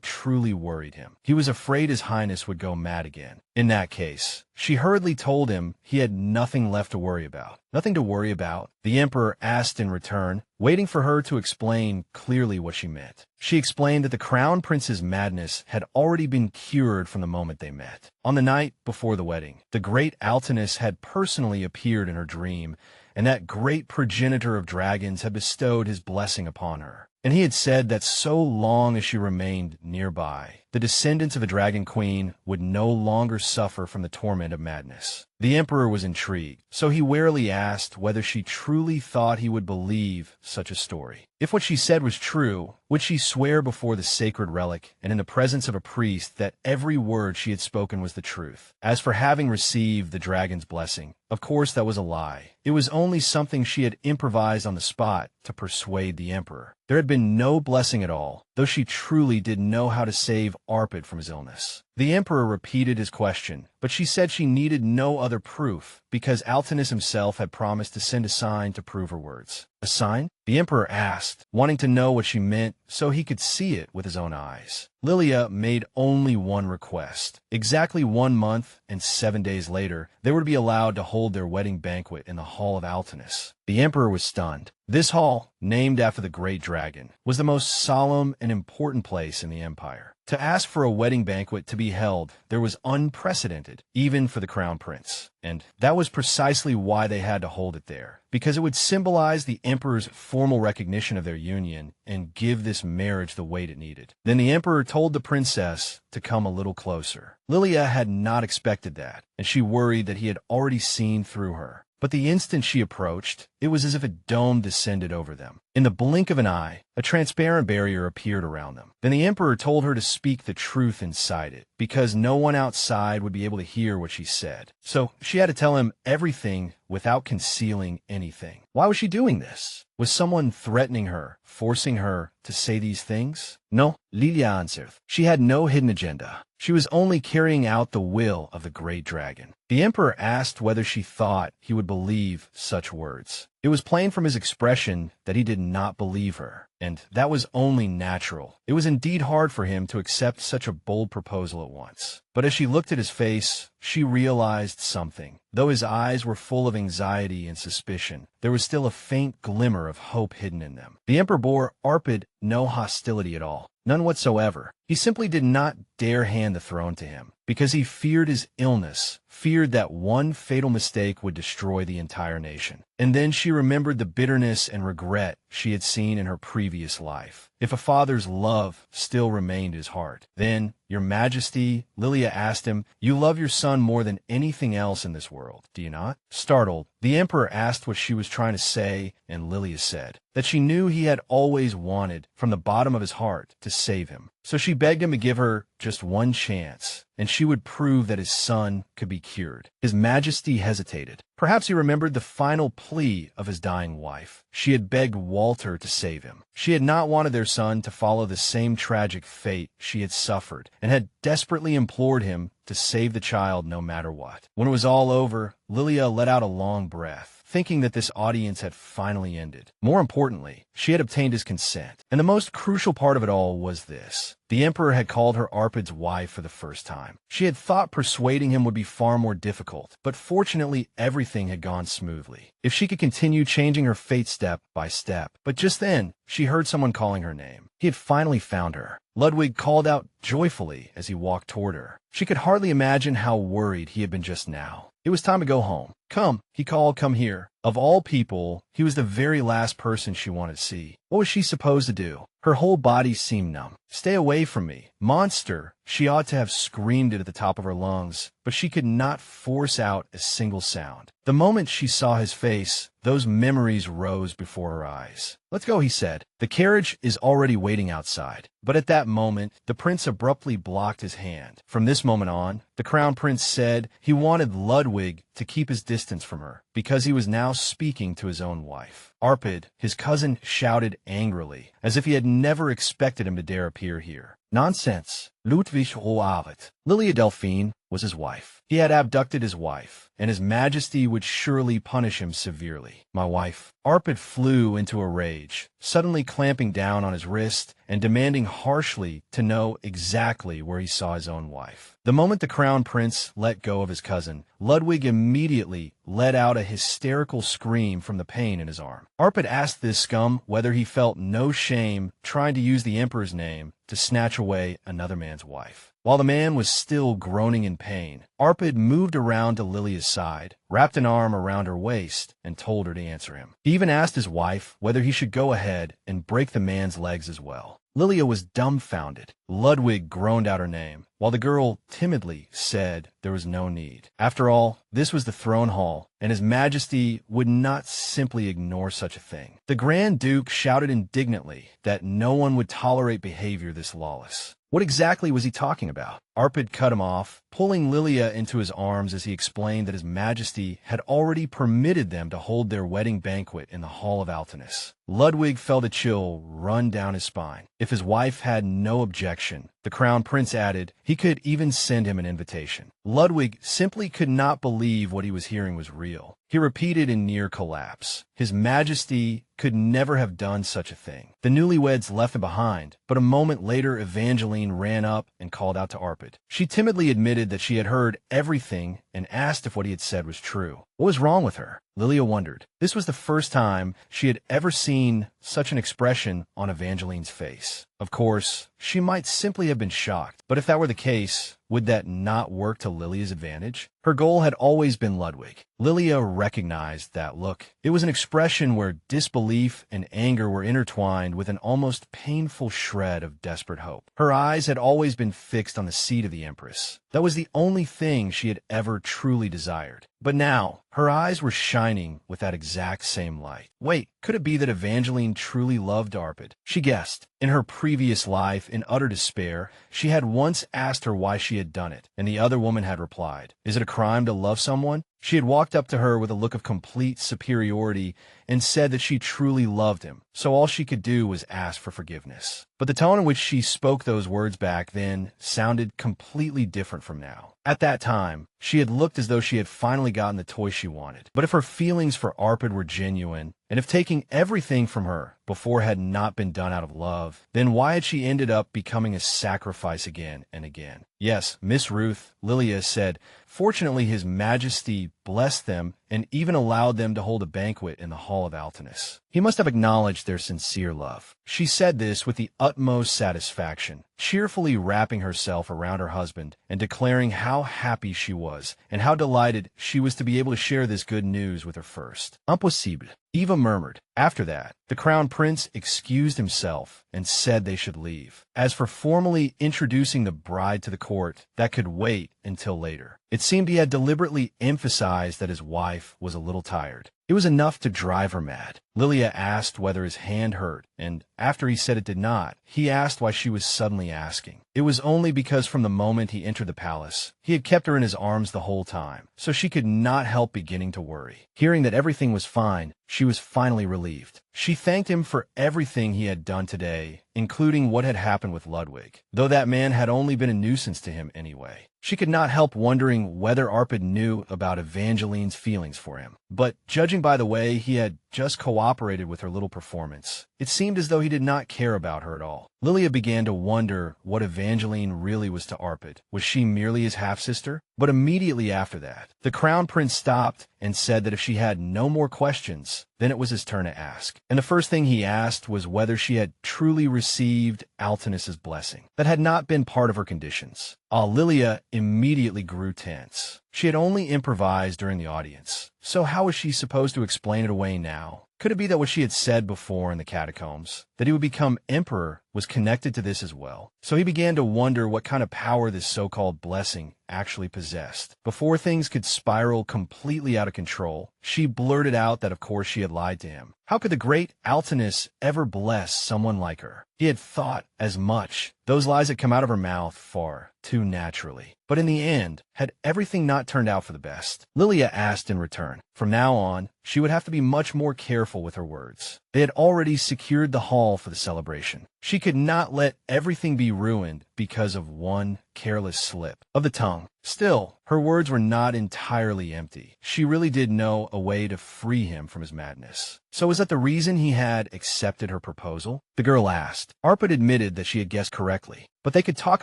truly worried him. He was afraid His Highness would go mad again. In that case, she hurriedly told him he had nothing left to worry about. Nothing to worry about, the Emperor asked in return, waiting for her to explain clearly what she meant. She explained that the Crown Prince's madness had already been cured from the moment they met. On the night before the wedding, the great Altinus had personally appeared in her dream, and that great progenitor of dragons had bestowed his blessing upon her. And he had said that so long as she remained nearby, the descendants of a dragon queen would no longer suffer from the torment of madness. The emperor was intrigued, so he warily asked whether she truly thought he would believe such a story. If what she said was true, would she swear before the sacred relic and in the presence of a priest that every word she had spoken was the truth? As for having received the dragon's blessing, of course that was a lie. It was only something she had improvised on the spot to persuade the emperor. There had been no blessing at all, though she truly did know how to save Arpad from his illness. The emperor repeated his question, but she said she needed no other proof, because Altinus himself had promised to send a sign to prove her words. A sign? The emperor asked, wanting to know what she meant so he could see it with his own eyes. Lilia made only one request. Exactly 1 month and 7 days later, they were to be allowed to hold their wedding banquet in the Hall of Altinus. The emperor was stunned. This hall, named after the great dragon, was the most solemn and important place in the empire. To ask for a wedding banquet to be held there was unprecedented, even for the crown prince. And that was precisely why they had to hold it there, because it would symbolize the emperor's formal recognition of their union and give this marriage the weight it needed. Then the emperor told the princess to come a little closer. Lilia had not expected that, and she worried that he had already seen through her. But the instant she approached, it was as if a dome descended over them. In the blink of an eye, a transparent barrier appeared around them. Then the emperor told her to speak the truth inside it, because no one outside would be able to hear what she said. So she had to tell him everything without concealing anything. Why was she doing this? Was someone threatening her, forcing her to say these things? No, Lilia answered. She had no hidden agenda. She was only carrying out the will of the great dragon. The emperor asked whether she thought he would believe such words. It was plain from his expression that he did not believe her, and that was only natural. It was indeed hard for him to accept such a bold proposal at once. But as she looked at his face, she realized something. Though his eyes were full of anxiety and suspicion, there was still a faint glimmer of hope hidden in them. The emperor bore Arpad no hostility at all. None whatsoever. He simply did not dare hand the throne to him, because he feared his illness, feared that one fatal mistake would destroy the entire nation. And then she remembered the bitterness and regret she had seen in her previous life. If a father's love still remained his heart. Then, Your Majesty, Lilia asked him, you love your son more than anything else in this world, do you not? Startled, the emperor asked what she was trying to say, and Lilia said that she knew he had always wanted, from the bottom of his heart, to save him. So she begged him to give her just one chance, and she would prove that his son could be cured. His Majesty hesitated. Perhaps he remembered the final plea of his dying wife. She had begged Walter to save him. She had not wanted their son to follow the same tragic fate she had suffered, and had desperately implored him to save the child no matter what. When it was all over, Lilia let out a long breath, thinking that this audience had finally ended. More importantly, she had obtained his consent. And the most crucial part of it all was this. The emperor had called her Arpad's wife for the first time. She had thought persuading him would be far more difficult, but fortunately everything had gone smoothly. If she could continue changing her fate step by step. But just then, she heard someone calling her name. He had finally found her. Ludwig called out joyfully as he walked toward her. She could hardly imagine how worried he had been just now. It was time to go home. Come, he called, come here. Of all people, he was the very last person she wanted to see. What was she supposed to do? Her whole body seemed numb. Stay away from me. Monster! She ought to have screamed it at the top of her lungs, but she could not force out a single sound. The moment she saw his face, those memories rose before her eyes. Let's go, he said. The carriage is already waiting outside. But at that moment, the prince abruptly blocked his hand. From this moment on, the crown prince said he wanted Ludwig to keep his distance from her, because he was now speaking to his own wife. Arpad, his cousin, shouted angrily, as if he had never expected him to dare appear here. Nonsense. Ludwig Roaret. Lilia Delphine was his wife. He had abducted his wife, and his Majesty would surely punish him severely. My wife. Arpad flew into a rage, suddenly clamping down on his wrist and demanding harshly to know exactly where he saw his own wife. The moment the crown prince let go of his cousin, Ludwig immediately let out a hysterical scream from the pain in his arm. Arpad asked this scum whether he felt no shame trying to use the emperor's name to snatch away another man's wife. While the man was still groaning in pain, Arpad moved around to Lilia's side, wrapped an arm around her waist, and told her to answer him. He even asked his wife whether he should go ahead and break the man's legs as well. Lilia was dumbfounded. Ludwig groaned out her name, while the girl timidly said there was no need. After all, this was the throne hall, and His Majesty would not simply ignore such a thing. The Grand Duke shouted indignantly that no one would tolerate behavior this lawless. What exactly was he talking about? Arpad cut him off, pulling Lilia into his arms as he explained that His Majesty had already permitted them to hold their wedding banquet in the Hall of Altiness. Ludwig felt a chill run down his spine. If his wife had no objection, the Crown Prince added, he could even send him an invitation. Ludwig simply could not believe what he was hearing was real. He repeated in near collapse. His Majesty could never have done such a thing. The newlyweds left him behind, but a moment later Evangeline ran up and called out to Arpad. She timidly admitted that she had heard everything and asked if what he had said was true. What was wrong with her? Lilia wondered. This was the first time she had ever seen such an expression on Evangeline's face. Of course, she might simply have been shocked, but if that were the case, would that not work to Lilia's advantage? Her goal had always been Ludwig. Lilia recognized that look. It was an expression where disbelief and anger were intertwined with an almost painful shred of desperate hope. Her eyes had always been fixed on the seat of the Empress. That was the only thing she had ever truly desired. But now, her eyes were shining with that exact same light. Wait, could it be that Evangeline truly loved Arpad? She guessed. In her previous life, in utter despair, she had once asked her why she had done it, and the other woman had replied, "Is it a crime to love someone?" She had walked up to her with a look of complete superiority and said that she truly loved him, so all she could do was ask for forgiveness. But the tone in which she spoke those words back then sounded completely different from now. At that time, she had looked as though she had finally gotten the toy she wanted. But if her feelings for Arpad were genuine, and if taking everything from her before had not been done out of love, then why had she ended up becoming a sacrifice again and again? Yes, Miss Ruth, Lilia said, fortunately His Majesty blessed them and even allowed them to hold a banquet in the Hall of Altiness. He must have acknowledged their sincere love. She said this with the utmost satisfaction, cheerfully wrapping herself around her husband and declaring how happy she was and how delighted she was to be able to share this good news with her first. Impossible, Eva murmured. After that, the Crown Prince excused himself and said they should leave. As for formally introducing the bride to the court, that could wait until later. It seemed he had deliberately emphasized that his wife was a little tired. It was enough to drive her mad. Lilia asked whether his hand hurt, and after he said it did not, he asked why she was suddenly asking. It was only because from the moment he entered the palace, he had kept her in his arms the whole time, so she could not help beginning to worry. Hearing that everything was fine, she was finally relieved. She thanked him for everything he had done today, including what had happened with Ludwig, though that man had only been a nuisance to him anyway. She could not help wondering whether Arpad knew about Evangeline's feelings for him. But judging by the way he had just cooperated with her little performance, it seemed as though he did not care about her at all. Lilia began to wonder what Evangeline really was to Arpad. Was she merely his half-sister? But immediately after that, the Crown Prince stopped and said that if she had no more questions, then it was his turn to ask. And the first thing he asked was whether she had truly received Altinus's blessing. That had not been part of her conditions. Lilia immediately grew tense. She had only improvised during the audience, so how was she supposed to explain it away now? Could it be that what she had said before in the catacombs, that he would become emperor, was connected to this as well? So he began to wonder what kind of power this so-called blessing actually possessed. Before things could spiral completely out of control, she blurted out that of course she had lied to him. How could the great Altinus ever bless someone like her? He had thought as much. Those lies had come out of her mouth far too naturally. But in the end, had everything not turned out for the best? Lilia asked in return. From now on, she would have to be much more careful with her words. They had already secured the hall for the celebration. She could not let everything be ruined because of one careless slip of the tongue. Still, her words were not entirely empty. She really did know a way to free him from his madness. So was that the reason he had accepted her proposal? The girl asked. Arpad admitted that she had guessed correctly, but they could talk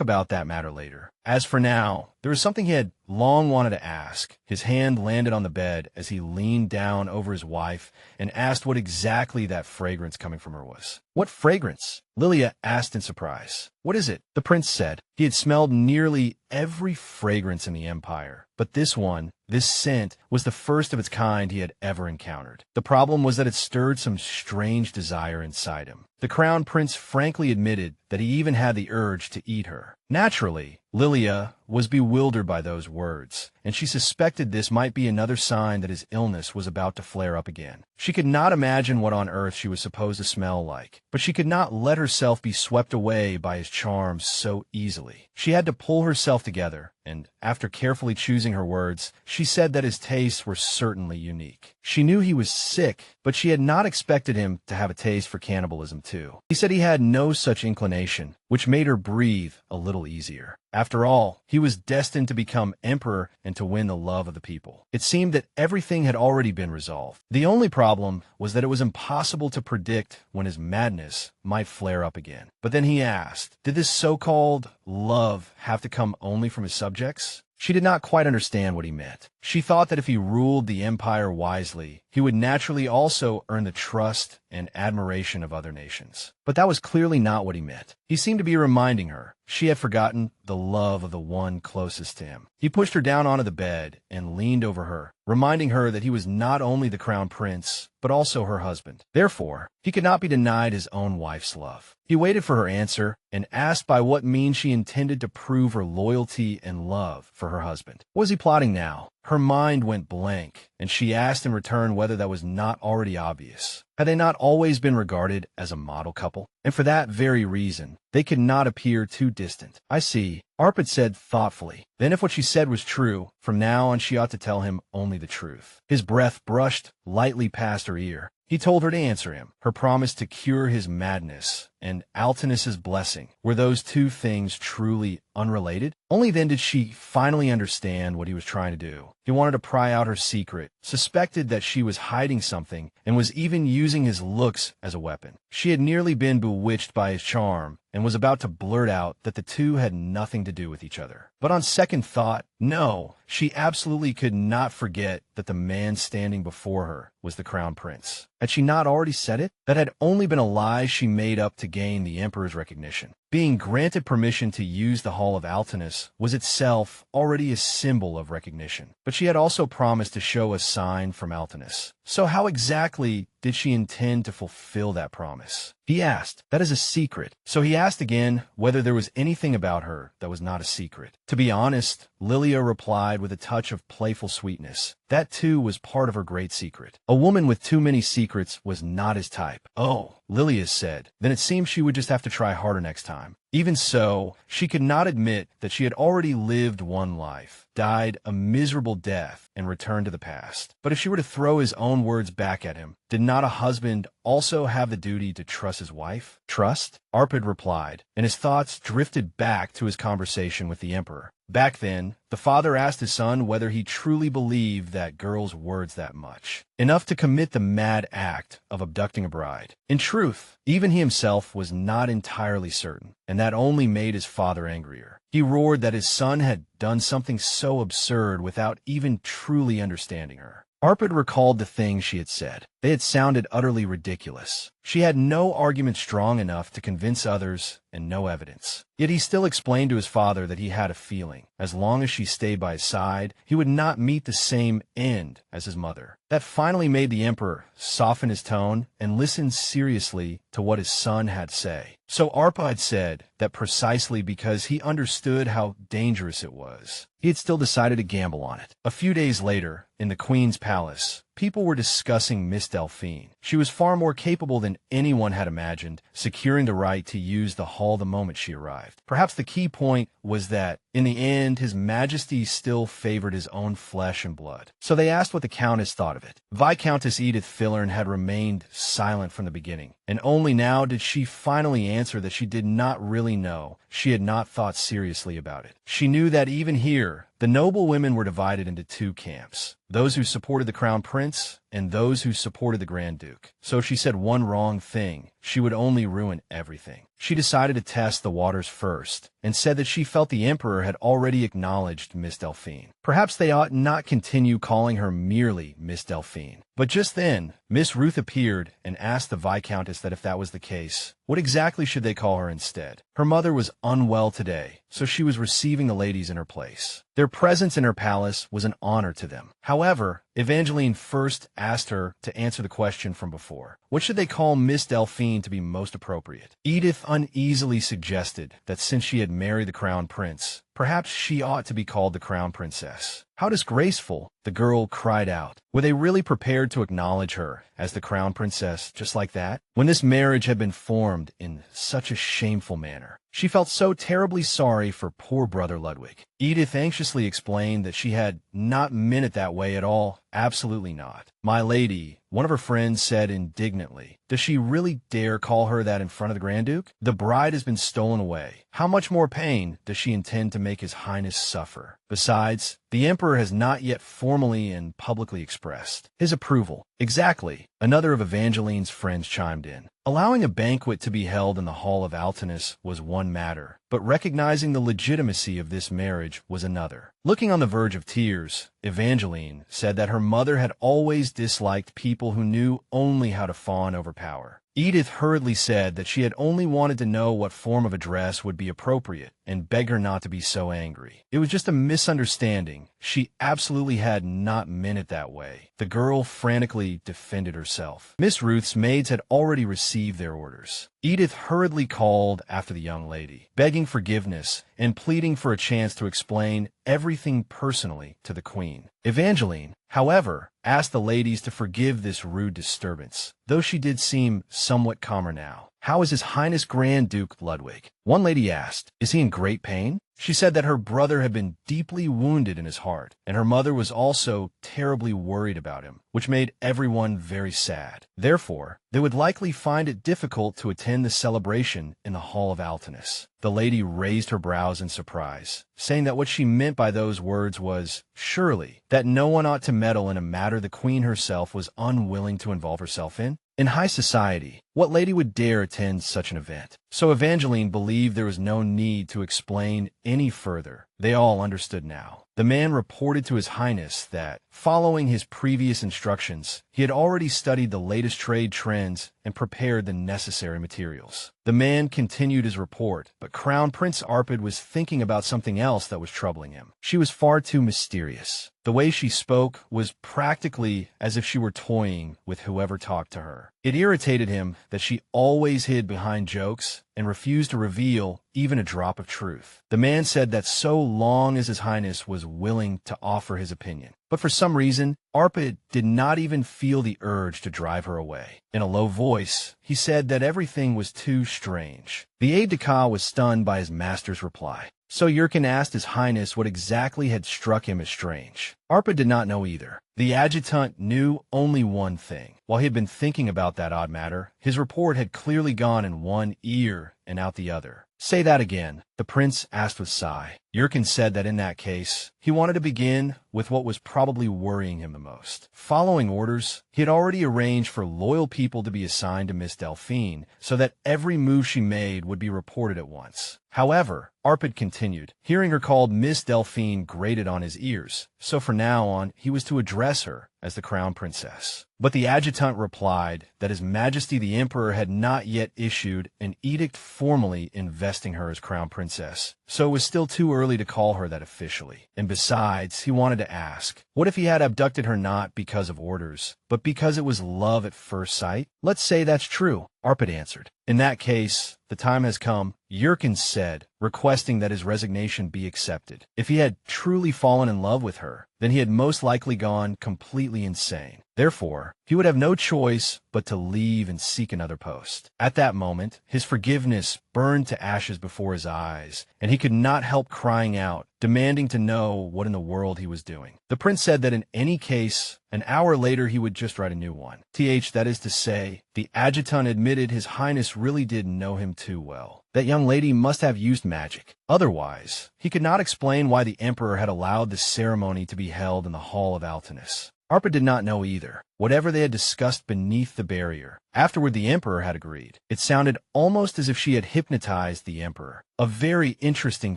about that matter later. As for now, there was something he had long wanted to ask. His hand landed on the bed as he leaned down over his wife and asked what exactly that fragrance coming from her was. What fragrance? Lilia asked in surprise. What is it? The prince said. He had smelled nearly every fragrance in the empire, but But this scent, was the first of its kind he had ever encountered. The problem was that it stirred some strange desire inside him. The Crown Prince frankly admitted that he even had the urge to eat her. Naturally, Lilia was bewildered by those words, and she suspected this might be another sign that his illness was about to flare up again. She could not imagine what on earth she was supposed to smell like, but she could not let herself be swept away by his charms so easily. She had to pull herself together, and after carefully choosing her words, she said that his tastes were certainly unique. She knew he was sick, but she had not expected him to have a taste for cannibalism too. He said he had no such inclination, which made her breathe a little easier. After all, he was destined to become emperor and to win the love of the people. It seemed that everything had already been resolved. The only problem was that it was impossible to predict when his madness might flare up again. But then he asked, did this so-called love have to come only from his subjects? She did not quite understand what he meant. She thought that if he ruled the empire wisely, he would naturally also earn the trust and admiration of other nations. But that was clearly not what he meant. He seemed to be reminding her she had forgotten the love of the one closest to him. He pushed her down onto the bed and leaned over her, reminding her that he was not only the crown prince, but also her husband. Therefore, he could not be denied his own wife's love. He waited for her answer and asked by what means she intended to prove her loyalty and love for her husband. What was he plotting now? Her mind went blank, and she asked in return whether that was not already obvious. Had they not always been regarded as a model couple? And for that very reason, they could not appear too distant. I see, Arpad said thoughtfully. Then if what she said was true, from now on she ought to tell him only the truth. His breath brushed lightly past her ear. He told her to answer him. Her promise to cure his madness and Altanus's blessing. Were those two things truly unrelated? Only then did she finally understand what he was trying to do. He wanted to pry out her secret, suspected that she was hiding something, and was even using his looks as a weapon. She had nearly been bewitched by his charm, and was about to blurt out that the two had nothing to do with each other. But on second thought, no, she absolutely could not forget that the man standing before her was the crown prince. Had she not already said it? That had only been a lie she made up to gain the emperor's recognition. Being granted permission to use the Hall of Altanus was itself already a symbol of recognition, but she had also promised to show a sign from Altanus. So how exactly did she intend to fulfill that promise? He asked. That is a secret. So he asked again whether there was anything about her that was not a secret. To be honest, Lilia replied with a touch of playful sweetness. That too was part of her great secret. A woman with too many secrets was not his type. Oh, Lilia said, then it seems she would just have to try harder next time. Even so, she could not admit that she had already lived one life, died a miserable death, and returned to the past. But if she were to throw his own words back at him, did not a husband also have the duty to trust his wife? Trust? Arpad replied, and his thoughts drifted back to his conversation with the emperor. Back then, the father asked his son whether he truly believed that girl's words that much, enough to commit the mad act of abducting a bride. In truth, even he himself was not entirely certain, and that only made his father angrier. He roared that his son had done something so absurd without even truly understanding her. Arpad recalled the things she had said. They had sounded utterly ridiculous. She had no argument strong enough to convince others and no evidence. Yet he still explained to his father that he had a feeling. As long as she stayed by his side, he would not meet the same end as his mother. That finally made the emperor soften his tone and listen seriously to what his son had to say. So Arpad said that precisely because he understood how dangerous it was, he had still decided to gamble on it. A few days later, in the queen's palace, people were discussing Miss Delphine. She was far more capable than anyone had imagined, securing the right to use the hall the moment she arrived. Perhaps the key point was that, in the end, His Majesty still favored his own flesh and blood. So they asked what the Countess thought of it. Viscountess Edith Fillern had remained silent from the beginning, and only now did she finally answer that she did not really know. She had not thought seriously about it. She knew that even here, the noble women were divided into two camps, those who supported the crown prince and those who supported the Grand Duke. So if she said one wrong thing, she would only ruin everything. She decided to test the waters first and said that she felt the emperor had already acknowledged Miss Delphine. Perhaps they ought not continue calling her merely Miss Delphine. But just then, Miss Ruth appeared and asked the Viscountess that if that was the case, what exactly should they call her instead? Her mother was unwell today, so she was receiving the ladies in her place. Their presence in her palace was an honor to them. However, Evangeline first asked her to answer the question from before. What should they call Miss Delphine to be most appropriate? Edith uneasily suggested that since she had married the Crown Prince, perhaps she ought to be called the Crown Princess. How disgraceful, the girl cried out. Were they really prepared to acknowledge her as the Crown Princess just like that? When this marriage had been formed in such a shameful manner, she felt so terribly sorry for poor brother Ludwig. Edith anxiously explained that she had not meant it that way at all. Absolutely not. My lady, one of her friends said indignantly. Does she really dare call her that in front of the Grand Duke? The bride has been stolen away. How much more pain does she intend to make His Highness suffer? Besides, the Emperor has not yet formally and publicly expressed his approval. Exactly, another of Evangeline's friends chimed in. Allowing a banquet to be held in the Hall of Altinus was one matter, but recognizing the legitimacy of this marriage was another. Looking on the verge of tears, Evangeline said that her mother had always disliked people who knew only how to fawn over power. Edith hurriedly said that she had only wanted to know what form of address would be appropriate and begged her not to be so angry. It was just a misunderstanding. She absolutely had not meant it that way. The girl frantically defended herself. Miss Ruth's maids had already received their orders. Edith hurriedly called after the young lady, begging forgiveness and pleading for a chance to explain everything personally to the Queen. Evangeline, however, asked the ladies to forgive this rude disturbance, though she did seem somewhat calmer now. How is His Highness Grand Duke Ludwig? One lady asked. Is he in great pain? She said that her brother had been deeply wounded in his heart, and her mother was also terribly worried about him, which made everyone very sad. Therefore, they would likely find it difficult to attend the celebration in the Hall of Altinus. The lady raised her brows in surprise, saying that what she meant by those words was, surely, that no one ought to meddle in a matter the Queen herself was unwilling to involve herself in. In high society, what lady would dare attend such an event? So Evangeline believed there was no need to explain any further. They all understood now. The man reported to His Highness that, following his previous instructions, he had already studied the latest trade trends and prepared the necessary materials. The man continued his report, but Crown Prince Arpad was thinking about something else that was troubling him. She was far too mysterious. The way she spoke was practically as if she were toying with whoever talked to her. It irritated him that she always hid behind jokes and refused to reveal even a drop of truth. The man said that so long as His Highness was willing to offer his opinion. But for some reason, Arpad did not even feel the urge to drive her away. In a low voice, he said that everything was too strange. The aide-de-camp was stunned by his master's reply. So Yurkin asked His Highness what exactly had struck him as strange. Arpad did not know either. The adjutant knew only one thing. While he had been thinking about that odd matter, his report had clearly gone in one ear and out the other. Say that again, the prince asked with a sigh. Yurkin said that in that case, he wanted to begin with what was probably worrying him the most. Following orders, he had already arranged for loyal people to be assigned to Miss Delphine so that every move she made would be reported at once. However, Arpad continued. Hearing her called Miss Delphine grated on his ears, so from now on he was to address her as the Crown Princess. But the adjutant replied that His Majesty the Emperor had not yet issued an edict formally investing her as Crown Princess, so it was still too early to call her that officially. And besides, he wanted to ask, what if he had abducted her not because of orders, but because it was love at first sight? Let's say that's true, Arpad answered. In that case, the time has come, Yurkin said, requesting that his resignation be accepted. If he had truly fallen in love with her, then he had most likely gone completely insane. Therefore, he would have no choice but to leave and seek another post. At that moment, his forgiveness burned to ashes before his eyes, and he could not help crying out, demanding to know what in the world he was doing. The prince said that in any case, an hour later he would just write a new one. That is to say, the adjutant admitted His Highness really did know him too well. That young lady must have used magic. Otherwise, he could not explain why the Emperor had allowed the ceremony to be held in the Hall of Altinus. Arpad did not know either. Whatever they had discussed beneath the barrier. Afterward, the Emperor had agreed. It sounded almost as if she had hypnotized the Emperor. A very interesting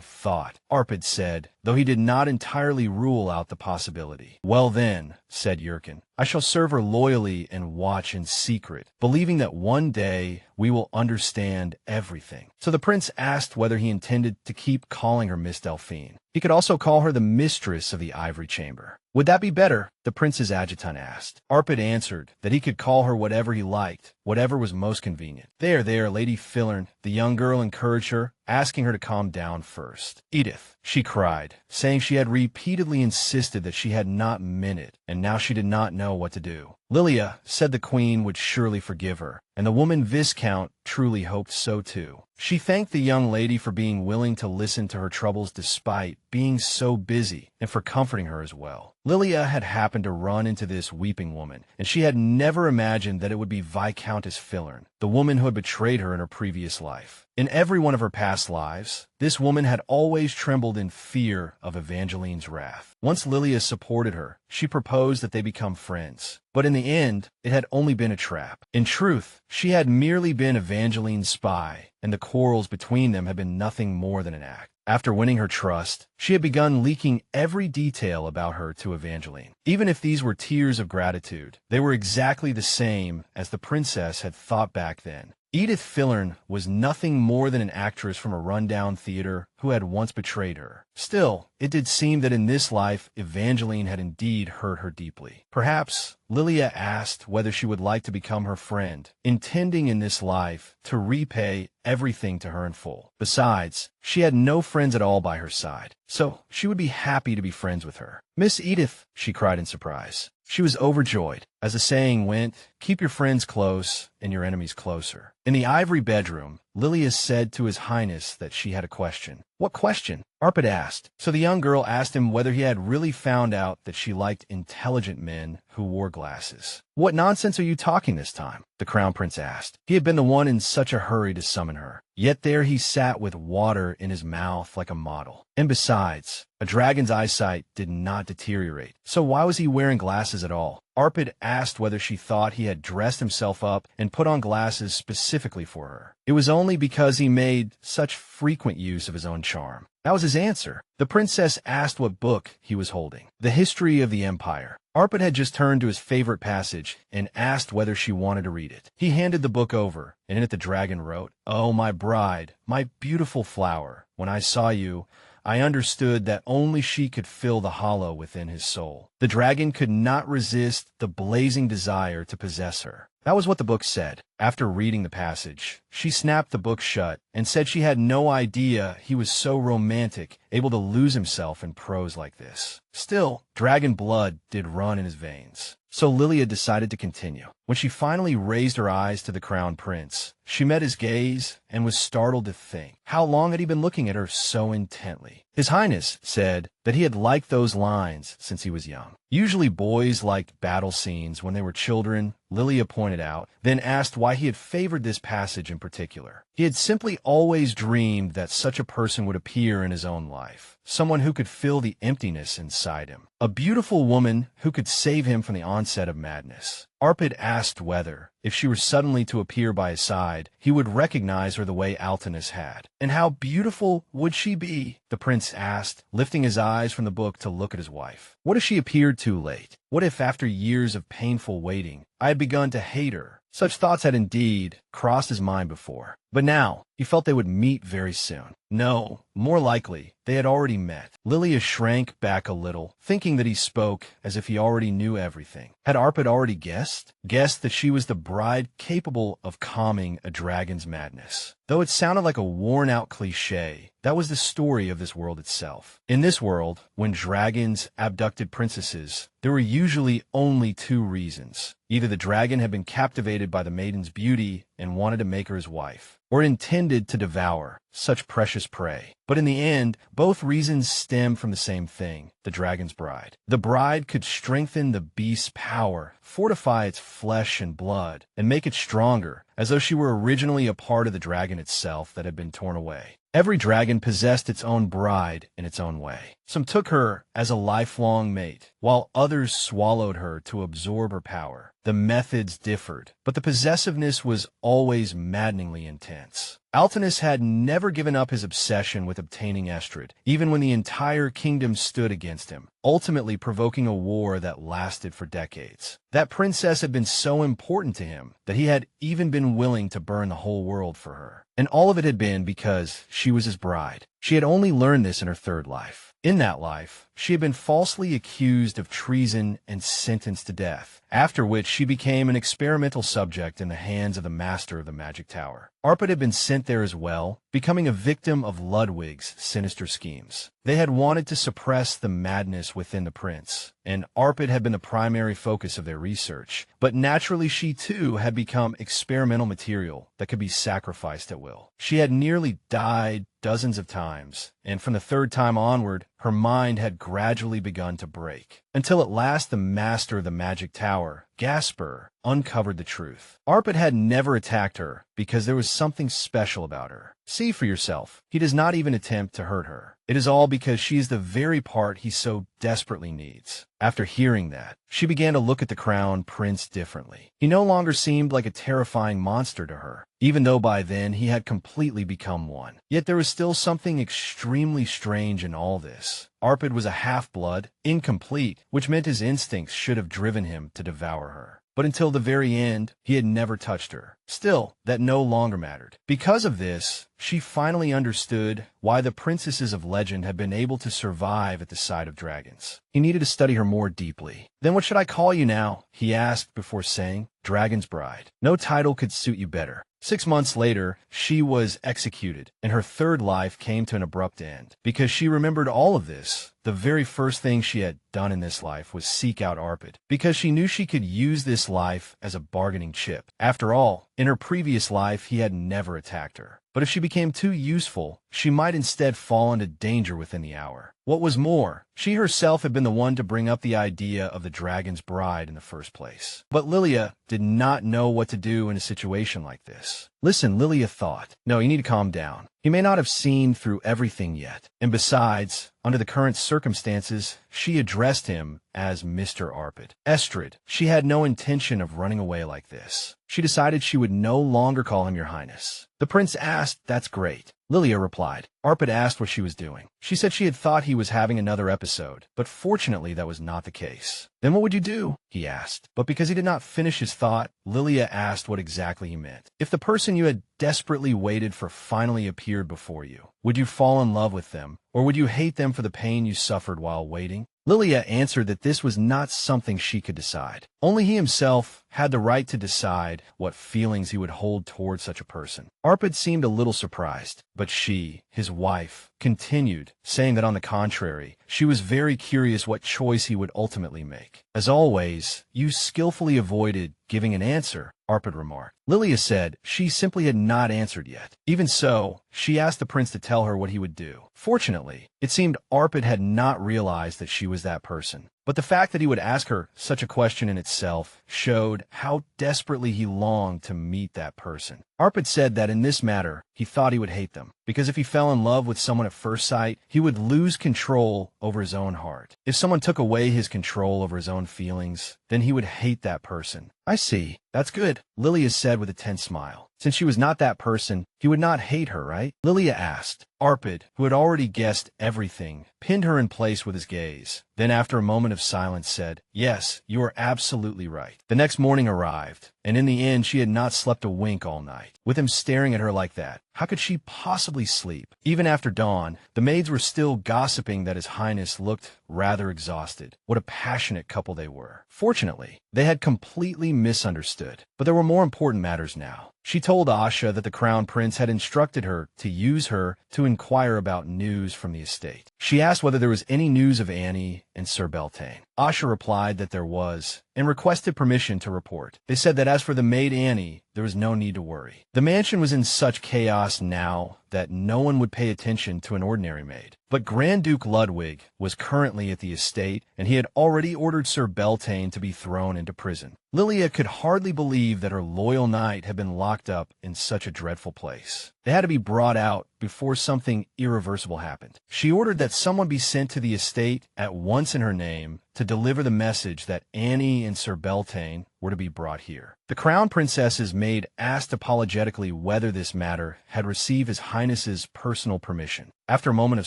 thought, Arpad said, though he did not entirely rule out the possibility. Well then, said Yurkin, I shall serve her loyally and watch in secret, believing that one day we will understand everything. So the prince asked whether he intended to keep calling her Miss Delphine. He could also call her the mistress of the ivory chamber. Would that be better? The prince's adjutant asked. Arpad answered that he could call her whatever he liked, whatever was most convenient. There, Lady Filern, the young girl encouraged her, asking her to calm down first. Edith, she cried, saying she had repeatedly insisted that she had not meant it, and now she did not know what to do. Lilia said the queen would surely forgive her, and the woman Viscount truly hoped so too. She thanked the young lady for being willing to listen to her troubles despite being so busy, and for comforting her as well. Lilia had happened to run into this weeping woman, and she had never imagined that it would be Viscountess Filern, the woman who had betrayed her in her previous life. In every one of her past lives, this woman had always trembled in fear of Evangeline's wrath. Once Lilia supported her, she proposed that they become friends. But in the end, it had only been a trap. In truth, she had merely been Evangeline's spy, and the quarrels between them had been nothing more than an act. After winning her trust, she had begun leaking every detail about her to Evangeline. Even if these were tears of gratitude, they were exactly the same as the princess had thought back then. Edith Filern was nothing more than an actress from a rundown theater who had once betrayed her. Still, it did seem that in this life, Evangeline had indeed hurt her deeply. Perhaps Lilia asked whether she would like to become her friend, intending in this life to repay everything to her in full. Besides, she had no friends at all by her side, so she would be happy to be friends with her. Miss Edith, she cried in surprise. She was overjoyed. As the saying went, keep your friends close and your enemies closer. In the ivory bedroom, Lilia said to His Highness that she had a question. What question? Arpad asked. So the young girl asked him whether he had really found out that she liked intelligent men who wore glasses. What nonsense are you talking this time? The Crown Prince asked. He had been the one in such a hurry to summon her. Yet there he sat with water in his mouth like a model. And besides, a dragon's eyesight did not deteriorate. So why was he wearing glasses at all? Arpad asked whether she thought he had dressed himself up and put on glasses specifically for her. It was only because he made such frequent use of his own charm. That was his answer. The princess asked what book he was holding. The History of the Empire. Arpad had just turned to his favorite passage and asked whether she wanted to read it. He handed the book over, and in it the dragon wrote, "Oh, my bride, my beautiful flower, when I saw you, I understood that only she could fill the hollow within his soul." The dragon could not resist the blazing desire to possess her. That was what the book said. After reading the passage, she snapped the book shut and said she had no idea he was so romantic, able to lose himself in prose like this. Still, dragon blood did run in his veins. So Lilia decided to continue. When she finally raised her eyes to the Crown Prince, she met his gaze and was startled to think, how long had he been looking at her so intently? His Highness said that he had liked those lines since he was young. Usually boys liked battle scenes when they were children, Lilia pointed out, then asked why he had favored this passage in particular. He had simply always dreamed that such a person would appear in his own life, someone who could fill the emptiness inside him, a beautiful woman who could save him from the onset of madness. Arpad asked whether, if she were suddenly to appear by his side, he would recognize her the way Altinous had. And how beautiful would she be? The prince asked, lifting his eyes from the book to look at his wife. What if she appeared too late? What if after years of painful waiting, I had begun to hate her? Such thoughts had indeed crossed his mind before. But now, he felt they would meet very soon. No, more likely, they had already met. Lilia shrank back a little, thinking that he spoke as if he already knew everything. Had Arpad already guessed? Guessed that she was the bride capable of calming a dragon's madness. Though it sounded like a worn-out cliché, that was the story of this world itself. In this world, when dragons abducted princesses, there were usually only two reasons. Either the dragon had been captivated by the maiden's beauty and wanted to make her his wife, or intended to devour such precious prey. But in the end, both reasons stem from the same thing, the dragon's bride. The bride could strengthen the beast's power, fortify its flesh and blood, and make it stronger, as though she were originally a part of the dragon itself that had been torn away. Every dragon possessed its own bride in its own way. Some took her as a lifelong mate, while others swallowed her to absorb her power. The methods differed, but the possessiveness was always maddeningly intense. Altinus had never given up his obsession with obtaining Estrid, even when the entire kingdom stood against him, ultimately provoking a war that lasted for decades. That princess had been so important to him that he had even been willing to burn the whole world for her. And all of it had been because she was his bride. She had only learned this in her third life. In that life, she had been falsely accused of treason and sentenced to death, after which she became an experimental subject in the hands of the master of the magic tower. Arpad had been sent there as well, becoming a victim of Ludwig's sinister schemes. They had wanted to suppress the madness within the prince, and Arpad had been the primary focus of their research. But naturally she too had become experimental material that could be sacrificed at will. She had nearly died dozens of times, and from the third time onward, her mind had gradually begun to break, until at last the master of the magic tower, Gasper, uncovered the truth. Arpad had never attacked her because there was something special about her. See for yourself. He does not even attempt to hurt her. It is all because she is the very part he so desperately needs. After hearing that, she began to look at the Crown Prince differently. He no longer seemed like a terrifying monster to her, even though by then he had completely become one. Yet there was still something extremely strange in all this. Arpad was a half-blood, incomplete, which meant his instincts should have driven him to devour her. But until the very end, he had never touched her. Still, that no longer mattered. Because of this, she finally understood why the princesses of legend had been able to survive at the sight of dragons. He needed to study her more deeply. "Then what should I call you now?" he asked before saying, "Dragon's Bride. No title could suit you better." 6 months later, she was executed, and her third life came to an abrupt end. Because she remembered all of this, the very first thing she had done in this life was seek out Arpad, because she knew she could use this life as a bargaining chip. After all, in her previous life, he had never attacked her. But if she became too useful, she might instead fall into danger within the hour. What was more, she herself had been the one to bring up the idea of the Dragon's Bride in the first place. But Lilia did not know what to do in a situation like this. "Listen," Lilia thought. "No, you need to calm down. He may not have seen through everything yet. And besides, under the current circumstances, she addressed him as Mr. Arpad. Estrid, she had no intention of running away like this. She decided she would no longer call him Your Highness." The prince asked, "That's great." Lilia replied. Arpad asked what she was doing. She said she had thought he was having another episode, but fortunately that was not the case. "Then what would you do?" he asked. But because he did not finish his thought, Lilia asked what exactly he meant. "If the person you had desperately waited for finally appeared before you, would you fall in love with them, or would you hate them for the pain you suffered while waiting?" Lilia answered that this was not something she could decide. Only he himself had the right to decide what feelings he would hold toward such a person. Arpad seemed a little surprised, but she, his wife, continued, saying that on the contrary, she was very curious what choice he would ultimately make. "As always, you skillfully avoided giving an answer," Arpad remarked. Lilia said she simply had not answered yet. Even so, she asked the prince to tell her what he would do. Fortunately, it seemed Arpad had not realized that she was that person. But the fact that he would ask her such a question in itself showed how desperately he longed to meet that person. Arpad said that in this matter, he thought he would hate them, because if he fell in love with someone at first sight, he would lose control over his own heart. If someone took away his control over his own feelings, then he would hate that person. "I see. That's good," Lilia said with a tense smile. Since she was not that person, he would not hate her, right? Lilia asked. Arpad, who had already guessed everything, pinned her in place with his gaze. Then after a moment of silence said, "Yes, you are absolutely right." The next morning arrived, and in the end she had not slept a wink all night. With him staring at her like that, how could she possibly sleep? Even after dawn, the maids were still gossiping that His Highness looked rather exhausted. What a passionate couple they were. Fortunately, they had completely misunderstood. But there were more important matters now. She told Asha that the Crown Prince had instructed her to use her to inquire about news from the estate. She asked whether there was any news of Annie and Sir Beltane. Asha replied that there was, and requested permission to report. They said that as for the maid Annie, there was no need to worry. The mansion was in such chaos now that no one would pay attention to an ordinary maid. But Grand Duke Ludwig was currently at the estate, and he had already ordered Sir Beltane to be thrown into prison. Lilia could hardly believe that her loyal knight had been locked up in such a dreadful place. They had to be brought out before something irreversible happened. She ordered that someone be sent to the estate at once in her name to deliver the message that Annie and Sir Beltane were to be brought here. The Crown Princess's maid asked apologetically whether this matter had received His Highness's personal permission. After a moment of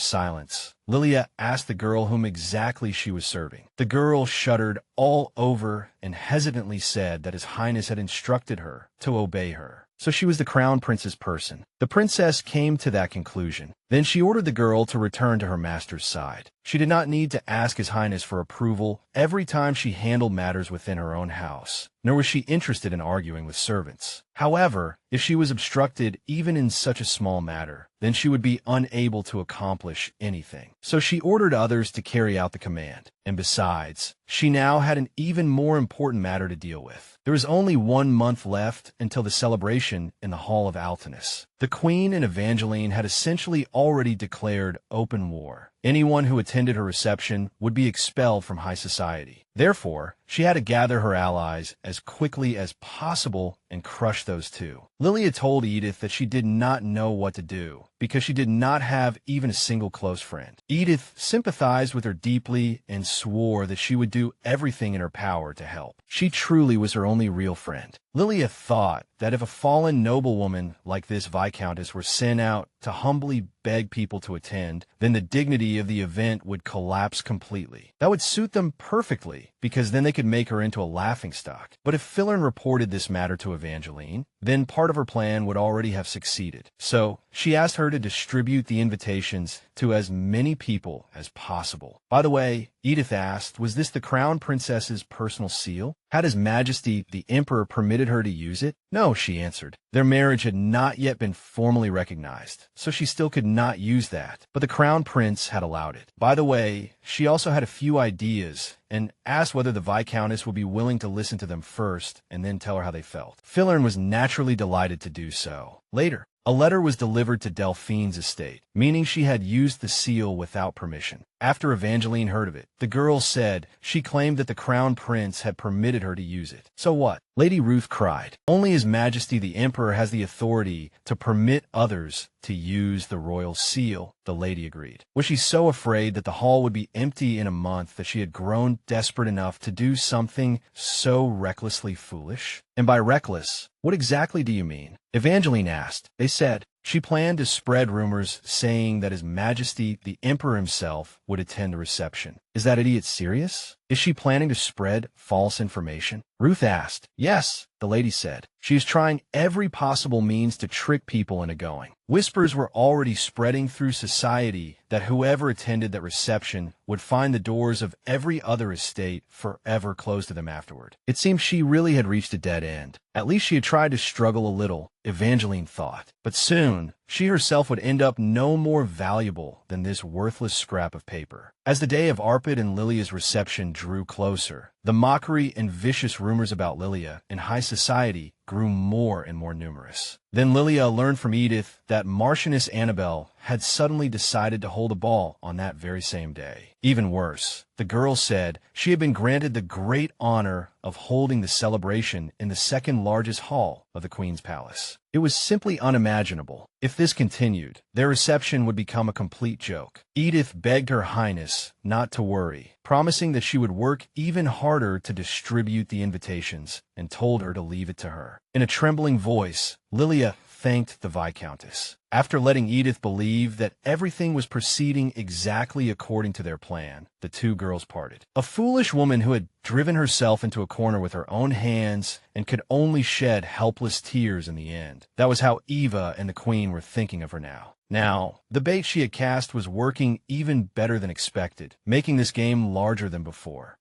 silence, Lilia asked the girl whom exactly she was serving. The girl shuddered all over and hesitantly said that His Highness had instructed her to obey her. So she was the Crown Prince's person. The princess came to that conclusion. Then she ordered the girl to return to her master's side. She did not need to ask His Highness for approval every time she handled matters within her own house, nor was she interested in arguing with servants. However, if she was obstructed even in such a small matter, then she would be unable to accomplish anything. So she ordered others to carry out the command. And besides, she now had an even more important matter to deal with. There was only 1 month left until the celebration in the Hall of Altinus. The Queen and Evangeline had essentially already declared open war. Anyone who attended her reception would be expelled from high society. Therefore, she had to gather her allies as quickly as possible and crush those two. Lilia told Edith that she did not know what to do because she did not have even a single close friend. Edith sympathized with her deeply and swore that she would do everything in her power to help. She truly was her only real friend. Lilia thought that if a fallen noblewoman like this Viscountess were sent out to humbly beg people to attend, then the dignity of the event would collapse completely. That would suit them perfectly, because then they could make her into a laughingstock. But if Philern reported this matter to Evangeline, then part of her plan would already have succeeded. So she asked her to distribute the invitations to as many people as possible. By the way, Edith asked, was this the Crown Princess's personal seal? Had His Majesty, the Emperor, permitted her to use it? No, she answered. Their marriage had not yet been formally recognized, so she still could not use that. But the Crown Prince had allowed it. By the way, she also had a few ideas and asked whether the Viscountess would be willing to listen to them first and then tell her how they felt. Philern was naturally delighted to do so. Later, a letter was delivered to Delphine's estate, meaning she had used the seal without permission. After Evangeline heard of it, the girl said she claimed that the Crown Prince had permitted her to use it. So what? Lady Ruth cried. Only His Majesty the Emperor has the authority to permit others to use the royal seal, the lady agreed. Was she so afraid that the hall would be empty in a month that she had grown desperate enough to do something so recklessly foolish? And by reckless, what exactly do you mean? Evangeline asked. They said she planned to spread rumors saying that His Majesty the Emperor himself would attend the reception. Is that idiot serious? Is she planning to spread false information? Ruth asked. Yes, the lady said. She is trying every possible means to trick people into going. Whispers were already spreading through society that whoever attended that reception would find the doors of every other estate forever closed to them afterward. It seemed she really had reached a dead end. At least she had tried to struggle a little, Evangeline thought. But soon, she herself would end up no more valuable than this worthless scrap of paper. As the day of Arpad and Lilia's reception drew closer, the mockery and vicious rumors about Lilia in high society grew more and more numerous. Then Lilia learned from Edith that Marchioness Annabelle had suddenly decided to hold a ball on that very same day. Even worse, the girl said she had been granted the great honor of holding the celebration in the second largest hall of the Queen's palace. It was simply unimaginable. If this continued, their reception would become a complete joke. Edith begged Her Highness not to worry, promising that she would work even harder to distribute the invitations, and told her to leave it to her. In a trembling voice, Lilia thanked the Viscountess. After letting Edith believe that everything was proceeding exactly according to their plan, the two girls parted. A foolish woman who had driven herself into a corner with her own hands and could only shed helpless tears in the end. That was how Eva and the Queen were thinking of her now. Now, the bait she had cast was working even better than expected, making this game larger than before.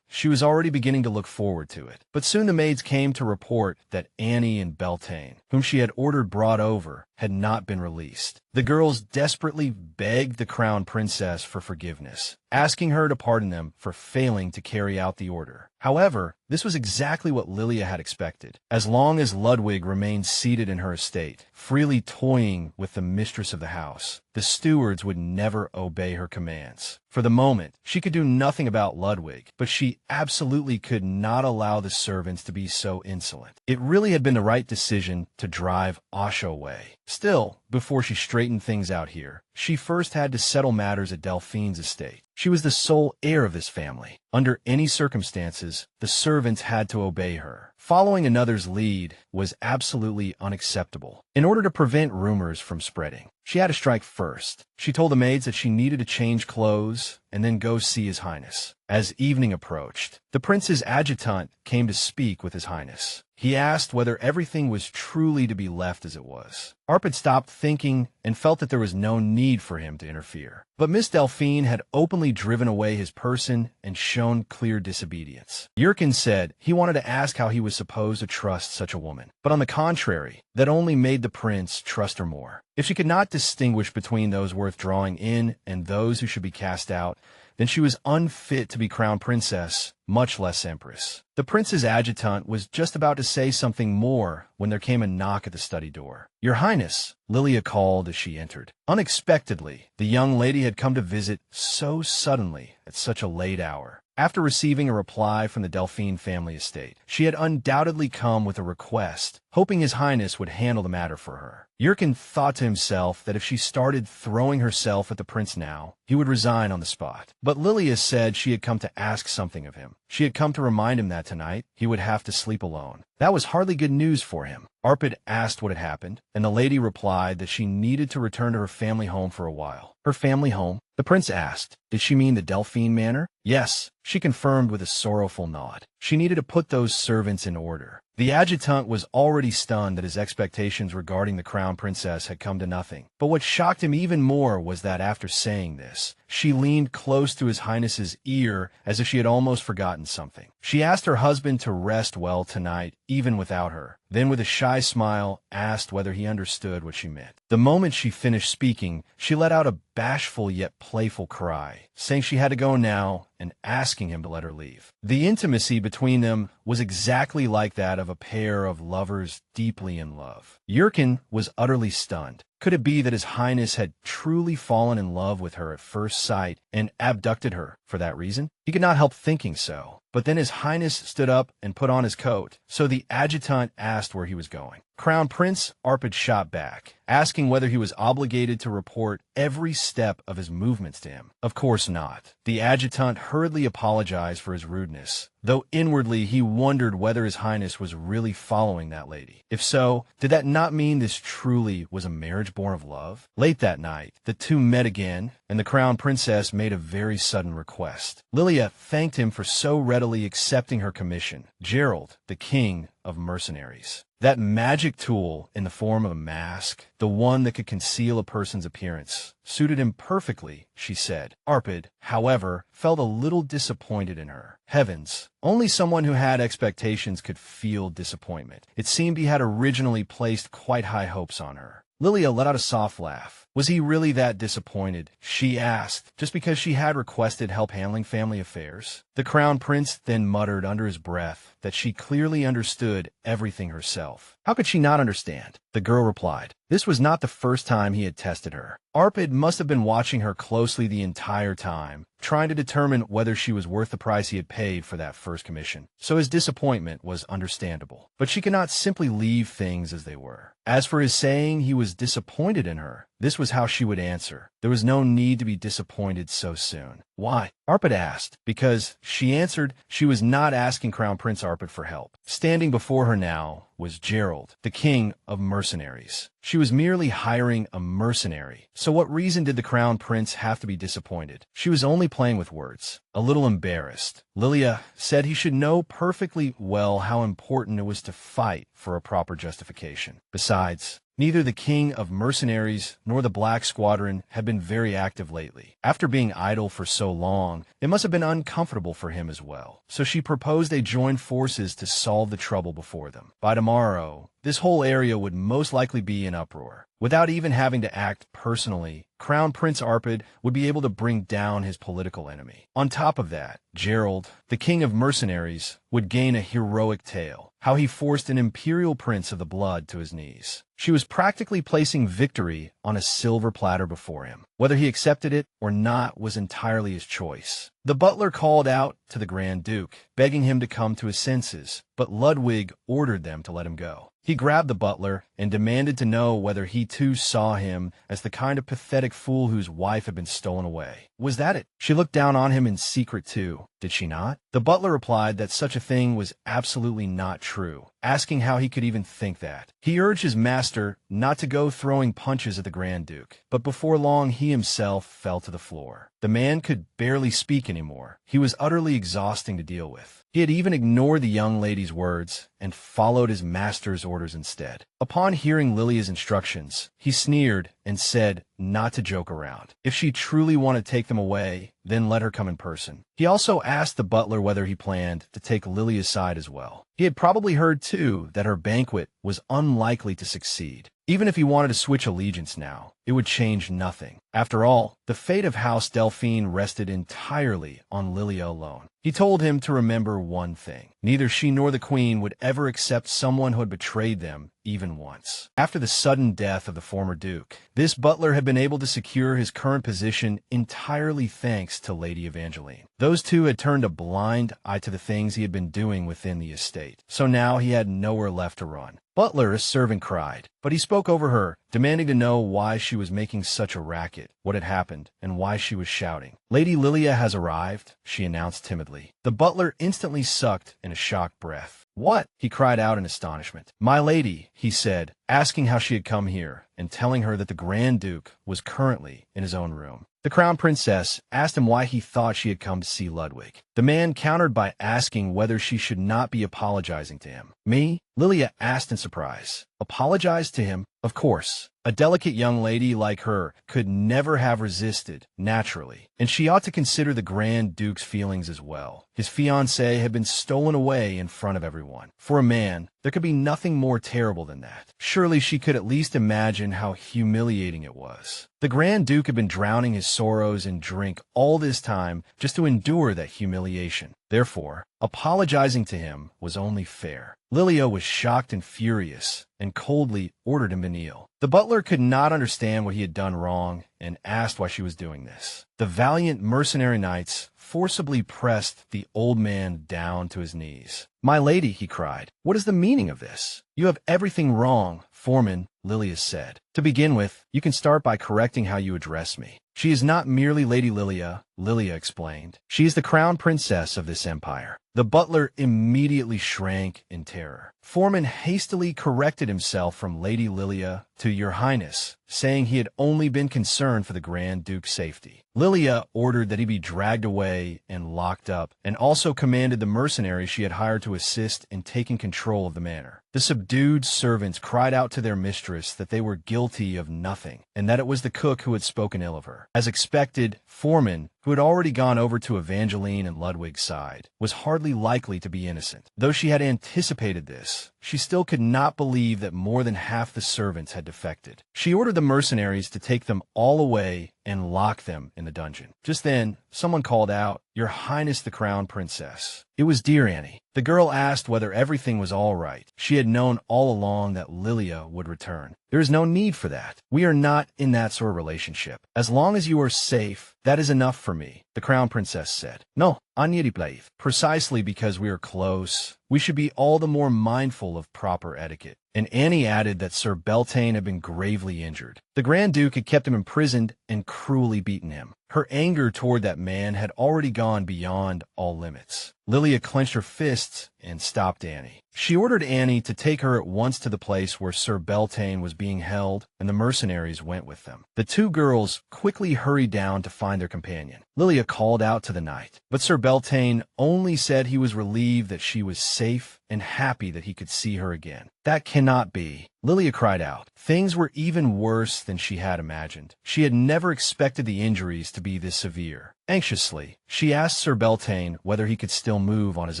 She was already beginning to look forward to it. But soon the maids came to report that Annie and Beltane, whom she had ordered brought over, had not been released. The girls desperately begged the Crown Princess for forgiveness, asking her to pardon them for failing to carry out the order. However, this was exactly what Lilia had expected. As long as Ludwig remained seated in her estate, freely toying with the mistress of the house, the stewards would never obey her commands. For the moment, she could do nothing about Ludwig, but she absolutely could not allow the servants to be so insolent. It really had been the right decision to drive Asha away. Still, before she straightened things out here, she first had to settle matters at Delphine's estate. She was the sole heir of this family. Under any circumstances, the servants had to obey her. Following another's lead was absolutely unacceptable. In order to prevent rumors from spreading, she had to strike first. She told the maids that she needed to change clothes and then go see His Highness. As evening approached, the prince's adjutant came to speak with His Highness. He asked whether everything was truly to be left as it was. Arpad stopped thinking and felt that there was no need for him to interfere. But Miss Delphine had openly driven away his person and shown clear disobedience. Yurkin said he wanted to ask how he was supposed to trust such a woman. But on the contrary, that only made the prince trust her more. If she could not distinguish between those worth drawing in and those who should be cast out, then she was unfit to be crown princess, much less empress. The prince's adjutant was just about to say something more when there came a knock at the study door. "Your Highness," Lilia called as she entered. Unexpectedly, the young lady had come to visit so suddenly at such a late hour. After receiving a reply from the Delphine family estate, she had undoubtedly come with a request, hoping His Highness would handle the matter for her. Yurkin thought to himself that if she started throwing herself at the prince now, he would resign on the spot. But Lilia said she had come to ask something of him. She had come to remind him that tonight he would have to sleep alone. That was hardly good news for him. Arpad asked what had happened, and the lady replied that she needed to return to her family home for a while. Her family home? The prince asked. Did she mean the Delphine manor? Yes, she confirmed with a sorrowful nod. She needed to put those servants in order. The adjutant was already stunned that his expectations regarding the crown princess had come to nothing. But what shocked him even more was that after saying this, she leaned close to His Highness's ear as if she had almost forgotten something. She asked her husband to rest well tonight, even without her. Then with a shy smile, asked whether he understood what she meant. The moment she finished speaking, she let out a bashful yet playful cry, saying she had to go now and asking him to let her leave. The intimacy between them was exactly like that of a pair of lovers deeply in love. Yurkin was utterly stunned. Could it be that His Highness had truly fallen in love with her at first sight and abducted her for that reason? He could not help thinking so. But then His Highness stood up and put on his coat, so the adjutant asked where he was going. Crown Prince Arpad shot back, asking whether he was obligated to report every step of his movements to him. Of course not. The adjutant hurriedly apologized for his rudeness, though inwardly he wondered whether His Highness was really following that lady. If so, did that not mean this truly was a marriage born of love? Late that night, the two met again, and the crown princess made a very sudden request. Lilia thanked him for so readily accepting her commission. Gerald, the king of mercenaries. That magic tool in the form of a mask, the one that could conceal a person's appearance, suited him perfectly, she said. Arpad, however, felt a little disappointed in her. Heavens, only someone who had expectations could feel disappointment. It seemed he had originally placed quite high hopes on her. Lilia let out a soft laugh. Was he really that disappointed? She asked, just because she had requested help handling family affairs. The crown prince then muttered under his breath that she clearly understood everything herself. How could she not understand? The girl replied. This was not the first time he had tested her. Arpad must have been watching her closely the entire time, trying to determine whether she was worth the price he had paid for that first commission. So his disappointment was understandable. But she could not simply leave things as they were. As for his saying he was disappointed in her, this was how she would answer. There was no need to be disappointed so soon. Why? Arpad asked, because she answered she was not asking Crown Prince Arpad for help. Standing before her now was Gerald, the king of mercenaries. She was merely hiring a mercenary. So what reason did the crown prince have to be disappointed? She was only playing with words. A little embarrassed, Lilia said he should know perfectly well how important it was to fight for a proper justification. Besides, neither the king of mercenaries nor the Black Squadron had been very active lately. After being idle for so long, it must have been uncomfortable for him as well. So she proposed they join forces to solve the trouble before them. By tomorrow, this whole area would most likely be in uproar. Without even having to act personally, Crown Prince Arpad would be able to bring down his political enemy. On top of that, Gerald, the king of mercenaries, would gain a heroic tale, how he forced an imperial prince of the blood to his knees. She was practically placing victory on a silver platter before him. Whether he accepted it or not was entirely his choice. The butler called out to the Grand Duke, begging him to come to his senses, but Ludwig ordered them to let him go. He grabbed the butler and demanded to know whether he too saw him as the kind of pathetic fool whose wife had been stolen away. Was that it? She looked down on him in secret too, did she not? The butler replied that such a thing was absolutely not true, asking how he could even think that. He urged his master not to go throwing punches at the Grand Duke, but before long he himself fell to the floor. The man could barely speak anymore. He was utterly exhausting to deal with. He had even ignored the young lady's words and followed his master's orders instead. Upon hearing Lilia's instructions, he sneered and said not to joke around. If she truly wanted to take them away, then let her come in person. He also asked the butler whether he planned to take Lilia's side as well. He had probably heard, too, that her banquet was unlikely to succeed. Even if he wanted to switch allegiance now, it would change nothing. After all, the fate of House Delphine rested entirely on Lilia alone. He told him to remember one thing. Neither she nor the queen would ever accept someone who had betrayed them even once. After the sudden death of the former duke, this butler had been able to secure his current position entirely thanks to Lady Evangeline. Those two had turned a blind eye to the things he had been doing within the estate, so now he had nowhere left to run. Butler, a servant, cried, but he spoke over her, demanding to know why she was making such a racket, what had happened, and why she was shouting. Lady Lilia has arrived, she announced timidly. The butler instantly sucked in a shocked breath. What? He cried out in astonishment. My lady, he said, asking how she had come here, and telling her that the Grand Duke was currently in his own room. The Crown Princess asked him why he thought she had come to see Ludwig. The man countered by asking whether she should not be apologizing to him. Me? Lilia asked in surprise. Apologize to him? Of course. A delicate young lady like her could never have resisted, naturally, and she ought to consider the Grand Duke's feelings as well. His fiancée had been stolen away in front of everyone. For a man, there could be nothing more terrible than that. Surely she could at least imagine how humiliating it was. The Grand Duke had been drowning his sorrows in drink all this time just to endure that humiliation. Therefore, apologizing to him was only fair. Lilia was shocked and furious, and coldly ordered him to kneel. The butler could not understand what he had done wrong, and asked why she was doing this. The valiant mercenary knights forcibly pressed the old man down to his knees. My lady, he cried, what is the meaning of this? You have everything wrong, foreman, Lilia said. To begin with, you can start by correcting how you address me. She is not merely Lady Lilia, Lilia explained. She is the crown princess of this empire. The butler immediately shrank in terror. Foreman hastily corrected himself from Lady Lilia to Your Highness, saying he had only been concerned for the Grand Duke's safety. Lilia ordered that he be dragged away and locked up, and also commanded the mercenaries she had hired to assist in taking control of the manor. The subdued servants cried out to their mistress that they were guilty of nothing, and that it was the cook who had spoken ill of her. As expected, Foreman, who had already gone over to Evangeline and Ludwig's side, was hardly likely to be innocent. Though she had anticipated this, she still could not believe that more than half the servants had defected. She ordered the mercenaries to take them all away and lock them in the dungeon. Just then, someone called out, Your Highness the Crown Princess. It was dear Annie. The girl asked whether everything was all right. She had known all along that Lilia would return. There is no need for that. We are not in that sort of relationship. As long as you are safe, that is enough for me, the Crown Princess said. No, Anya Plave. Precisely because we are close, we should be all the more mindful of proper etiquette. And Annie added that Sir Beltane had been gravely injured. The Grand Duke had kept him imprisoned and cruelly beaten him. Her anger toward that man had already gone beyond all limits. Lilia clenched her fists and stopped Annie. She ordered Annie to take her at once to the place where Sir Beltane was being held, and the mercenaries went with them. The two girls quickly hurried down to find their companion. Lilia called out to the knight, but Sir Beltane only said he was relieved that she was safe and happy that he could see her again. That cannot be. Lilia cried out. Things were even worse than she had imagined. She had never expected the injuries to be this severe. Anxiously, she asked Sir Beltane whether he could still move on his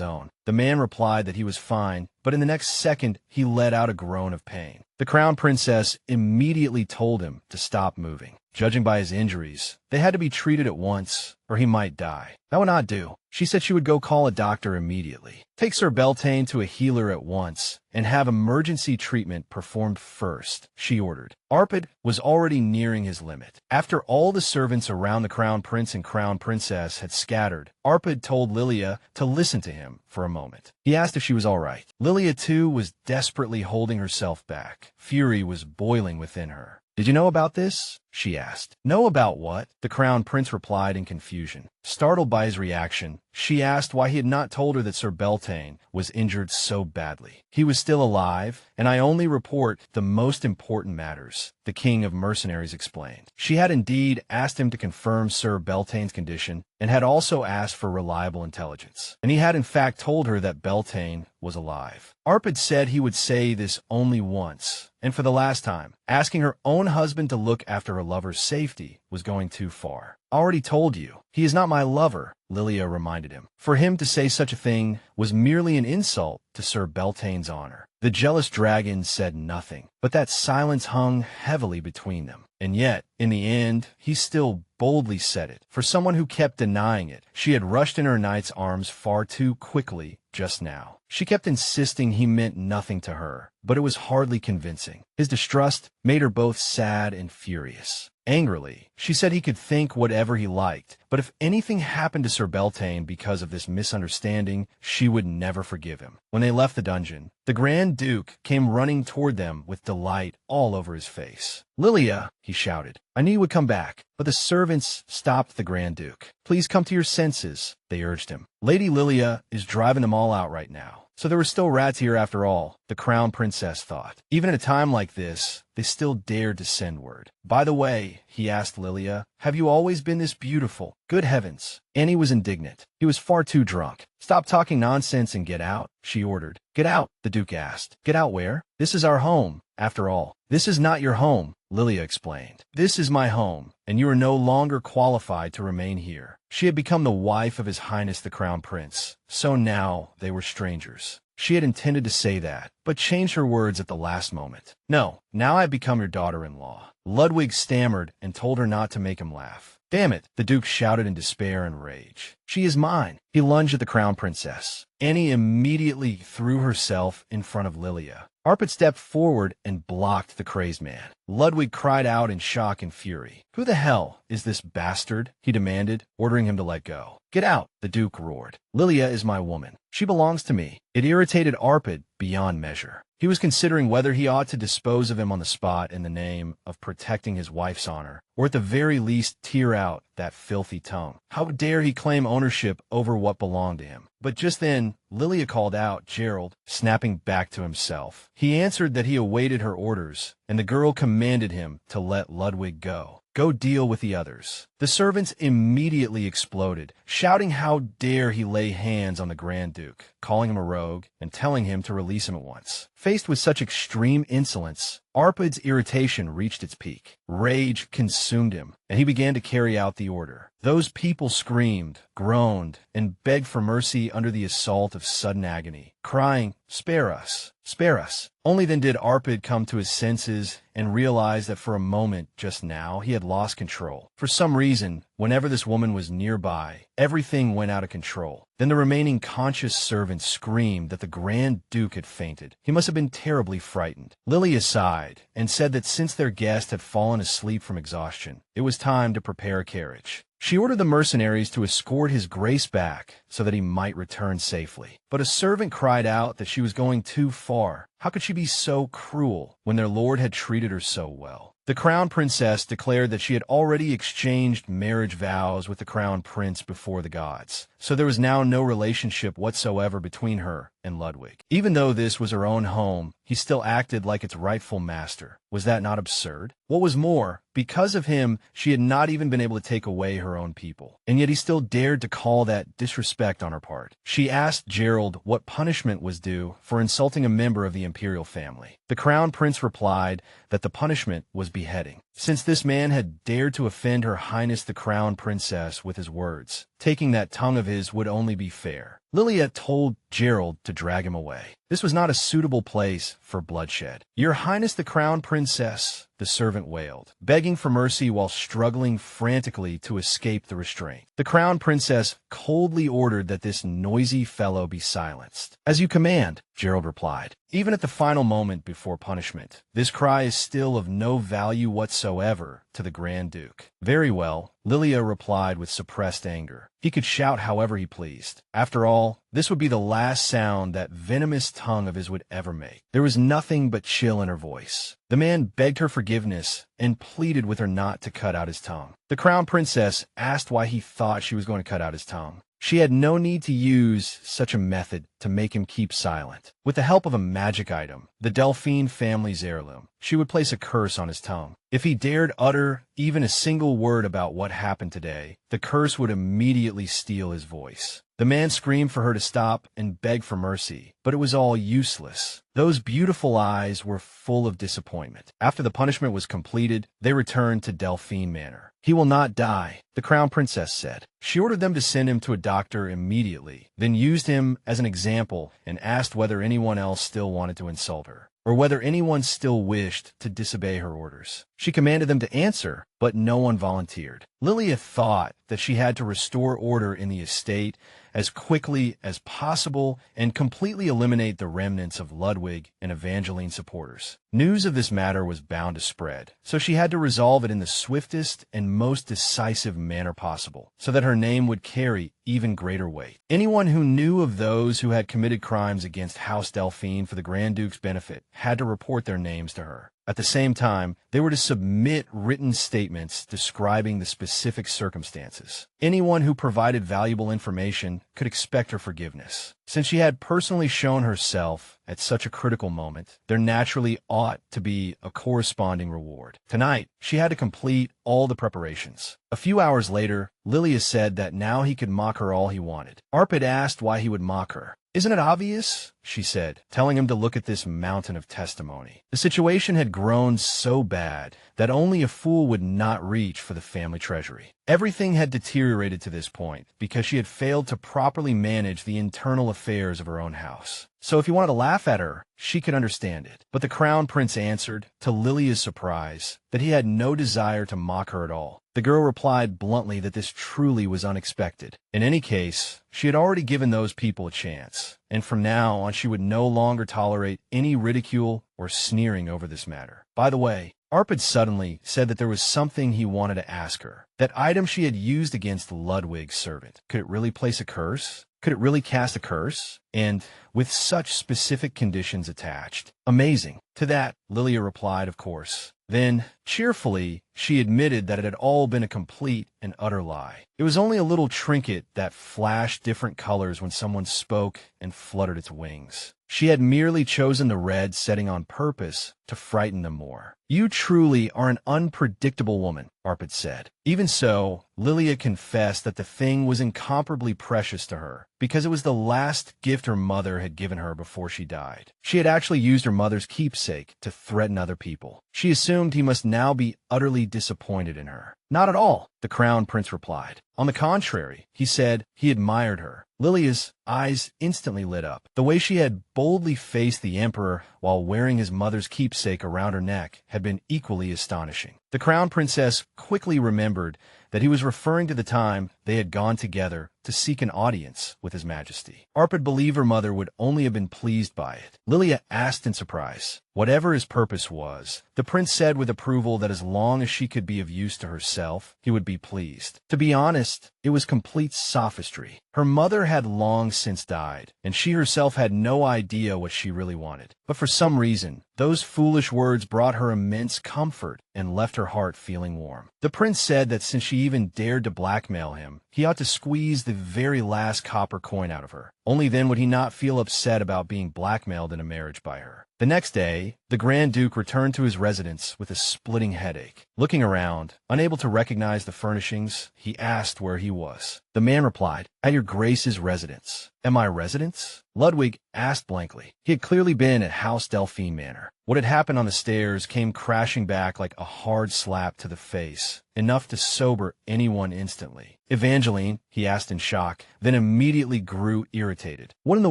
own. The man replied that he was fine, but in the next second he let out a groan of pain. The Crown Princess immediately told him to stop moving. Judging by his injuries, they had to be treated at once, or he might die. That would not do. She said she would go call a doctor immediately. Take Sir Beltane to a healer at once, and have emergency treatment performed first, she ordered. Arpad was already nearing his limit. After all the servants around the Crown Prince and Crown Princess had scattered, Arpad told Lilia to listen to him for a moment. He asked if she was all right. Lilia, too, was desperately holding herself back. Fury was boiling within her. "Did you know about this?" she asked. "Know about what?" the Crown Prince replied in confusion. Startled by his reaction, she asked why he had not told her that Sir Beltane was injured so badly. "He was still alive, and I only report the most important matters," the king of mercenaries explained. She had indeed asked him to confirm Sir Beltane's condition, and had also asked for reliable intelligence. And he had in fact told her that Beltane was alive. Arpad said he would say this only once, and for the last time. Asking her own husband to look after her lover's safety was going too far. "I already told you, he is not my lover," Lilia reminded him. For him to say such a thing was merely an insult to Sir Beltane's honor. The jealous dragon said nothing, but that silence hung heavily between them. And yet, in the end, he still boldly said it. For someone who kept denying it, she had rushed in her knight's arms far too quickly just now. She kept insisting he meant nothing to her, but it was hardly convincing. His distrust made her both sad and furious. Angrily, she said he could think whatever he liked, but if anything happened to Sir Beltane because of this misunderstanding, she would never forgive him. When they left the dungeon, the Grand Duke came running toward them with delight all over his face. "Lilia," he shouted, "I knew you would come back." But the servants stopped the Grand Duke. "Please come to your senses," they urged him. "Lady Lilia is driving them all out right now." So there were still rats here after all, the Crown Princess thought. Even at a time like this, they still dared to send word. "By the way," he asked Lilia, "have you always been this beautiful?" Good heavens. Annie was indignant. He was far too drunk. "Stop talking nonsense and get out," she ordered. "Get out," the Duke asked. "Get out where?" "This is our home, after all." "This is not your home," Lilia explained. "This is my home, and you are no longer qualified to remain here." She had become the wife of His Highness the Crown Prince, so now they were strangers. She had intended to say that, but changed her words at the last moment. "No, now I have become your daughter-in-law." Ludwig stammered and told her not to make him laugh. "Damn it," the Duke shouted in despair and rage. "She is mine." He lunged at the Crown Princess. Annie immediately threw herself in front of Lilia. Arpad stepped forward and blocked the crazed man. Ludwig cried out in shock and fury. "Who the hell is this bastard?" he demanded, ordering him to let go. "Get out," the Duke roared. "Lilia is my woman. She belongs to me." It irritated Arpad beyond measure. He was considering whether he ought to dispose of him on the spot in the name of protecting his wife's honor, or at the very least tear out that filthy tongue. How dare he claim ownership over what belonged to him? But just then, Lilia called out Gerald, snapping back to himself. He answered that he awaited her orders, and the girl commanded him to let Ludwig go. "Go deal with the others." The servants immediately exploded, shouting how dare he lay hands on the Grand Duke, calling him a rogue, and telling him to release him at once. Faced with such extreme insolence, Arpad's irritation reached its peak. Rage consumed him, and he began to carry out the order. Those people screamed, groaned, and begged for mercy under the assault of sudden agony, crying, "Spare us! Spare us!" Only then did Arpad come to his senses and realize that for a moment just now he had lost control. For some reason, whenever this woman was nearby, everything went out of control. Then the remaining conscious servant screamed that the Grand Duke had fainted. He must have been terribly frightened. Lilia sighed and said that since their guest had fallen asleep from exhaustion, it was time to prepare a carriage. She ordered the mercenaries to escort his grace back so that he might return safely. But a servant cried out that she was going too far. How could she be so cruel when their lord had treated her so well? The Crown Princess declared that she had already exchanged marriage vows with the Crown Prince before the gods, so there was now no relationship whatsoever between her and Ludwig. Even though this was her own home, he still acted like its rightful master. Was that not absurd? What was more, because of him, she had not even been able to take away her own people, and yet he still dared to call that disrespect on her part. She asked Gerald what punishment was due for insulting a member of the imperial family. The crown prince replied that the punishment was beheading, since this man had dared to offend Her Highness the Crown Princess with his words. Taking that tongue of his would only be fair. Lilia told Gerald to drag him away. This was not a suitable place for bloodshed. Your Highness the Crown Princess, the servant wailed, begging for mercy while struggling frantically to escape the restraint. The Crown Princess coldly ordered that this noisy fellow be silenced. As you command, Gerald replied. Even at the final moment before punishment, this cry is still of no value whatsoever to the Grand Duke. Very well, Lilia replied with suppressed anger. He could shout however he pleased. After all, this would be the last sound that venomous tongue of his would ever make. There was nothing but chill in her voice. The man begged her forgiveness and pleaded with her not to cut out his tongue. The Crown Princess asked why he thought she was going to cut out his tongue. She had no need to use such a method to make him keep silent. With the help of a magic item, the Delphine family's heirloom, she would place a curse on his tongue. If he dared utter even a single word about what happened today, the curse would immediately steal his voice. The man screamed for her to stop and begged for mercy, but it was all useless. Those beautiful eyes were full of disappointment. After the punishment was completed, they returned to Delphine Manor. He will not die, the Crown Princess said. She ordered them to send him to a doctor immediately, then used him as an example and asked whether anyone else still wanted to insult her, or whether anyone still wished to disobey her orders. She commanded them to answer, but no one volunteered. Lilia thought that she had to restore order in the estate as quickly as possible and completely eliminate the remnants of Ludwig and Evangeline supporters. News of this matter was bound to spread, so she had to resolve it in the swiftest and most decisive manner possible, so that her name would carry even greater weight. Anyone who knew of those who had committed crimes against House Delphine for the Grand Duke's benefit had to report their names to her. At the same time, they were to submit written statements describing the specific circumstances. Anyone who provided valuable information could expect her forgiveness. Since she had personally shown herself at such a critical moment, there naturally ought to be a corresponding reward. Tonight, she had to complete all the preparations. A few hours later, Lilia said that now he could mock her all he wanted. Arpad asked why he would mock her. Isn't it obvious? She said, telling him to look at this mountain of testimony. The situation had grown so bad that only a fool would not reach for the family treasury. Everything had deteriorated to this point because she had failed to properly manage the internal affairs of her own house. So if he wanted to laugh at her, she could understand it. But the Crown Prince answered, to Lilia's surprise, that he had no desire to mock her at all. The girl replied bluntly that this truly was unexpected. In any case, she had already given those people a chance, and from now on she would no longer tolerate any ridicule or sneering over this matter. By the way, Arpad suddenly said that there was something he wanted to ask her. That item she had used against Ludwig's servant, could it really place a curse? Could it really cast a curse? And with such specific conditions attached. Amazing. To that, Lilia replied, of course. Then, cheerfully, she admitted that it had all been a complete and utter lie. It was only a little trinket that flashed different colors when someone spoke and fluttered its wings. She had merely chosen the red setting on purpose to frighten them more. You truly are an unpredictable woman, Arpad said. Even so, Lilia confessed that the thing was incomparably precious to her, because it was the last gift her mother had given her before she died. She had actually used her mother's keepsake to threaten other people. She assumed he must now be utterly disappointed in her. Not at all, the Crown Prince replied. On the contrary, he said he admired her. Lilia's eyes instantly lit up. The way she had boldly faced the Emperor while wearing his mother's keepsake around her neck had been equally astonishing. The Crown Princess quickly remembered that he was referring to the time they had gone together to seek an audience with His Majesty. Arpad believed her mother would only have been pleased by it. Lilia asked in surprise. Whatever his purpose was, the prince said with approval that as long as she could be of use to herself, he would be pleased. To be honest, it was complete sophistry. Her mother had long since died, and she herself had no idea what she really wanted. But for some reason, those foolish words brought her immense comfort and left her heart feeling warm. The prince said that since she even dared to blackmail him, he ought to squeeze the very last copper coin out of her. Only then would he not feel upset about being blackmailed in a marriage by her. The next day, the Grand Duke returned to his residence with a splitting headache. Looking around, unable to recognize the furnishings, he asked where he was. The man replied, "At your Grace's residence." At my residence? Ludwig asked blankly. He had clearly been at House Delphine Manor. What had happened on the stairs came crashing back like a hard slap to the face, enough to sober anyone instantly. Evangeline, he asked in shock, then immediately grew irritated. What in the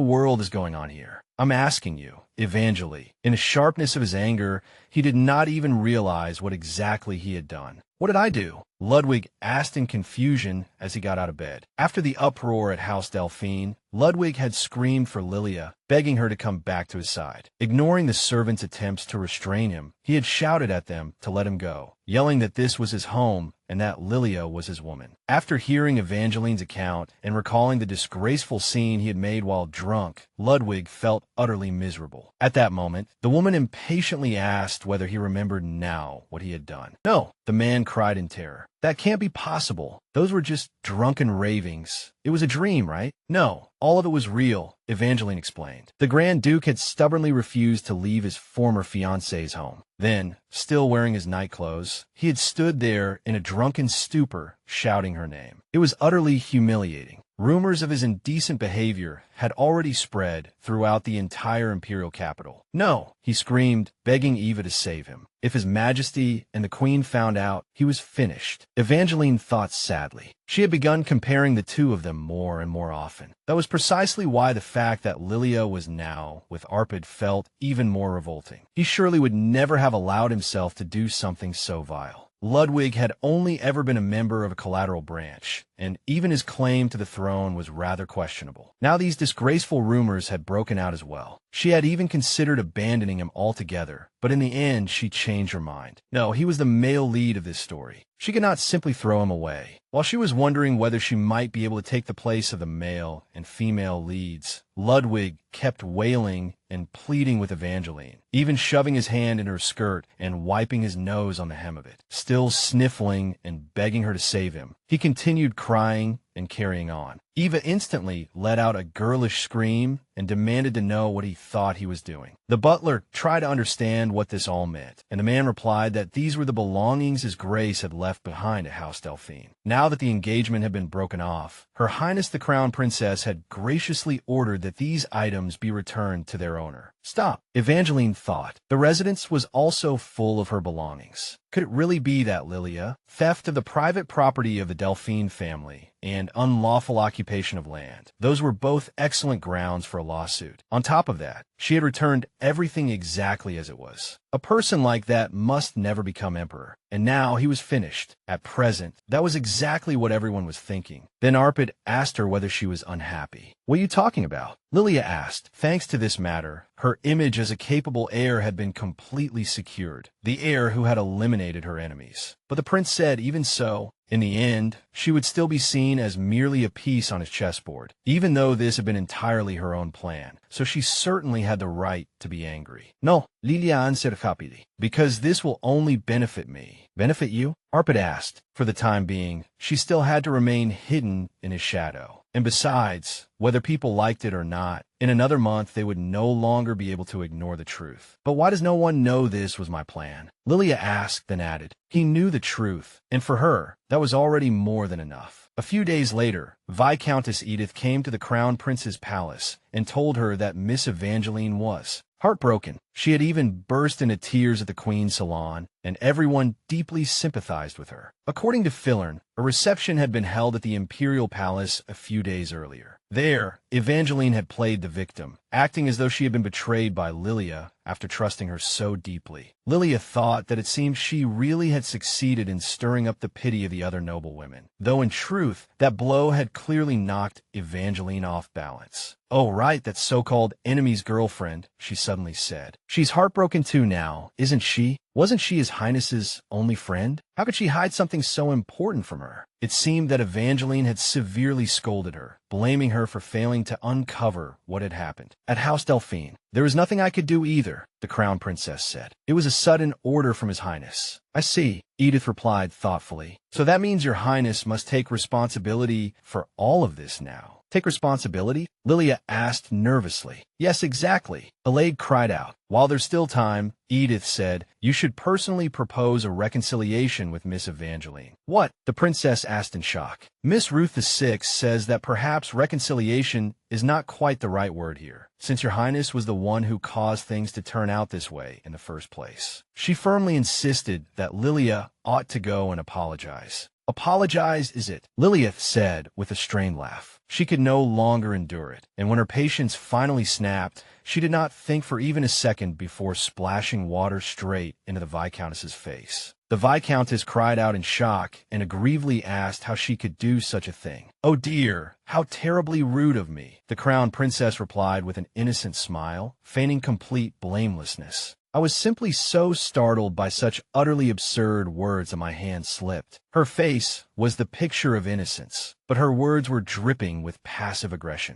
world is going on here? I'm asking you, Evangeline. In the sharpness of his anger, he did not even realize what exactly he had done. What did I do? Ludwig asked in confusion as he got out of bed. After the uproar at House Delphine, Ludwig had screamed for Lilia, begging her to come back to his side. Ignoring the servants' attempts to restrain him, he had shouted at them to let him go, yelling that this was his home and that Lilia was his woman. After hearing Evangeline's account and recalling the disgraceful scene he had made while drunk, Ludwig felt utterly miserable. At that moment, the woman impatiently asked whether he remembered now what he had done. No, the man cried in terror. That can't be possible. Those were just drunken ravings. It was a dream, right? No, all of it was real, Evangeline explained. The Grand Duke had stubbornly refused to leave his former fiancée's home. Then, still wearing his nightclothes, he had stood there in a drunken stupor, shouting her name. It was utterly humiliating. Rumors of his indecent behavior had already spread throughout the entire imperial capital. No, he screamed, begging Eva to save him. If His Majesty and the Queen found out, he was finished. Evangeline thought sadly. She had begun comparing the two of them more and more often. That was precisely why the fact that Lilia was now with Arpad felt even more revolting. He surely would never have allowed himself to do something so vile. Ludwig had only ever been a member of a collateral branch, and even his claim to the throne was rather questionable. Now these disgraceful rumors had broken out as well. She had even considered abandoning him altogether, but in the end she changed her mind. No, he was the male lead of this story. She could not simply throw him away. While she was wondering whether she might be able to take the place of the male and female leads, Ludwig kept wailing and pleading with Evangeline, even shoving his hand in her skirt and wiping his nose on the hem of it. Still sniffling and begging her to save him, he continued crying and carrying on. Eva instantly let out a girlish scream and demanded to know what he thought he was doing. The butler tried to understand what this all meant, and the man replied that these were the belongings His Grace had left behind at House Delphine. Now that the engagement had been broken off, Her Highness the Crown Princess had graciously ordered that these items be returned to their owner. Stop, Evangeline thought. The residence was also full of her belongings. Could it really be that Lilia, theft of the private property of the Delphine family, and unlawful occupation of land? Those were both excellent grounds for a lawsuit. On top of that, she had returned everything exactly as it was. A person like that must never become emperor. And now he was finished. At present, that was exactly what everyone was thinking. Then Arpad asked her whether she was unhappy. What are you talking about? Lilia asked. Thanks to this matter, her image as a capable heir had been completely secured. The heir who had eliminated her enemies. But the prince said, even so, in the end, she would still be seen as merely a piece on his chessboard, even though this had been entirely her own plan. So she certainly had the right to be angry. No, Lilia answered rapidly, because this will only benefit me. Benefit you? Arpad asked. For the time being, she still had to remain hidden in his shadow. And besides, whether people liked it or not, in another month they would no longer be able to ignore the truth. But why does no one know this was my plan? Lilia asked, then added. He knew the truth, and for her, that was already more than enough. A few days later, Viscountess Edith came to the Crown Prince's palace and told her that Miss Evangeline was heartbroken. She had even burst into tears at the Queen's salon, and everyone deeply sympathized with her. According to Filern, a reception had been held at the Imperial Palace a few days earlier. There, Evangeline had played the victim, acting as though she had been betrayed by Lilia after trusting her so deeply. Lilia thought that it seemed she really had succeeded in stirring up the pity of the other noblewomen, though in truth, that blow had clearly knocked Evangeline off balance. Oh, right, that so-called enemy's girlfriend, she suddenly said. She's heartbroken too now, isn't she? Wasn't she His Highness's only friend? How could she hide something so important from her? It seemed that Evangeline had severely scolded her, blaming her for failing to uncover what had happened. At House Delphine, there was nothing I could do either, the Crown Princess said. It was a sudden order from His Highness. I see, Edith replied thoughtfully. So that means Your Highness must take responsibility for all of this now. Take responsibility? Lilia asked nervously. Yes, exactly. Alade cried out. While there's still time, Edith said, you should personally propose a reconciliation with Miss Evangeline. What? The princess asked in shock. Miss Ruth VI says that perhaps reconciliation is not quite the right word here, since your highness was the one who caused things to turn out this way in the first place. She firmly insisted that Lilia ought to go and apologize. Apologize, is it? Lilia said with a strained laugh. She could no longer endure it, and when her patience finally snapped, she did not think for even a second before splashing water straight into the Viscountess's face. The Viscountess cried out in shock and aggrievedly asked how she could do such a thing. Oh dear, how terribly rude of me, the Crown Princess replied with an innocent smile, feigning complete blamelessness. I was simply so startled by such utterly absurd words that my hand slipped. Her face was the picture of innocence, but her words were dripping with passive aggression.